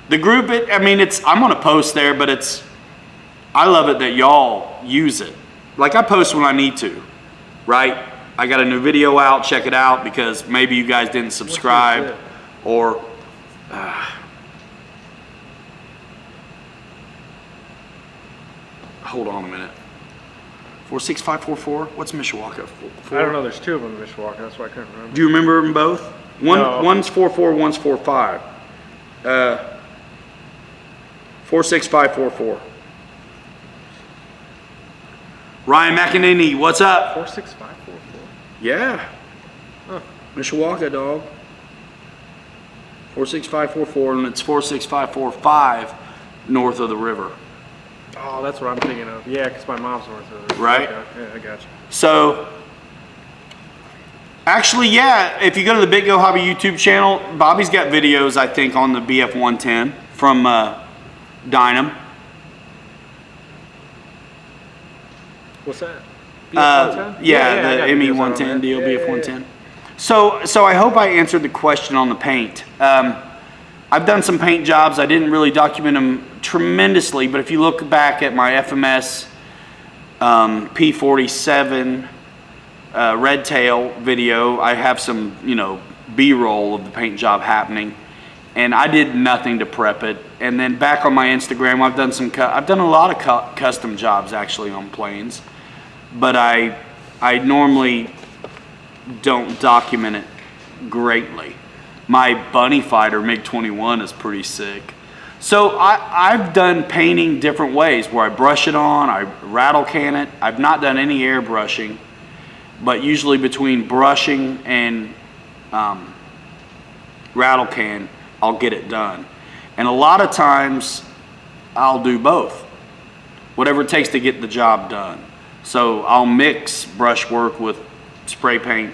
The group, I'm gonna post there, but I love it that y'all use it. Like I post when I need to, right? I got a new video out, check it out, because maybe you guys didn't subscribe, or hold on a minute. 46544, what's Mishawaka? I don't know, there's two of them in Mishawaka, that's why I couldn't remember. Do you remember them both? No. One's 44, one's 45. 46544. Ryan McEnany, what's up? 46544. Yeah. Huh. Mishawaka, dog. 46544, and it's 46545 north of the river. Oh, that's what I'm thinking of. Yeah, because my mom's north of it. Right. Okay. Yeah, I got you. So, actually, yeah, if you go to the Big Go Hobby YouTube channel, Bobby's got videos, I think, on the BF110 from Dynam. What's that? Yeah, the ME110 deal, BF110. So I hope I answered the question on the paint. I've done some paint jobs. I didn't really document them tremendously, but if you look back at my FMS P47 Red Tail video, I have some, B-roll of the paint job happening, and I did nothing to prep it. And then back on my Instagram, I've done a lot of custom jobs actually on planes, but I normally don't document it greatly. My Bunny Fighter MiG-21 is pretty sick. So I've done painting different ways where I brush it on, I rattle can it. I've not done any airbrushing, but usually between brushing and rattle can, I'll get it done. And a lot of times I'll do both, whatever it takes to get the job done. So I'll mix brush work with spray paint.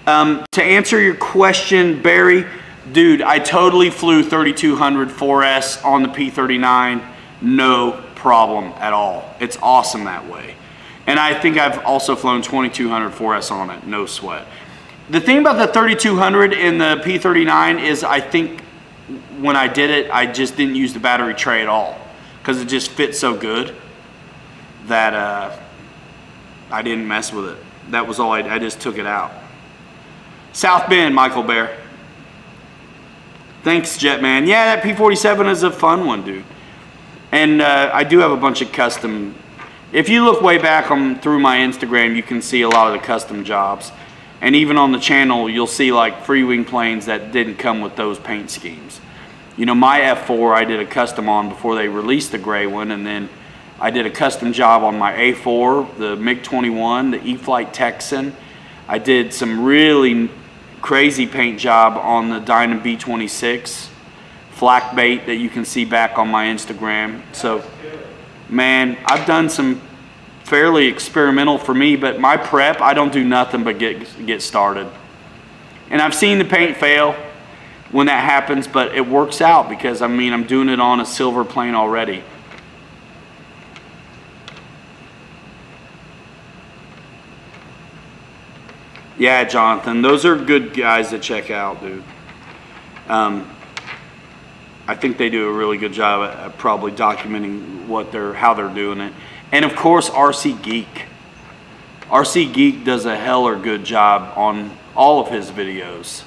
To answer your question, Barry, dude, I totally flew 3200 4S on the P39, no problem at all. It's awesome that way. And I think I've also flown 2200 4S on it, no sweat. The thing about the 3200 in the P39 is I think when I did it, I just didn't use the battery tray at all because it just fit so good that I didn't mess with it. That was all, I just took it out. South Bend, Michael Bear. Thanks, Jetman. Yeah, that P47 is a fun one, dude. And I do have a bunch of custom. If you look way back through my Instagram, you can see a lot of the custom jobs. And even on the channel, you'll see like free wing planes that didn't come with those paint schemes. My F4 I did a custom on before they released the gray one, and then I did a custom job on my A4, the MiG-21, the E-Flight Texan. I did some really crazy paint job on the Dynam B26 flak bait that you can see back on my Instagram. So, man, I've done some fairly experimental for me, but my prep, I don't do nothing but get started. And I've seen the paint fail when that happens, but it works out because, I'm doing it on a silver plane already. Yeah, Jonathan, those are good guys to check out, dude. I think they do a really good job at probably documenting how they're doing it. And of course, RC Geek. RC Geek does a heller good job on all of his videos.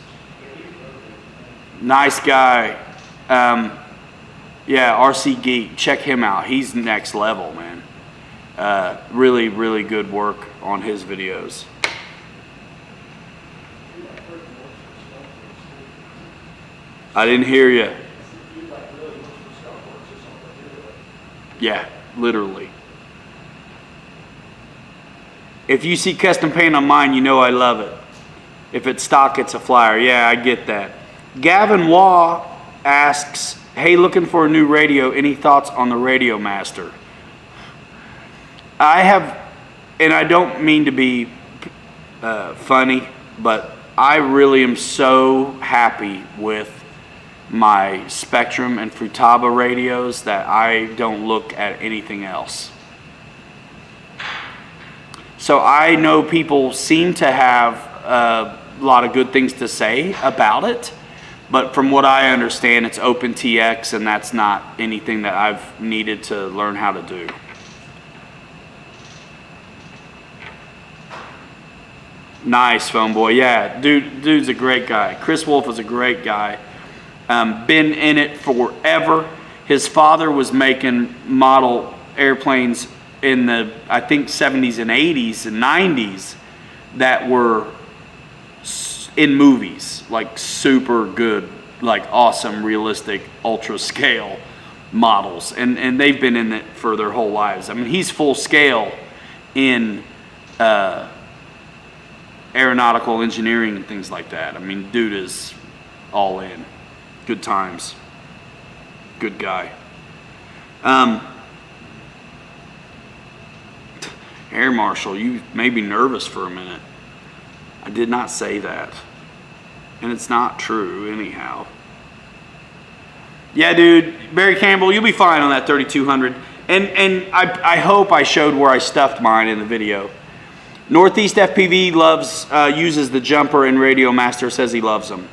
Nice guy. Yeah, RC Geek, check him out. He's next level, man. Really, really good work on his videos. I didn't hear you. Yeah, literally. If you see custom paint on mine, you know I love it. If it's stock, it's a flyer. Yeah, I get that. Gavin Waugh asks, hey, looking for a new radio. Any thoughts on the Radio Master? I have, and I don't mean to be funny, but I really am so happy with my Spectrum and Futaba radios that I don't look at anything else. So I know people seem to have a lot of good things to say about it, but from what I understand, it's OpenTX, and that's not anything that I've needed to learn how to do. Nice, Phone Boy. Yeah, dude's a great guy. Chris Wolf is a great guy. Been in it forever. His father was making model airplanes in the, I think, 70s and 80s and 90s that were in movies, like super good, like awesome, realistic, ultra scale models. And they've been in it for their whole lives. I mean, he's full scale in aeronautical engineering and things like that. I mean, dude is all in. Good times. Good guy. Air Marshal, you made me nervous for a minute. I did not say that. And it's not true anyhow. Yeah, dude, Barry Campbell, you'll be fine on that 3200. And I hope I showed where I stuffed mine in the video. Northeast FPV uses the jumper, and Radio Master says he loves them.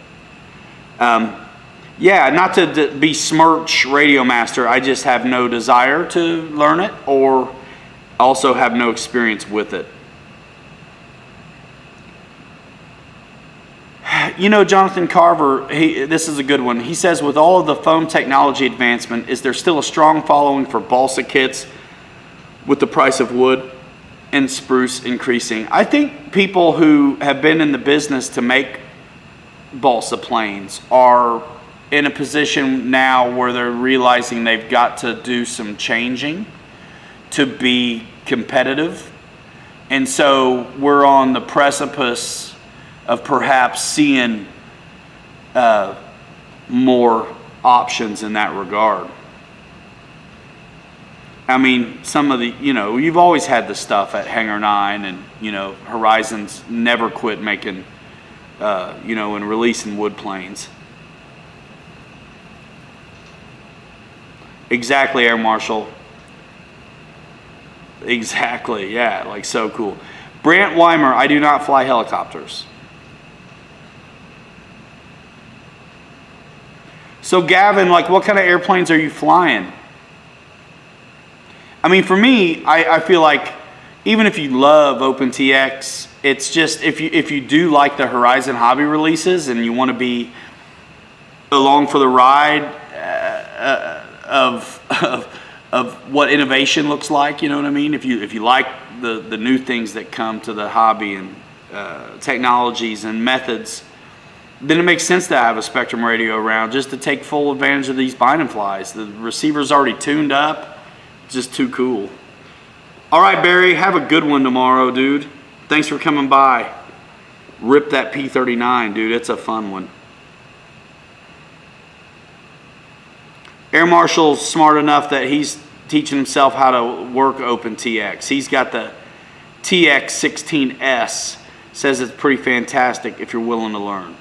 Yeah, not to besmirch Radio Master, I just have no desire to learn it, or also have no experience with it. You know, Jonathan Carver, this is a good one. He says, with all of the foam technology advancement, is there still a strong following for balsa kits with the price of wood and spruce increasing? I think people who have been in the business to make balsa planes are in a position now where they're realizing they've got to do some changing to be competitive. And so we're on the precipice of perhaps seeing more options in that regard. I mean, some of the, you've always had the stuff at Hangar 9, and, Horizon's never quit making, and releasing wood planes. Exactly, Air Marshal. Exactly, yeah, like so cool. Brant Weimer, I do not fly helicopters. So Gavin, like, what kind of airplanes are you flying? I mean, for me, I feel like even if you love OpenTX, it's just if you do like the Horizon Hobby releases and you want to be along for the ride of what innovation looks like, you know what I mean? If you like the new things that come to the hobby and technologies and methods, then it makes sense to have a Spectrum radio around just to take full advantage of these bind and flies. The receiver's already tuned up. Just too cool. All right, Barry, have a good one tomorrow, dude. Thanks for coming by. Rip that P39, dude. It's a fun one. Air Marshal's smart enough that he's teaching himself how to work OpenTX. He's got the TX16S. Says it's pretty fantastic if you're willing to learn.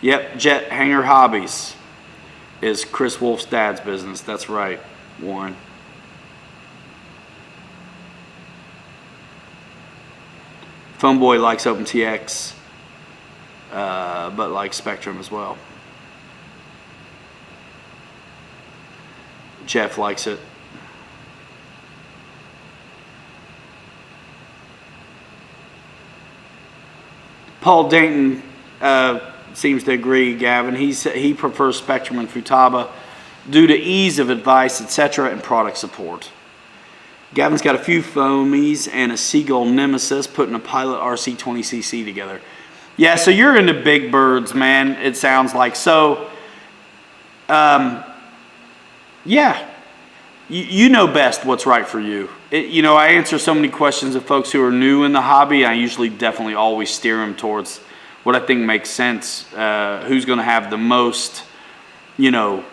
Yep, Jet Hangar Hobbies is Chris Wolf's dad's business. That's right, Warren. Phone Boy likes OpenTX, but likes Spectrum as well. Jeff likes it. Paul Dayton seems to agree, Gavin. He prefers Spectrum and Futaba due to ease of advice, etc., and product support. Gavin's got a few foamies and a Seagull Nemesis putting a Pilot RC20cc together. Yeah, so you're into big birds, man, it sounds like. So, yeah, you know best what's right for you. I answer so many questions of folks who are new in the hobby. I usually definitely always steer them towards what I think makes sense, who's going to have the most, you know,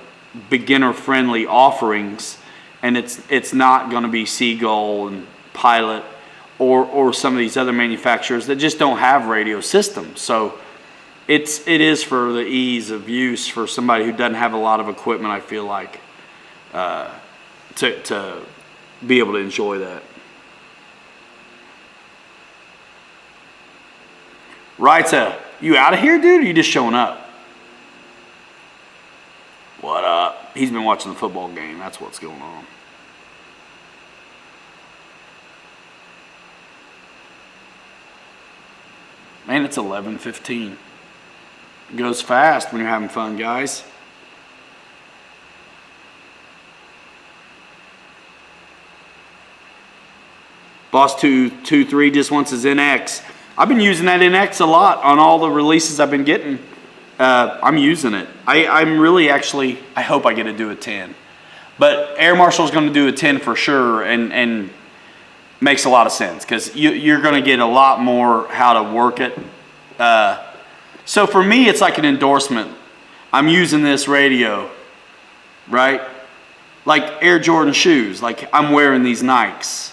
beginner-friendly offerings, and it's not going to be Seagull and Pilot or some of these other manufacturers that just don't have radio systems. So it is for the ease of use for somebody who doesn't have a lot of equipment, I feel like, to be able to enjoy that. Right, you out of here, dude, or you just showing up? What up? He's been watching the football game. That's what's going on. Man, it's 11:15. It goes fast when you're having fun, guys. Boss 223 just wants his NX. I've been using that NX a lot on all the releases I've been getting. I'm using it. I'm really actually, I hope I get to do a 10. But Air Marshal's going to do a 10 for sure, and makes a lot of sense because you're going to get a lot more how to work it. So for me, it's like an endorsement. I'm using this radio, right? Like Air Jordan shoes. Like I'm wearing these Nikes.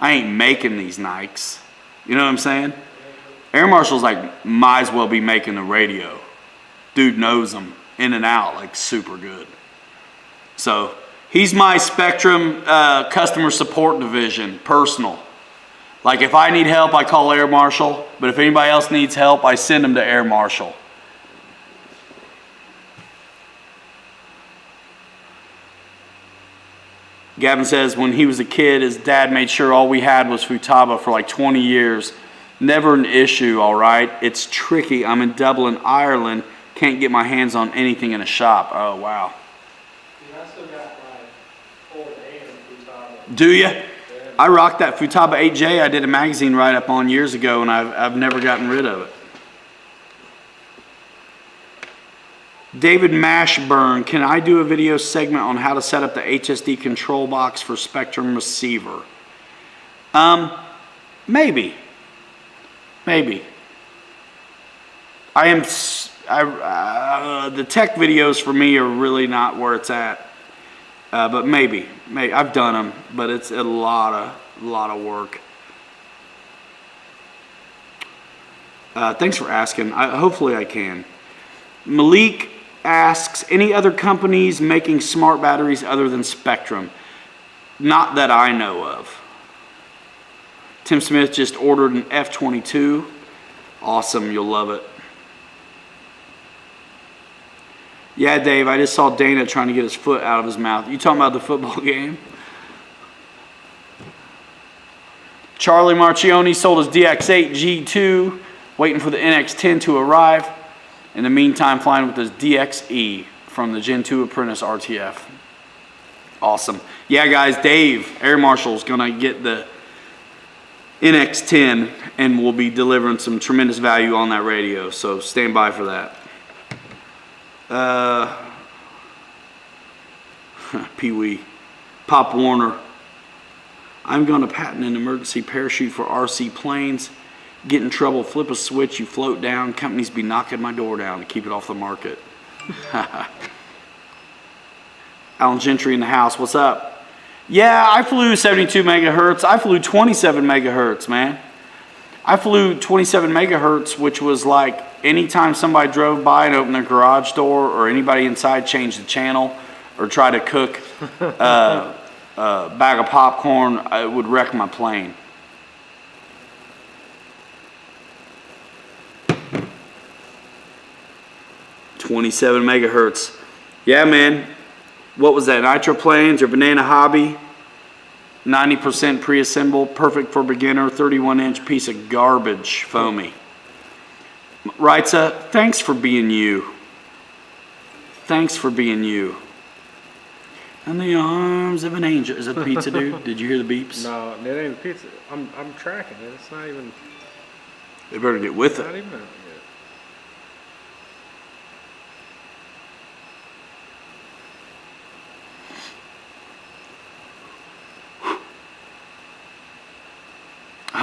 I ain't making these Nikes. You know what I'm saying? Air Marshal's like, might as well be making the radio. Dude knows them in and out, like super good. So he's my Spectrum customer support division, personal. Like if I need help, I call Air Marshal. But if anybody else needs help, I send them to Air Marshal. Gavin says when he was a kid, his dad made sure all we had was Futaba for like 20 years. Never an issue, all right? It's tricky. I'm in Dublin, Ireland. Can't get my hands on anything in a shop. Oh, wow. I still got my old AM Futaba. Do you? I rocked that Futaba 8J. I did a magazine write-up on years ago, and I've never gotten rid of it. David Mashburn, can I do a video segment on how to set up the HSD control box for Spectrum receiver? Maybe. Maybe. The tech videos for me are really not where it's at. But maybe. I've done them, but it's a lot of work. Thanks for asking. Hopefully I can. Malik asks, any other companies making smart batteries other than Spectrum? Not that I know of. Tim Smith just ordered an F-22. Awesome, you'll love it. Yeah, Dave, I just saw Dana trying to get his foot out of his mouth. You talking about the football game? Charlie Marchioni sold his DX8 G2, waiting for the NX10 to arrive. In the meantime, flying with his DXE from the Gen 2 Apprentice RTF. Awesome. Yeah, guys, Dave, Air Marshal's going to get the NX10 and will be delivering some tremendous value on that radio. So stand by for that. Pee-wee. Pop Warner. I'm going to patent an emergency parachute for RC planes. Get in trouble, flip a switch, you float down. Companies be knocking my door down to keep it off the market. Alan Gentry in the house, what's up? Yeah, I flew 72 megahertz. I flew 27 megahertz, man. I flew 27 megahertz, which was like anytime somebody drove by and opened their garage door or anybody inside changed the channel or tried to cook a bag of popcorn, it would wreck my plane. .27 megahertz. Yeah, man. What was that? Nitro Planes or Banana Hobby? 90% pre-assembled, perfect for beginner, 31-inch piece of garbage, foamy. Writes, thanks for being you. Thanks for being you. In the arms of an angel. Is that the pizza, dude? Did you hear the beeps? No, it ain't a pizza. I'm tracking it. It's not even. They better get with Not it. even.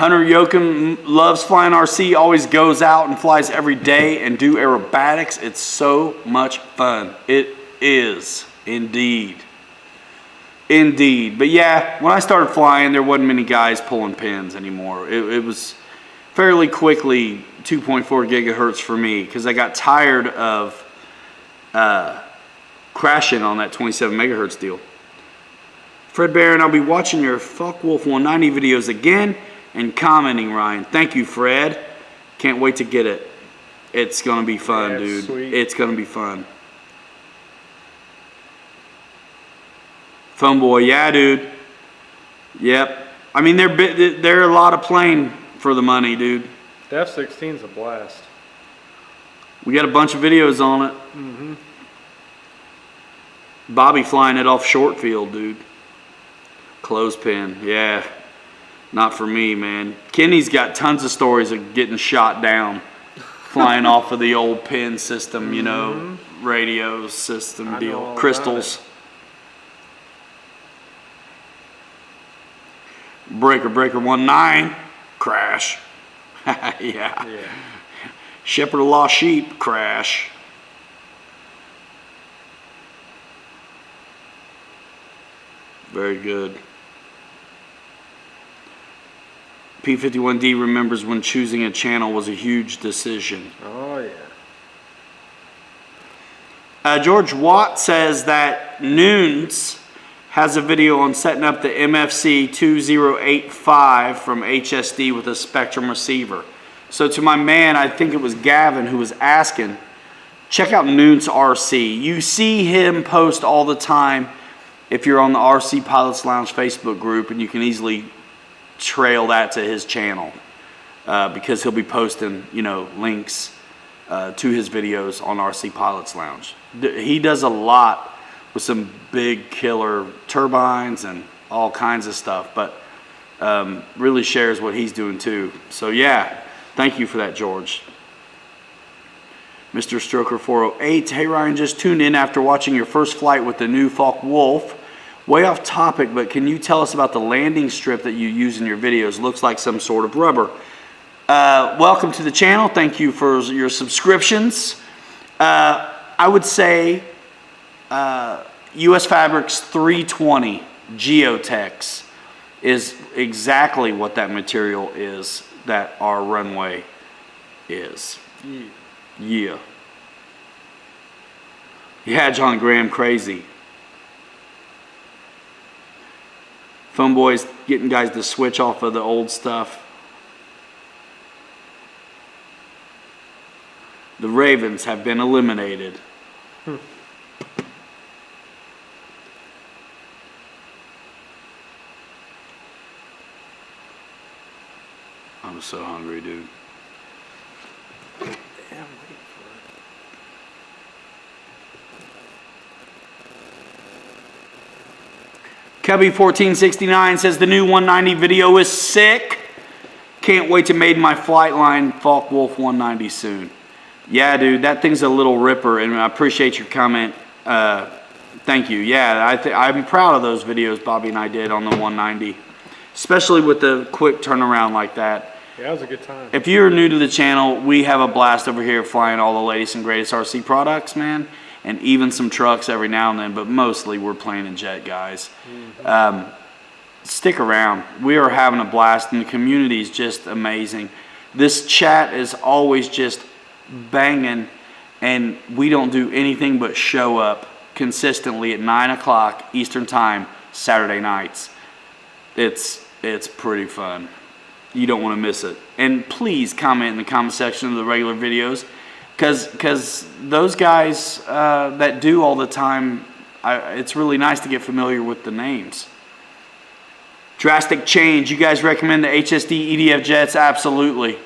Hunter Yoakum loves flying RC, always goes out and flies every day and do aerobatics. It's so much fun. It is, indeed. Indeed. But yeah, when I started flying, there wasn't many guys pulling pins anymore. It was fairly quickly 2.4 gigahertz for me because I got tired of crashing on that 27 megahertz deal. Fred Barron, I'll be watching your Focke-Wulf 190 videos again and commenting, Ryan. Thank you, Fred. Can't wait to get it. It's going to be fun, Yeah, dude. sweet. It's going to be fun. Phone boy, yeah, dude. Yep. I mean, they're a lot of plane for the money, dude. The F-16's a blast. We got a bunch of videos on it. Mm-hmm. Bobby flying it off short field, dude. Clothespin, yeah. Not for me, man. Kenny's got tons of stories of getting shot down, flying off of the old pin system, you know, radio system I know all deal. about Crystals. Breaker 19, crash. Yeah. Yeah. Shepherd of Lost Sheep, crash. Very good. P51D remembers when choosing a channel was a huge decision. Oh, yeah. George Watt says that Noons has a video on setting up the MFC 2085 from HSD with a Spectrum receiver. So to my man, I think it was Gavin who was asking, check out Noons RC. You see him post all the time if you're on the RC Pilots Lounge Facebook group, and you can easily trail that to his channel because he'll be posting, you know, links to his videos on RC Pilots Lounge. He does a lot with some big killer turbines and all kinds of stuff, but really shares what he's doing too. So yeah, thank you for that, George. Mr. Stroker 408, hey Ryan, just tuned in after watching your first flight with the new Focke-Wulf. Way off topic, but can you tell us about the landing strip that you use in your videos? Looks like some sort of rubber. Welcome to the channel. Thank you for your subscriptions. I would say US Fabrics 320 Geotex is exactly what that material is that our runway is. Yeah. Yeah, John Graham, crazy. Phone boys getting guys to switch off of the old stuff. The Ravens have been eliminated. I'm so hungry, dude. Cubby1469 says the new 190 video is sick. Can't wait to make my flight line Focke-Wulf 190 soon. Yeah, dude, that thing's a little ripper, and I appreciate your comment. Thank you. Yeah, I'm proud of those videos Bobby and I did on the 190, especially with the quick turnaround like that. Yeah, it was a good time. If you're new to the channel, we have a blast over here flying all the latest and greatest RC products, man, and even some trucks every now and then, but mostly we're playing in jet, guys. Stick around. We are having a blast, and the community is just amazing. This chat is always just banging, and we don't do anything but show up consistently at 9 o'clock Eastern Time Saturday nights. It's pretty fun. You don't want to miss it. And please comment in the comment section of the regular videos, because those guys that do all the time, it's really nice to get familiar with the names. Drastic Change, you guys recommend the HSD EDF jets? Absolutely.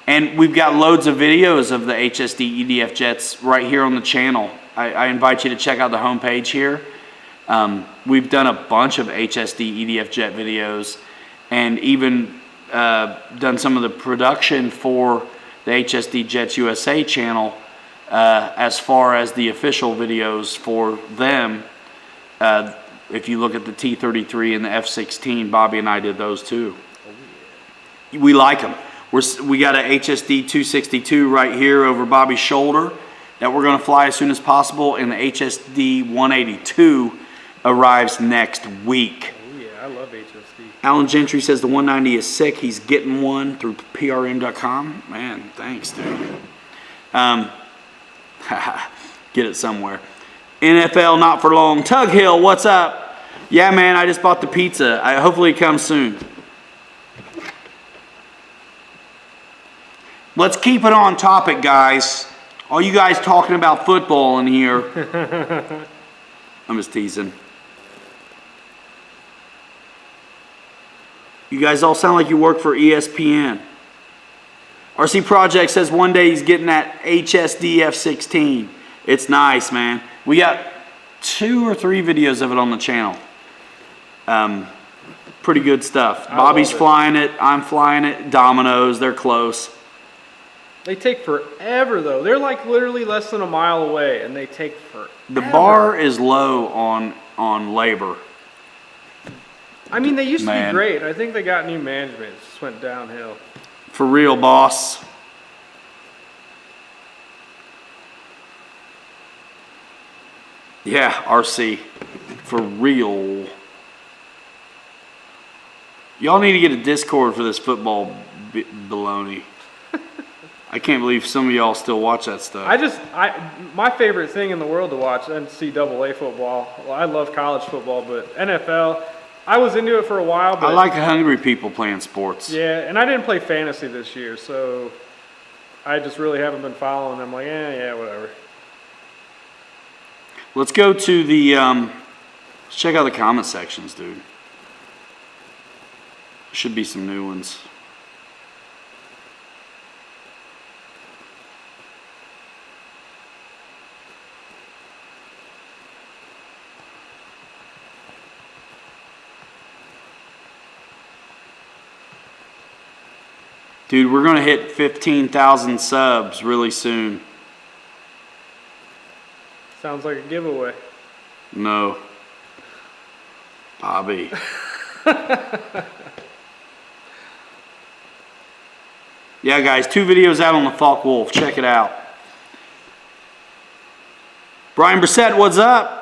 And we've got loads of videos of the HSD EDF jets right here on the channel. I invite you to check out the homepage here. We've done a bunch of HSD EDF jet videos, and even done some of the production for the HSD Jets USA channel as far as the official videos for them. If you look at the T-33 and the F-16, Bobby and I did those too. we like them. We got a HSD 262 right here over Bobby's shoulder that we're going to fly as soon as possible, and the HSD 182 arrives next week. Oh yeah, I love HSD. Alan Gentry says the 190 is sick. He's getting one through PRM.com. Man, thanks, dude. Get it somewhere. NFL not for long. Tug Hill, what's up? Yeah, man, I just bought the pizza. Hopefully it comes soon. Let's keep it on topic, guys. All you guys talking about football in here. I'm just teasing. You guys all sound like you work for ESPN. RC Project says one day he's getting that HSD F16. It's nice, man. We got 2 or 3 videos of it on the channel. Pretty good stuff. Bobby's flying it. I'm flying it. Domino's. They're close. They take forever though. They're like literally less than a mile away, and they take forever. The bar is low on labor. I mean, they used to Man. be great. I think they got new management. It just went downhill. For real, boss. Yeah, RC. For real. Y'all need to get a Discord for this football baloney. I can't believe some of y'all still watch that stuff. My favorite thing in the world to watch NCAA football. Well, I love college football, but NFL, I was into it for a while. But I like hungry people playing sports. yeah, and I didn't play fantasy this year, so I just really haven't been following. I'm like, yeah, whatever. Let's go to the, let's check out the comment sections, dude. Should be some new ones. Dude, we're going to hit 15,000 subs really soon. Sounds like a giveaway. No. Bobby. Yeah, guys, 2 videos out on the Falk Wolf. Check it out. Brian Brissett, what's up?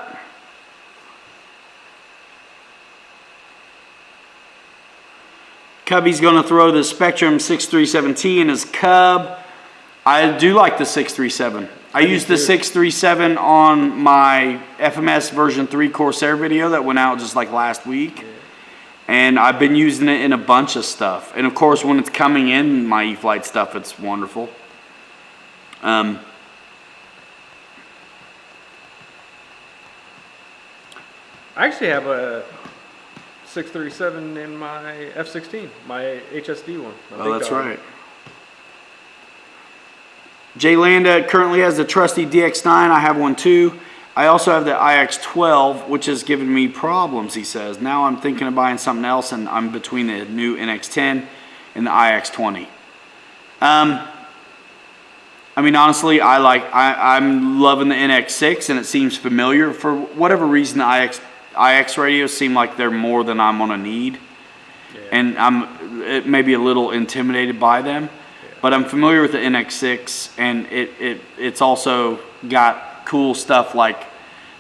Cubby's going to throw the Spectrum 637T in his Cub. I do like the 637. I used the 637 on my FMS version 3 Corsair video that went out just like last week. And I've been using it in a bunch of stuff. And of course, when it's coming in my E-flite stuff, it's wonderful. I actually have a 637 in my F-16, my HSD one. Oh, that's right. Jay Landa currently has the trusty DX9. I have one too. I also have the IX12, which has given me problems, he says. Now I'm thinking of buying something else, and I'm between the new NX10 and the IX20. I mean, honestly, I'm loving the NX6, and it seems familiar. For whatever reason, the IX radios seem like they're more than I'm gonna need, and I'm maybe a little intimidated by them. But I'm familiar with the NX6, and it's also got cool stuff like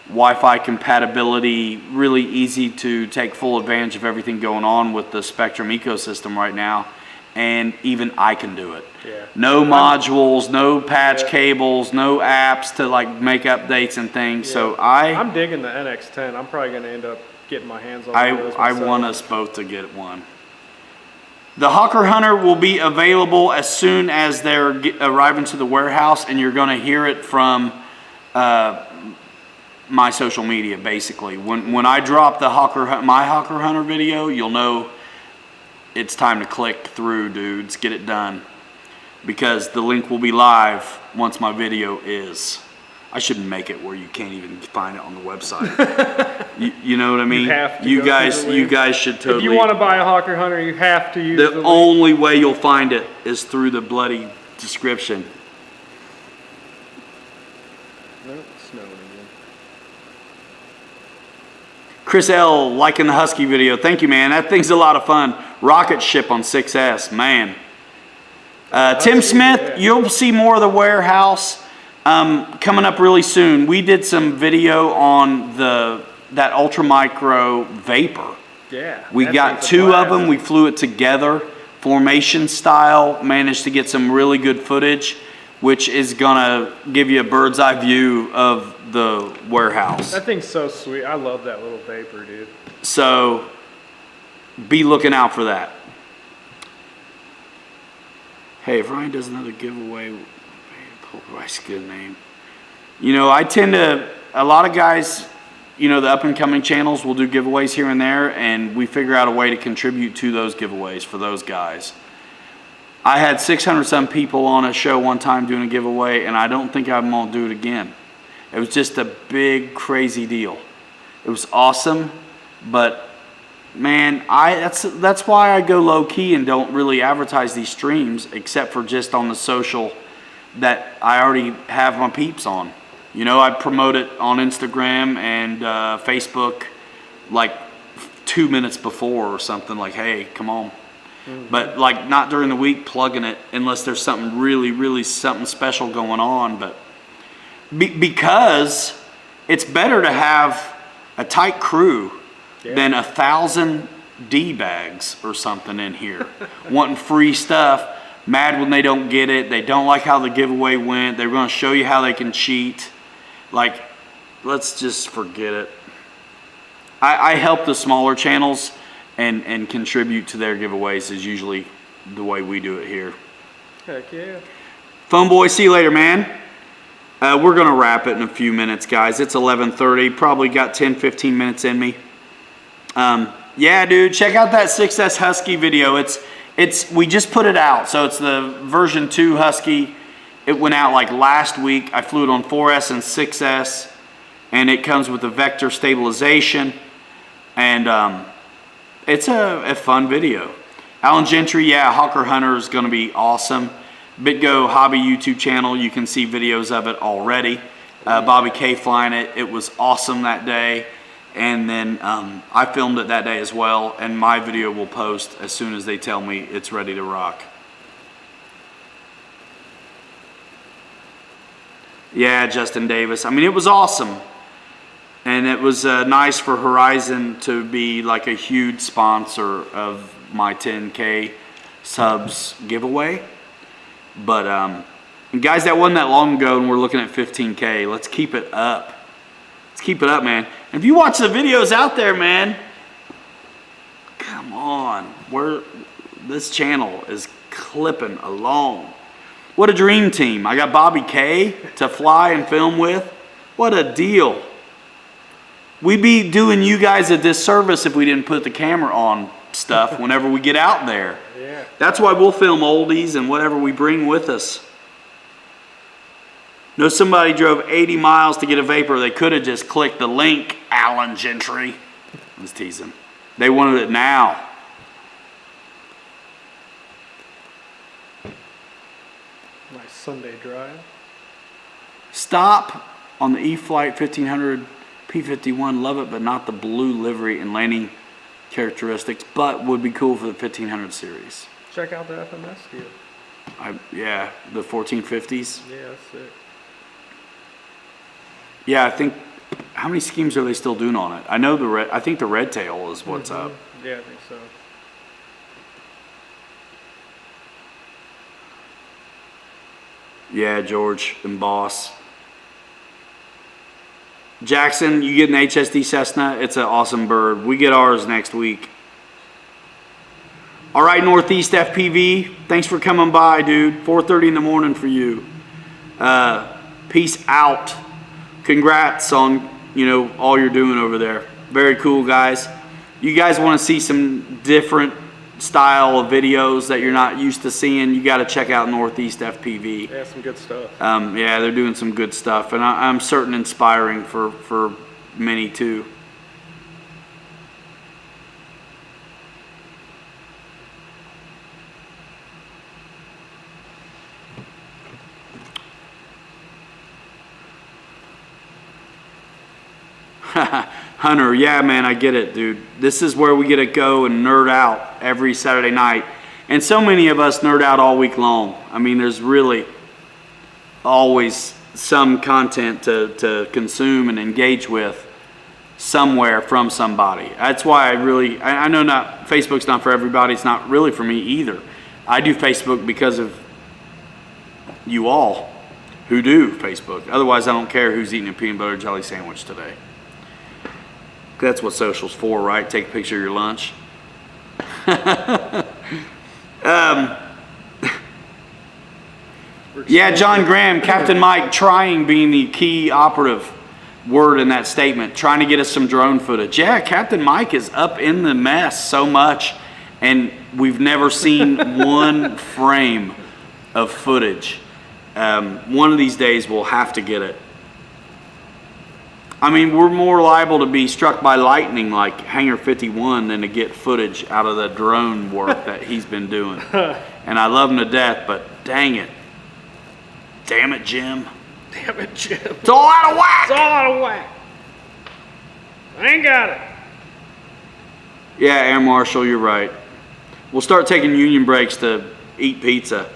Wi-Fi compatibility, really easy to take full advantage of everything going on with the Spectrum ecosystem right now, and even I can do it. Yeah. No modules, no patch cables, no apps to like make updates and things. Yeah. So I'm digging the NX10. I'm probably going to end up getting my hands on one of those I myself. want us both to get one. The Hawker Hunter will be available as soon as they're arriving to the warehouse, and you're going to hear it from my social media, basically. When I drop my Hawker Hunter video, you'll know it's time to click through, dudes. Get it done. Because the link will be live once my video is. I shouldn't make it where you can't even find it on the website. you know what I mean? You have to you go guys, through the you link. guys should totally. If you want to buy a Hawker Hunter, you have to use the link. only way you'll find it is through the bloody description. No, it's snowing again. Chris L. liking the Husky video. Thank you, man. That thing's a lot of fun. rocket ship on 6S, man. Tim Smith, yeah. you'll see more of the warehouse coming up really soon. We did some video on that Ultra Micro Vapor. Yeah. We that got thing's a 2 of blast. them. We flew it together, formation style. Managed to get some really good footage, which is gonna give you a bird's eye view of the warehouse. That thing's so sweet. I love that little Vapor, dude. So be looking out for that. Hey, if Ryan does another giveaway, Pulverize, good name. You know, I tend to, a lot of guys, you know, the up and coming channels will do giveaways here and there, and we figure out a way to contribute to those giveaways for those guys. I had 600 some people on a show one time doing a giveaway, and I don't think I'm gonna do it again. It was just a big, crazy deal. It was awesome, but man, that's why I go low key and don't really advertise these streams, except for just on the social that I already have my peeps on. You know, I promote it on Instagram and Facebook like 2 minutes before or something, like, hey, come on. But like not during the week plugging it unless there's something really something special going on. But because it's better to have a tight crew than 1,000 D-bags or something in here wanting free stuff, mad when they don't get it, they don't like how the giveaway went, they're going to show you how they can cheat. Like, let's just forget it. I help the smaller channels and contribute to their giveaways is usually the way we do it here. Heck yeah. Phone boy, see you later, man. We're going to wrap it in a few minutes, guys. It's 11:30. Probably got 10-15 minutes in me. Yeah, dude, check out that 6S Husky video. We just put it out, so it's the version 2 Husky. It went out like last week. I flew it on 4S and 6S, and it comes with a vector stabilization, and it's a fun video. Alan Gentry, yeah, Hawker Hunter is going to be awesome. BitGo Hobby YouTube channel, you can see videos of it already. Bobby K flying it. It was awesome that day. And then I filmed it that day as well, and my video will post as soon as they tell me it's ready to rock. Yeah, Justin Davis. I mean, it was awesome. And it was nice for Horizon to be like a huge sponsor of my 10K subs giveaway. But and guys, that wasn't that long ago, and we're looking at 15K. Let's keep it up. Let's keep it up, man. And if you watch the videos out there, man, come on. This channel is clipping along. What a dream team. I got Bobby K to fly and film with. What a deal. We'd be doing you guys a disservice if we didn't put the camera on stuff whenever we get out there. Yeah. That's why we'll film oldies and whatever we bring with us. Know somebody drove 80 miles to get a Vapor. They could have just clicked the link, Alan Gentry. I was teasing. They wanted it now. Nice Sunday drive. Stop on the E-Flight 1500 P51. Love it, but not the blue livery and landing characteristics, but would be cool for the 1500 series. Check out the FMS deal. Yeah, the 1450s. Yeah, that's sick. Yeah, I think, how many schemes are they still doing on it? I know I think the Red Tail is what's up. Yeah, I think so. Yeah, George and Boss. Jackson, you get an HSD Cessna. It's an awesome bird. We get ours next week. All right, Northeast FPV. Thanks for coming by, dude. 4:30 in the morning for you. Peace out. Congrats on, all you're doing over there. Very cool, guys. You guys want to see some different style of videos that you're not used to seeing, you got to check out Northeast FPV. Yeah, some good stuff. Yeah, they're doing some good stuff, and I'm certain inspiring for many too. Hunter, yeah, man, I get it, dude. This is where we get to go and nerd out every Saturday night. And so many of us nerd out all week long. I mean, there's really always some content to consume and engage with somewhere from somebody. That's why I know not Facebook's not for everybody. It's not really for me either. I do Facebook because of you all who do Facebook. Otherwise, I don't care who's eating a peanut butter jelly sandwich today. That's what social's for, right? Take a picture of your lunch. Yeah, John Graham, Captain Mike, trying being the key operative word in that statement, trying to get us some drone footage. Yeah, Captain Mike is up in the mess so much, and we've never seen one frame of footage. One of these days we'll have to get it. I mean, we're more liable to be struck by lightning like Hangar 51 than to get footage out of the drone work that he's been doing. And I love him to death, but dang it. Damn it, Jim. Damn it, Jim. It's all out of whack. It's all out of whack. I ain't got it. Yeah, Air Marshal, you're right. We'll start taking union breaks to eat pizza.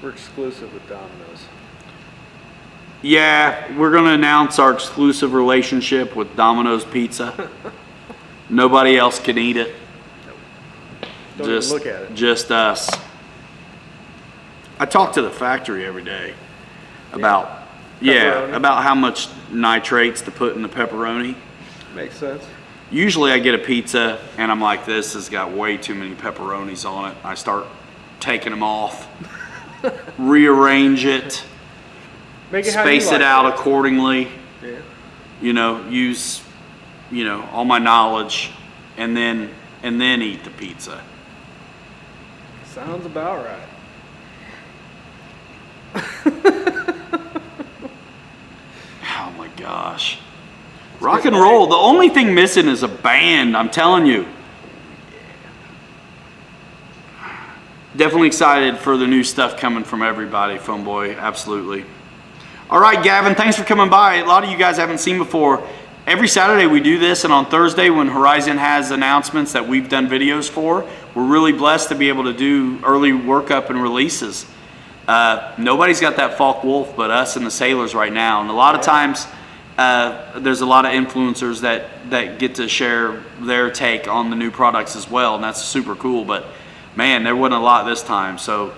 We're exclusive with Domino's. Yeah, we're going to announce our exclusive relationship with Domino's Pizza. Nobody else can eat it. Don't even look at it. Just us. I talk to the factory every day about about how much nitrates to put in the pepperoni. Makes sense. Usually I get a pizza and I'm like, this has got way too many pepperonis on it. I start taking them off, rearrange it, Make it how you space like it out accordingly. Yeah. You know, use all my knowledge, and then eat the pizza. Sounds about right. Oh my gosh. Rock and roll. The only thing missing is a band, I'm telling you. Definitely excited for the new stuff coming from everybody, Phone Boy. Absolutely. All right, Gavin, thanks for coming by. A lot of you guys haven't seen before. Every Saturday we do this, and on Thursday when Horizon has announcements that we've done videos for, we're really blessed to be able to do early workup and releases. Nobody's got that Falk Wolf but us and the Sailors right now. And a lot of times there's a lot of influencers that get to share their take on the new products as well, and that's super cool. But man, there wasn't a lot this time. So,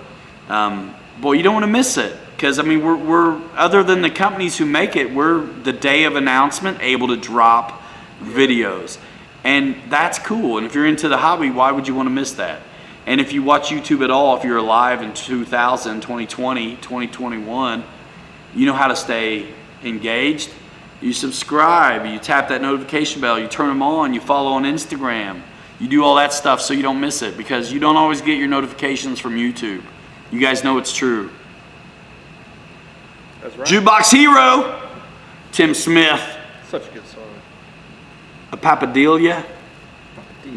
boy, you don't want to miss it. Because, I mean, we're other than the companies who make it, we're the day of announcement able to drop videos. And that's cool. And if you're into the hobby, why would you want to miss that? And if you watch YouTube at all, if you're alive in 2000, 2020, 2021, you know how to stay engaged. You subscribe, you tap that notification bell, you turn them on, you follow on Instagram. You do all that stuff so you don't miss it, because you don't always get your notifications from YouTube. You guys know it's true. That's right. Jukebox Hero, Tim Smith, Such a good song. a Papadelia,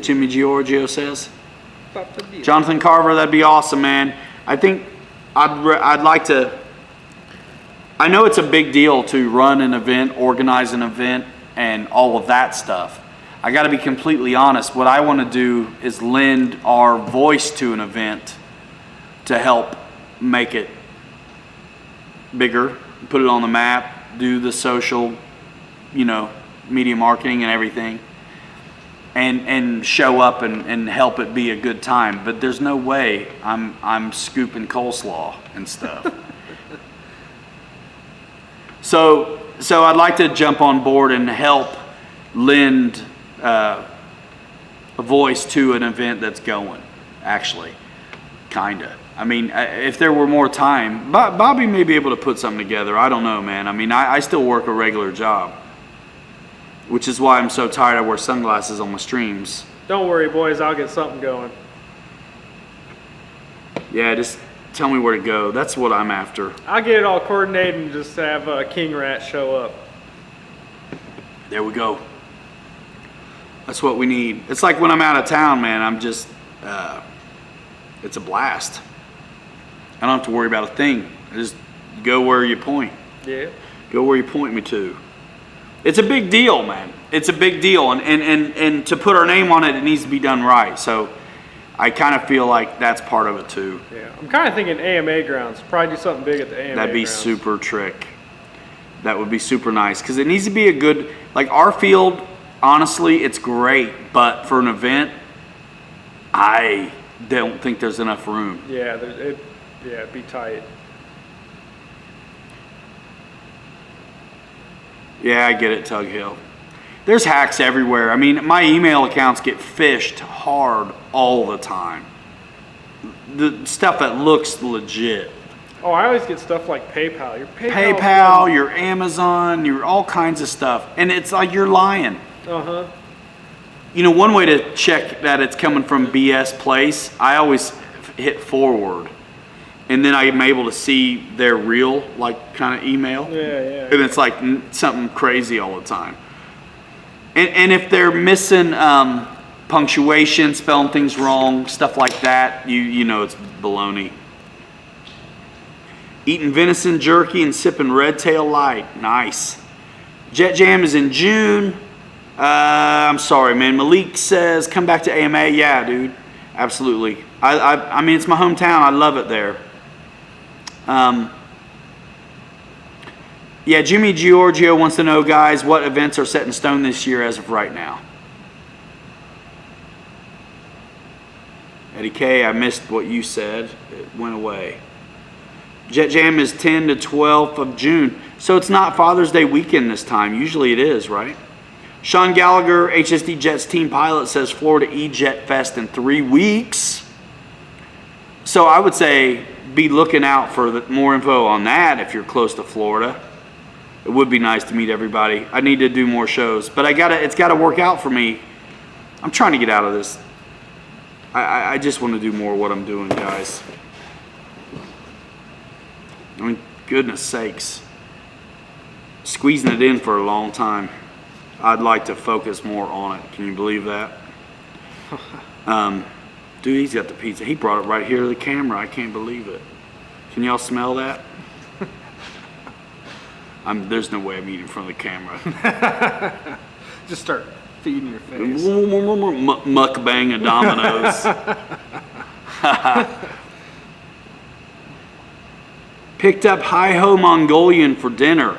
Jimmy Giorgio says. Papadelia. Jonathan Carver, that'd be awesome, man. I think I'd like to. I know it's a big deal to run an event, organize an event, and all of that stuff. I got to be completely honest. What I want to do is lend our voice to an event to help make it bigger, put it on the map, do the social, media marketing and everything, and show up and help it be a good time. But there's no way I'm scooping coleslaw and stuff. So I'd like to jump on board and help lend a voice to an event that's going, actually, kinda. I mean, if there were more time, Bobby may be able to put something together. I don't know, man. I mean, I still work a regular job, which is why I'm so tired I wear sunglasses on my streams. Don't worry, boys. I'll get something going. Yeah, just tell me where to go. That's what I'm after. I'll get it all coordinated and just have King Rat show up. There we go. That's what we need. It's like when I'm out of town, man, I'm just, it's a blast. I don't have to worry about a thing. I just go where you point. Yeah. Go where you point me to. it's a big deal, man. It's a big deal, and to put our name on it, it needs to be done right. So I kind of feel like that's part of it too. Yeah, I'm kind of thinking AMA grounds. Probably do something big at the AMA That'd be grounds. super trick. That would be super nice because it needs to be a good, like our field, honestly, it's great, but for an event, I don't think there's enough room. Yeah, it'd be tight. Yeah, I get it, Tug Hill. There's hacks everywhere. I mean, my email accounts get phished hard all the time. The stuff that looks legit. Oh, I always get stuff like PayPal. Your PayPal, your Amazon, your all kinds of stuff. And it's like you're lying. Uh-huh. You know, one way to check that it's coming from BS Place, I always hit forward. And then I'm able to see their real, like, kind of email. Yeah. And it's like something crazy all the time. And if they're missing punctuation, spelling things wrong, stuff like that, you know it's baloney. Eating venison jerky and sipping Red Tail Light. Nice. Jet Jam is in June. I'm sorry, man. Malik says, come back to AMA. Yeah, dude. Absolutely. I mean, it's my hometown. I love it there. Yeah, Jimmy Giorgio wants to know, guys, what events are set in stone this year as of right now? Eddie K, I missed what you said. It went away. Jet Jam is 10 to 12th of June. So it's not Father's Day weekend this time. Usually it is, right? Sean Gallagher, HSD Jets team pilot, says Florida E-Jet Fest in 3 weeks. So I would say be looking out for more info on that if you're close to Florida. It would be nice to meet everybody. I need to do more shows, but it's got to work out for me. I'm trying to get out of this. I just want to do more of what I'm doing, guys. I mean, goodness sakes. Squeezing it in for a long time. I'd like to focus more on it. Can you believe that? Dude, he's got the pizza. He brought it right here to the camera. I can't believe it. Can y'all smell that? There's no way I'm eating in front of the camera. Just start feeding your face. Mukbang of Domino's. Picked up Hi-Ho Mongolian for dinner.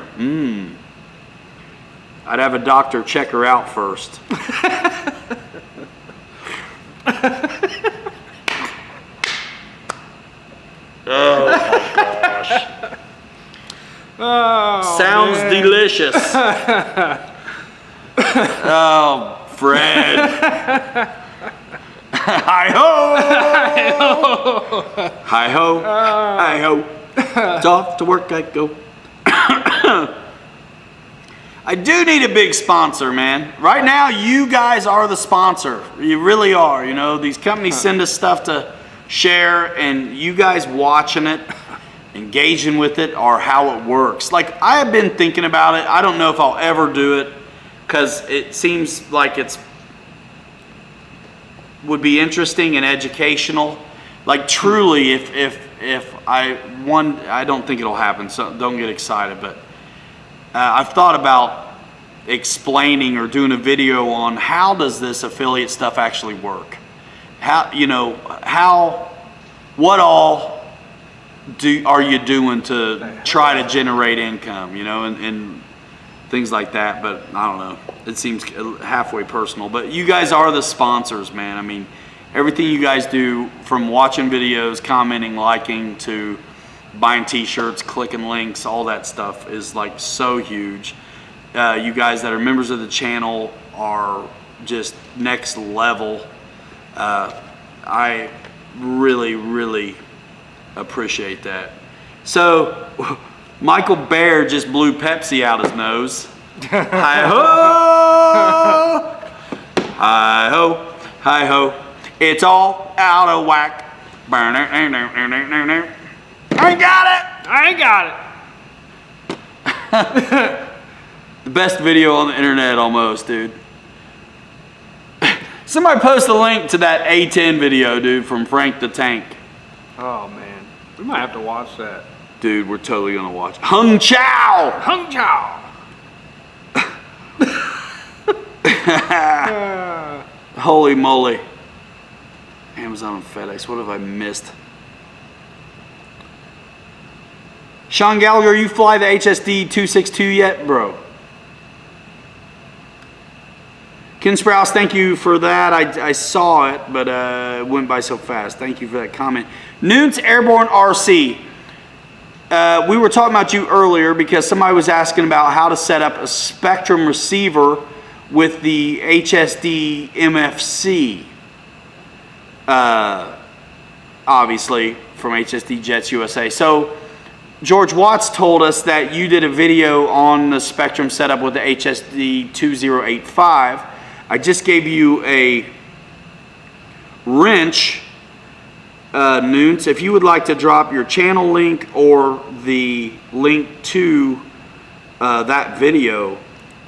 I'd have a doctor check her out first. Oh my gosh. Oh, sounds man. Delicious. Oh, Fred. Hi-ho. Hi-ho. Hi-ho. It's off to work I go. I do need a big sponsor, man. Right now, you guys are the sponsor. You really are. You know, these companies send us stuff to share, and you guys watching it, engaging with it, are how it works. Like, I have been thinking about it. I don't know if I'll ever do it because it seems like would be interesting and educational. Like, truly, if I don't think it'll happen, so don't get excited, but I've thought about explaining or doing a video on how does this affiliate stuff actually work. What all are you doing to try to generate income, and things like that. But I don't know, it seems halfway personal, but you guys are the sponsors, man. I mean, everything you guys do, from watching videos, commenting, liking, to buying t-shirts, clicking links, all that stuff is like so huge. You guys that are members of the channel are just next level. I really, really appreciate that. So Michael Bear just blew Pepsi out his nose. Hi-ho! Hi-ho! Hi-ho! It's all out of whack. I ain't got it! I ain't got it. The best video on the internet almost, dude. Somebody post a link to that A10 video, dude, from Frank the Tank. Oh, man. We might have to watch that. Dude, we're totally gonna watch. Hung Chow! Hung Chow! Holy moly. Amazon and FedEx, what have I missed? Sean Gallagher, you fly the HSD 262 yet, bro? Ken Sprouse, thank you for that. I saw it, but it went by so fast. Thank you for that comment. Noon's Airborne RC. We were talking about you earlier because somebody was asking about how to set up a Spectrum receiver with the HSD MFC. Obviously, from HSD Jets USA. So, George Watts told us that you did a video on the Spectrum setup with the HSD 2085. I just gave you a wrench, Noons. If you would like to drop your channel link or the link to that video,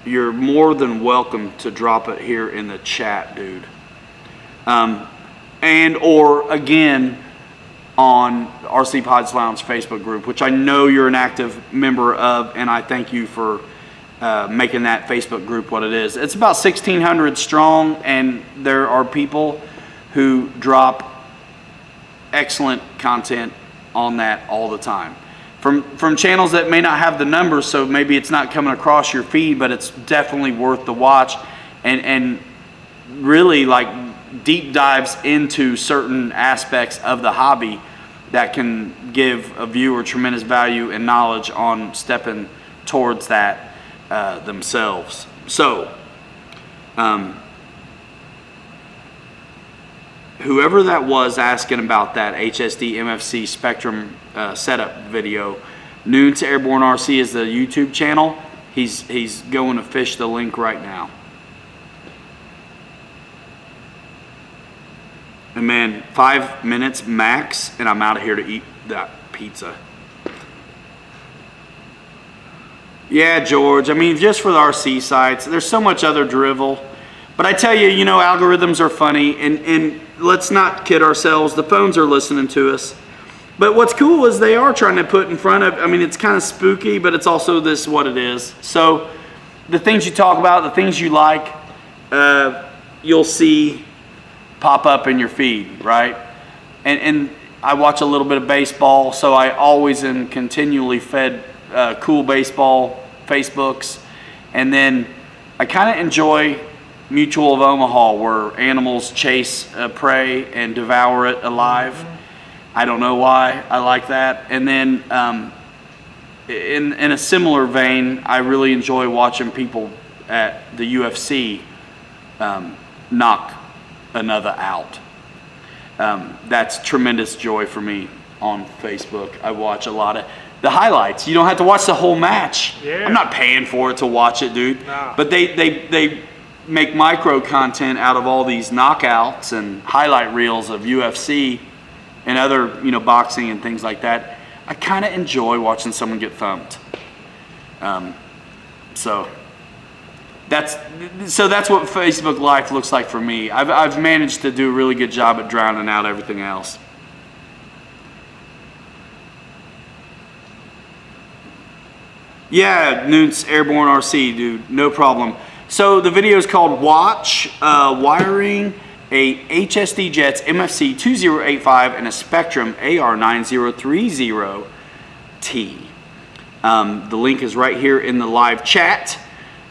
you're more than welcome to drop it here in the chat, dude. And or again, on RC Pods Lounge Facebook group, which I know you're an active member of, and I thank you for making that Facebook group what it is. It's about 1,600 strong, and there are people who drop excellent content on that all the time. From channels that may not have the numbers, so maybe it's not coming across your feed, but it's definitely worth the watch, and really like deep dives into certain aspects of the hobby that can give a viewer tremendous value and knowledge on stepping towards that themselves. So, whoever that was asking about that HSD MFC Spectrum setup video, Noons Airborne RC is the YouTube channel. He's going to fish the link right now. And man, 5 minutes max, and I'm out of here to eat that pizza. Yeah, George, I mean, just for the RC sites, there's so much other drivel. But I tell you, you know, algorithms are funny, and let's not kid ourselves. The phones are listening to us. But what's cool is they are trying to put in front of, I mean, it's kind of spooky, but it's also this what it is. So the things you talk about, the things you like, you'll see pop up in your feed, right? And I watch a little bit of baseball, so I always am continually fed cool baseball Facebooks. And then I kind of enjoy Mutual of Omaha, where animals chase prey and devour it alive. I don't know why I like that. And then in a similar vein, I really enjoy watching people at the UFC knock another out. That's tremendous joy for me on Facebook. I watch a lot of the highlights. You don't have to watch the whole match. Yeah. I'm not paying for it to watch it, dude. Nah. But they make micro content out of all these knockouts and highlight reels of UFC and other, you know, boxing and things like that. I kind of enjoy watching someone get thumped. So that's what Facebook life looks like for me. I've managed to do a really good job at drowning out everything else. Yeah, Noons Airborne RC, dude, no problem. So the video is called Watch Wiring a HSD Jets MFC 2085 and a Spectrum AR9030T. The link is right here in the live chat.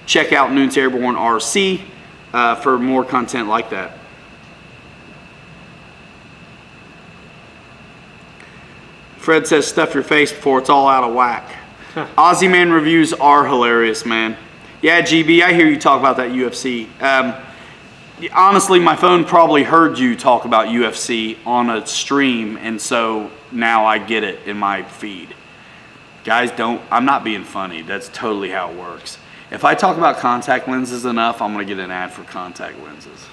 Check out Noons Airborne RC for more content like that. Fred says, stuff your face before it's all out of whack. Aussie Man reviews are hilarious, man. Yeah, GB, I hear you talk about that UFC. Honestly, my phone probably heard you talk about UFC on a stream, and so now I get it in my feed. Guys, I'm not being funny. That's totally how it works. If I talk about contact lenses enough, I'm going to get an ad for contact lenses.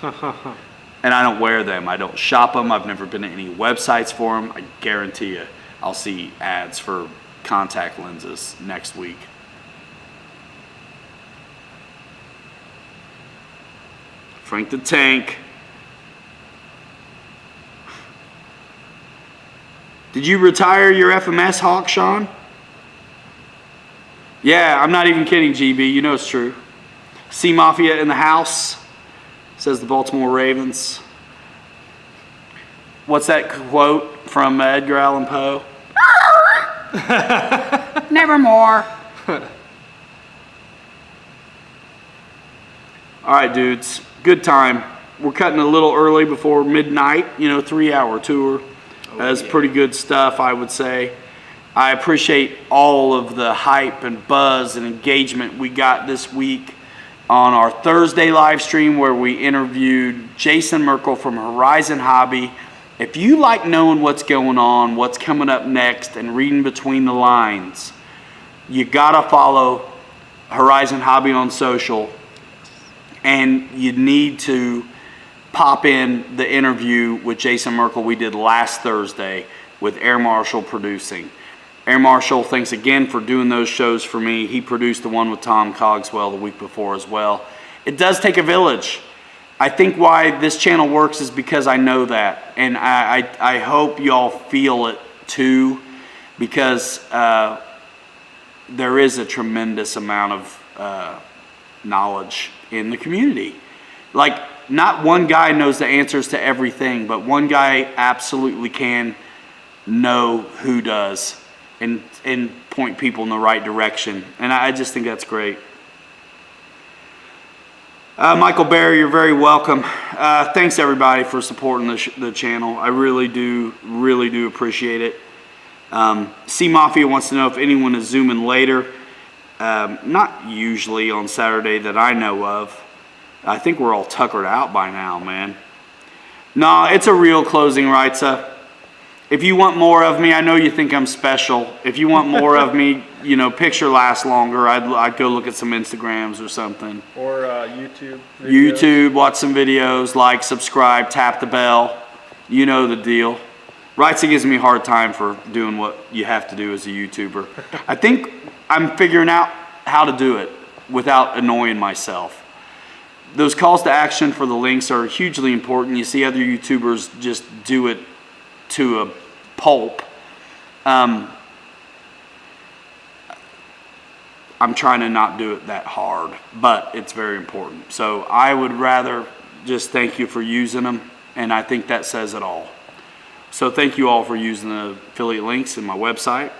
And I don't wear them. I don't shop them. I've never been to any websites for them. I guarantee you I'll see ads for contact lenses next week. Frank the Tank. Did you retire your FMS Hawk, Sean? Yeah, I'm not even kidding, GB. You know it's true. Sea Mafia in the house. says the Baltimore Ravens. What's that quote from Edgar Allan Poe? Nevermore. All right, dudes. Good time. We're cutting a little early before midnight. 3-hour tour. That's pretty good stuff, I would say. I appreciate all of the hype and buzz and engagement we got this week on our Thursday live stream where we interviewed Jason Merkel from Horizon Hobby. If you like knowing what's going on, what's coming up next, and reading between the lines, you gotta follow Horizon Hobby on social, and you need to pop in the interview with Jason Merkel we did last Thursday with Air Marshal Producing. Air Marshal, thanks again for doing those shows for me. He produced the one with Tom Cogswell the week before as well. It does take a village. I think why this channel works is because I know that, and I hope y'all feel it too, because there is a tremendous amount of knowledge in the community. Like, not one guy knows the answers to everything, but one guy absolutely can know who does and point people in the right direction, and I just think that's great. Michael Barry, you're very welcome. Thanks everybody for supporting the channel. I really do appreciate it. C Mafia wants to know if anyone is zooming later. Not usually on Saturday that I know of. I think we're all tuckered out by now, man. No, it's a real closing, Reitza. If you want more of me, I know you think I'm special. If you want more of me, picture lasts longer. I'd go look at some Instagrams or something. Or YouTube. YouTube, watch some videos, like, subscribe, tap the bell. You know the deal. Reitza gives me a hard time for doing what you have to do as a YouTuber. I think I'm figuring out how to do it without annoying myself. Those calls to action for the links are hugely important. You see other YouTubers just do it to a pulp. I'm trying to not do it that hard, but it's very important. So I would rather just thank you for using them, and I think that says it all. So thank you all for using the affiliate links in my website.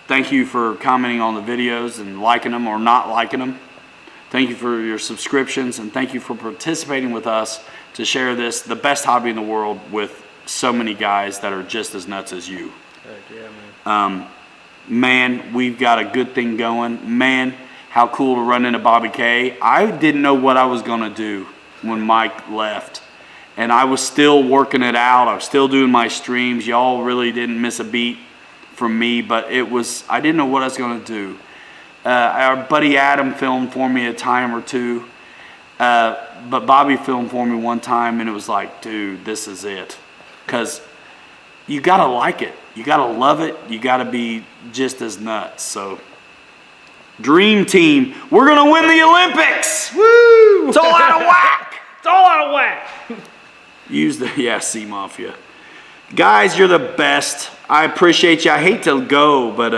Thank you for commenting on the videos and liking them or not liking them. Thank you for your subscriptions, and thank you for participating with us to share this, the best hobby in the world, with so many guys that are just as nuts as you. Heck yeah, man. Man, we've got a good thing going. Man, how cool to run into Bobby K. I didn't know what I was going to do when Mike left, and I was still working it out. I was still doing my streams. Y'all really didn't miss a beat from me, but I didn't know what I was going to do. Our buddy Adam filmed for me a time or two, but Bobby filmed for me one time, and it was like, dude, this is it. Because you got to like it. You got to love it. You got to be just as nuts. So, Dream Team, we're going to win the Olympics. Woo! It's all out of whack. It's all out of whack. Use the, C Mafia. Guys, you're the best. I appreciate you. I hate to go, but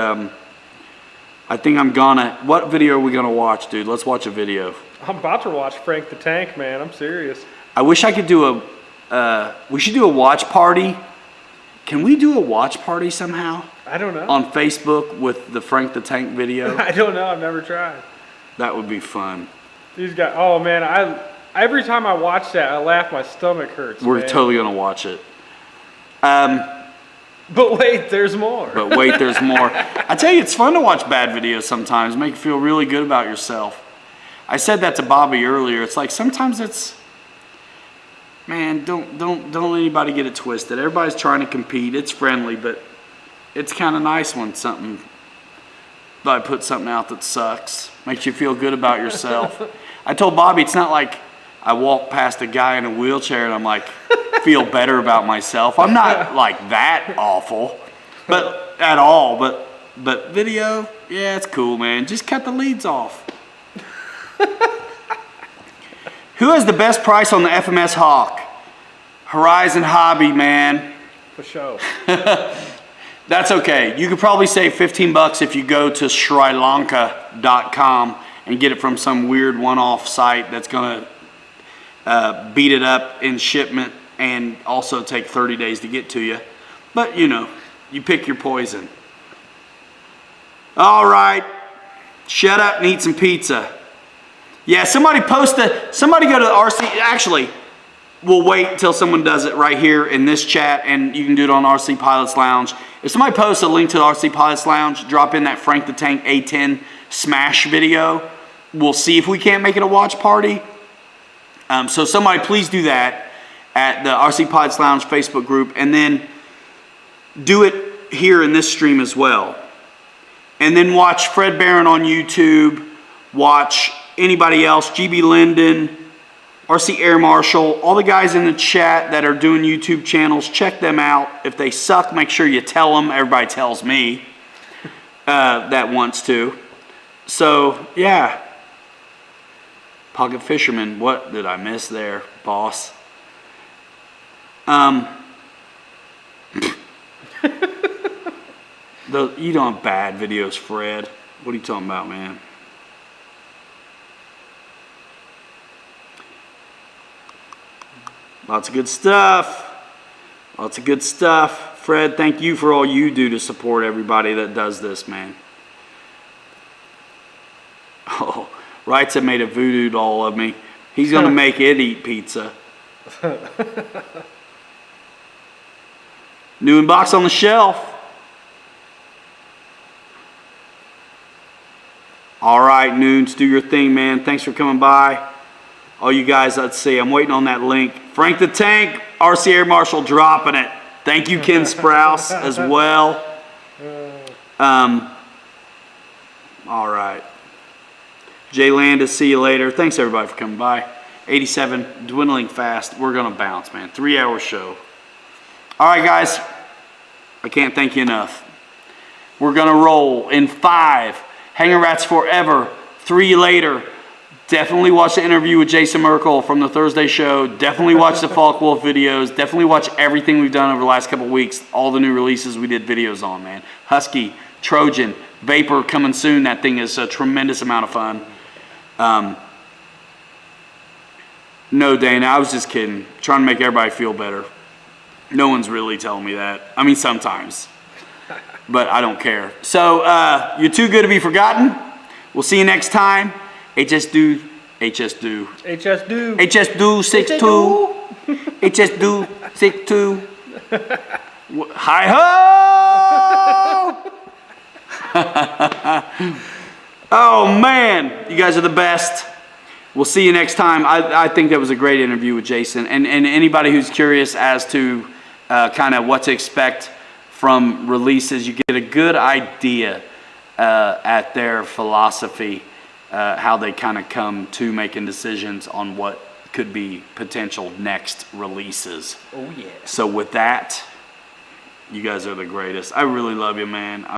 I think I'm gonna. What video are we going to watch, dude? Let's watch a video. I'm about to watch Frank the Tank, man. I'm serious. I wish I could do we should do a watch party. Can we do a watch party somehow? I don't know. On Facebook with the Frank the Tank video? I don't know. I've never tried. That would be fun. These guys, oh man, every time I watch that, I laugh, my stomach hurts. We're man. totally going to watch it. But wait, there's more. But wait, there's more. I tell you, it's fun to watch bad videos sometimes. Make you feel really good about yourself. I said that to Bobby earlier. It's like sometimes it's, man, don't let anybody get it twisted. Everybody's trying to compete. It's friendly, but it's kind of nice when I put something out that sucks. Makes you feel good about yourself. I told Bobby it's not like I walk past a guy in a wheelchair and I'm like, feel better about myself. I'm not like that awful, but at all. But video, yeah, it's cool, man. Just cut the leads off. Who has the best price on the FMS Hawk? Horizon Hobby, man. For sure. That's okay. You could probably save $15 if you go to SriLanka.com and get it from some weird one-off site that's gonna beat it up in shipment and also take 30 days to get to you. But, you know, you pick your poison. All right. Shut up and eat some pizza. Yeah, somebody go to the RC. Actually, we'll wait until someone does it right here in this chat, and you can do it on RC Pilots Lounge. If somebody posts a link to the RC Pilots Lounge, drop in that Frank the Tank A10 smash video. We'll see if we can't make it a watch party. So somebody please do that at the RC Pilots Lounge Facebook group, and then do it here in this stream as well. And then watch Fred Barron on YouTube, watch anybody else, GB Linden, RC Air Marshal, all the guys in the chat that are doing YouTube channels, check them out. If they suck, make sure you tell them. Everybody tells me that wants to. So, yeah. Pocket Fisherman, what did I miss there, boss? You don't have bad videos, Fred. What are you talking about, man? Lots of good stuff. Lots of good stuff. Fred, thank you for all you do to support everybody that does this, man. Oh, Wrights have made a voodoo doll of me. He's going to make it eat pizza. New in box on the shelf. All right, Noons, do your thing, man. Thanks for coming by. All you guys, let's see. I'm waiting on that link. Frank the Tank, RC Air Marshal dropping it. Thank you, Ken Sprouse, as well. All right. Jay Landis, see you later. Thanks, everybody, for coming by. 87, dwindling fast. We're going to bounce, man. 3-hour show. All right, guys. I can't thank you enough. We're going to roll in 5. Hanger Rats Forever. 3 later. Definitely watch the interview with Jason Merkel from the Thursday show. Definitely watch the Falk Wolf videos. Definitely watch everything we've done over the last couple of weeks. All the new releases we did videos on, man. Husky, Trojan, Vapor coming soon. That thing is a tremendous amount of fun. No, Dana, I was just kidding. Trying to make everybody feel better. No one's really telling me that. I mean, sometimes. But I don't care. So, you're too good to be forgotten. We'll see you next time. HS do 6-2. HS do 6-2. Hi ho! Oh man, you guys are the best. We'll see you next time. I think that was a great interview with Jason. And anybody who's curious as to kind of what to expect from releases, you get a good idea at their philosophy, how they kind of come to making decisions on what could be potential next releases. Oh yeah. So with that, you guys are the greatest. I really love you, man.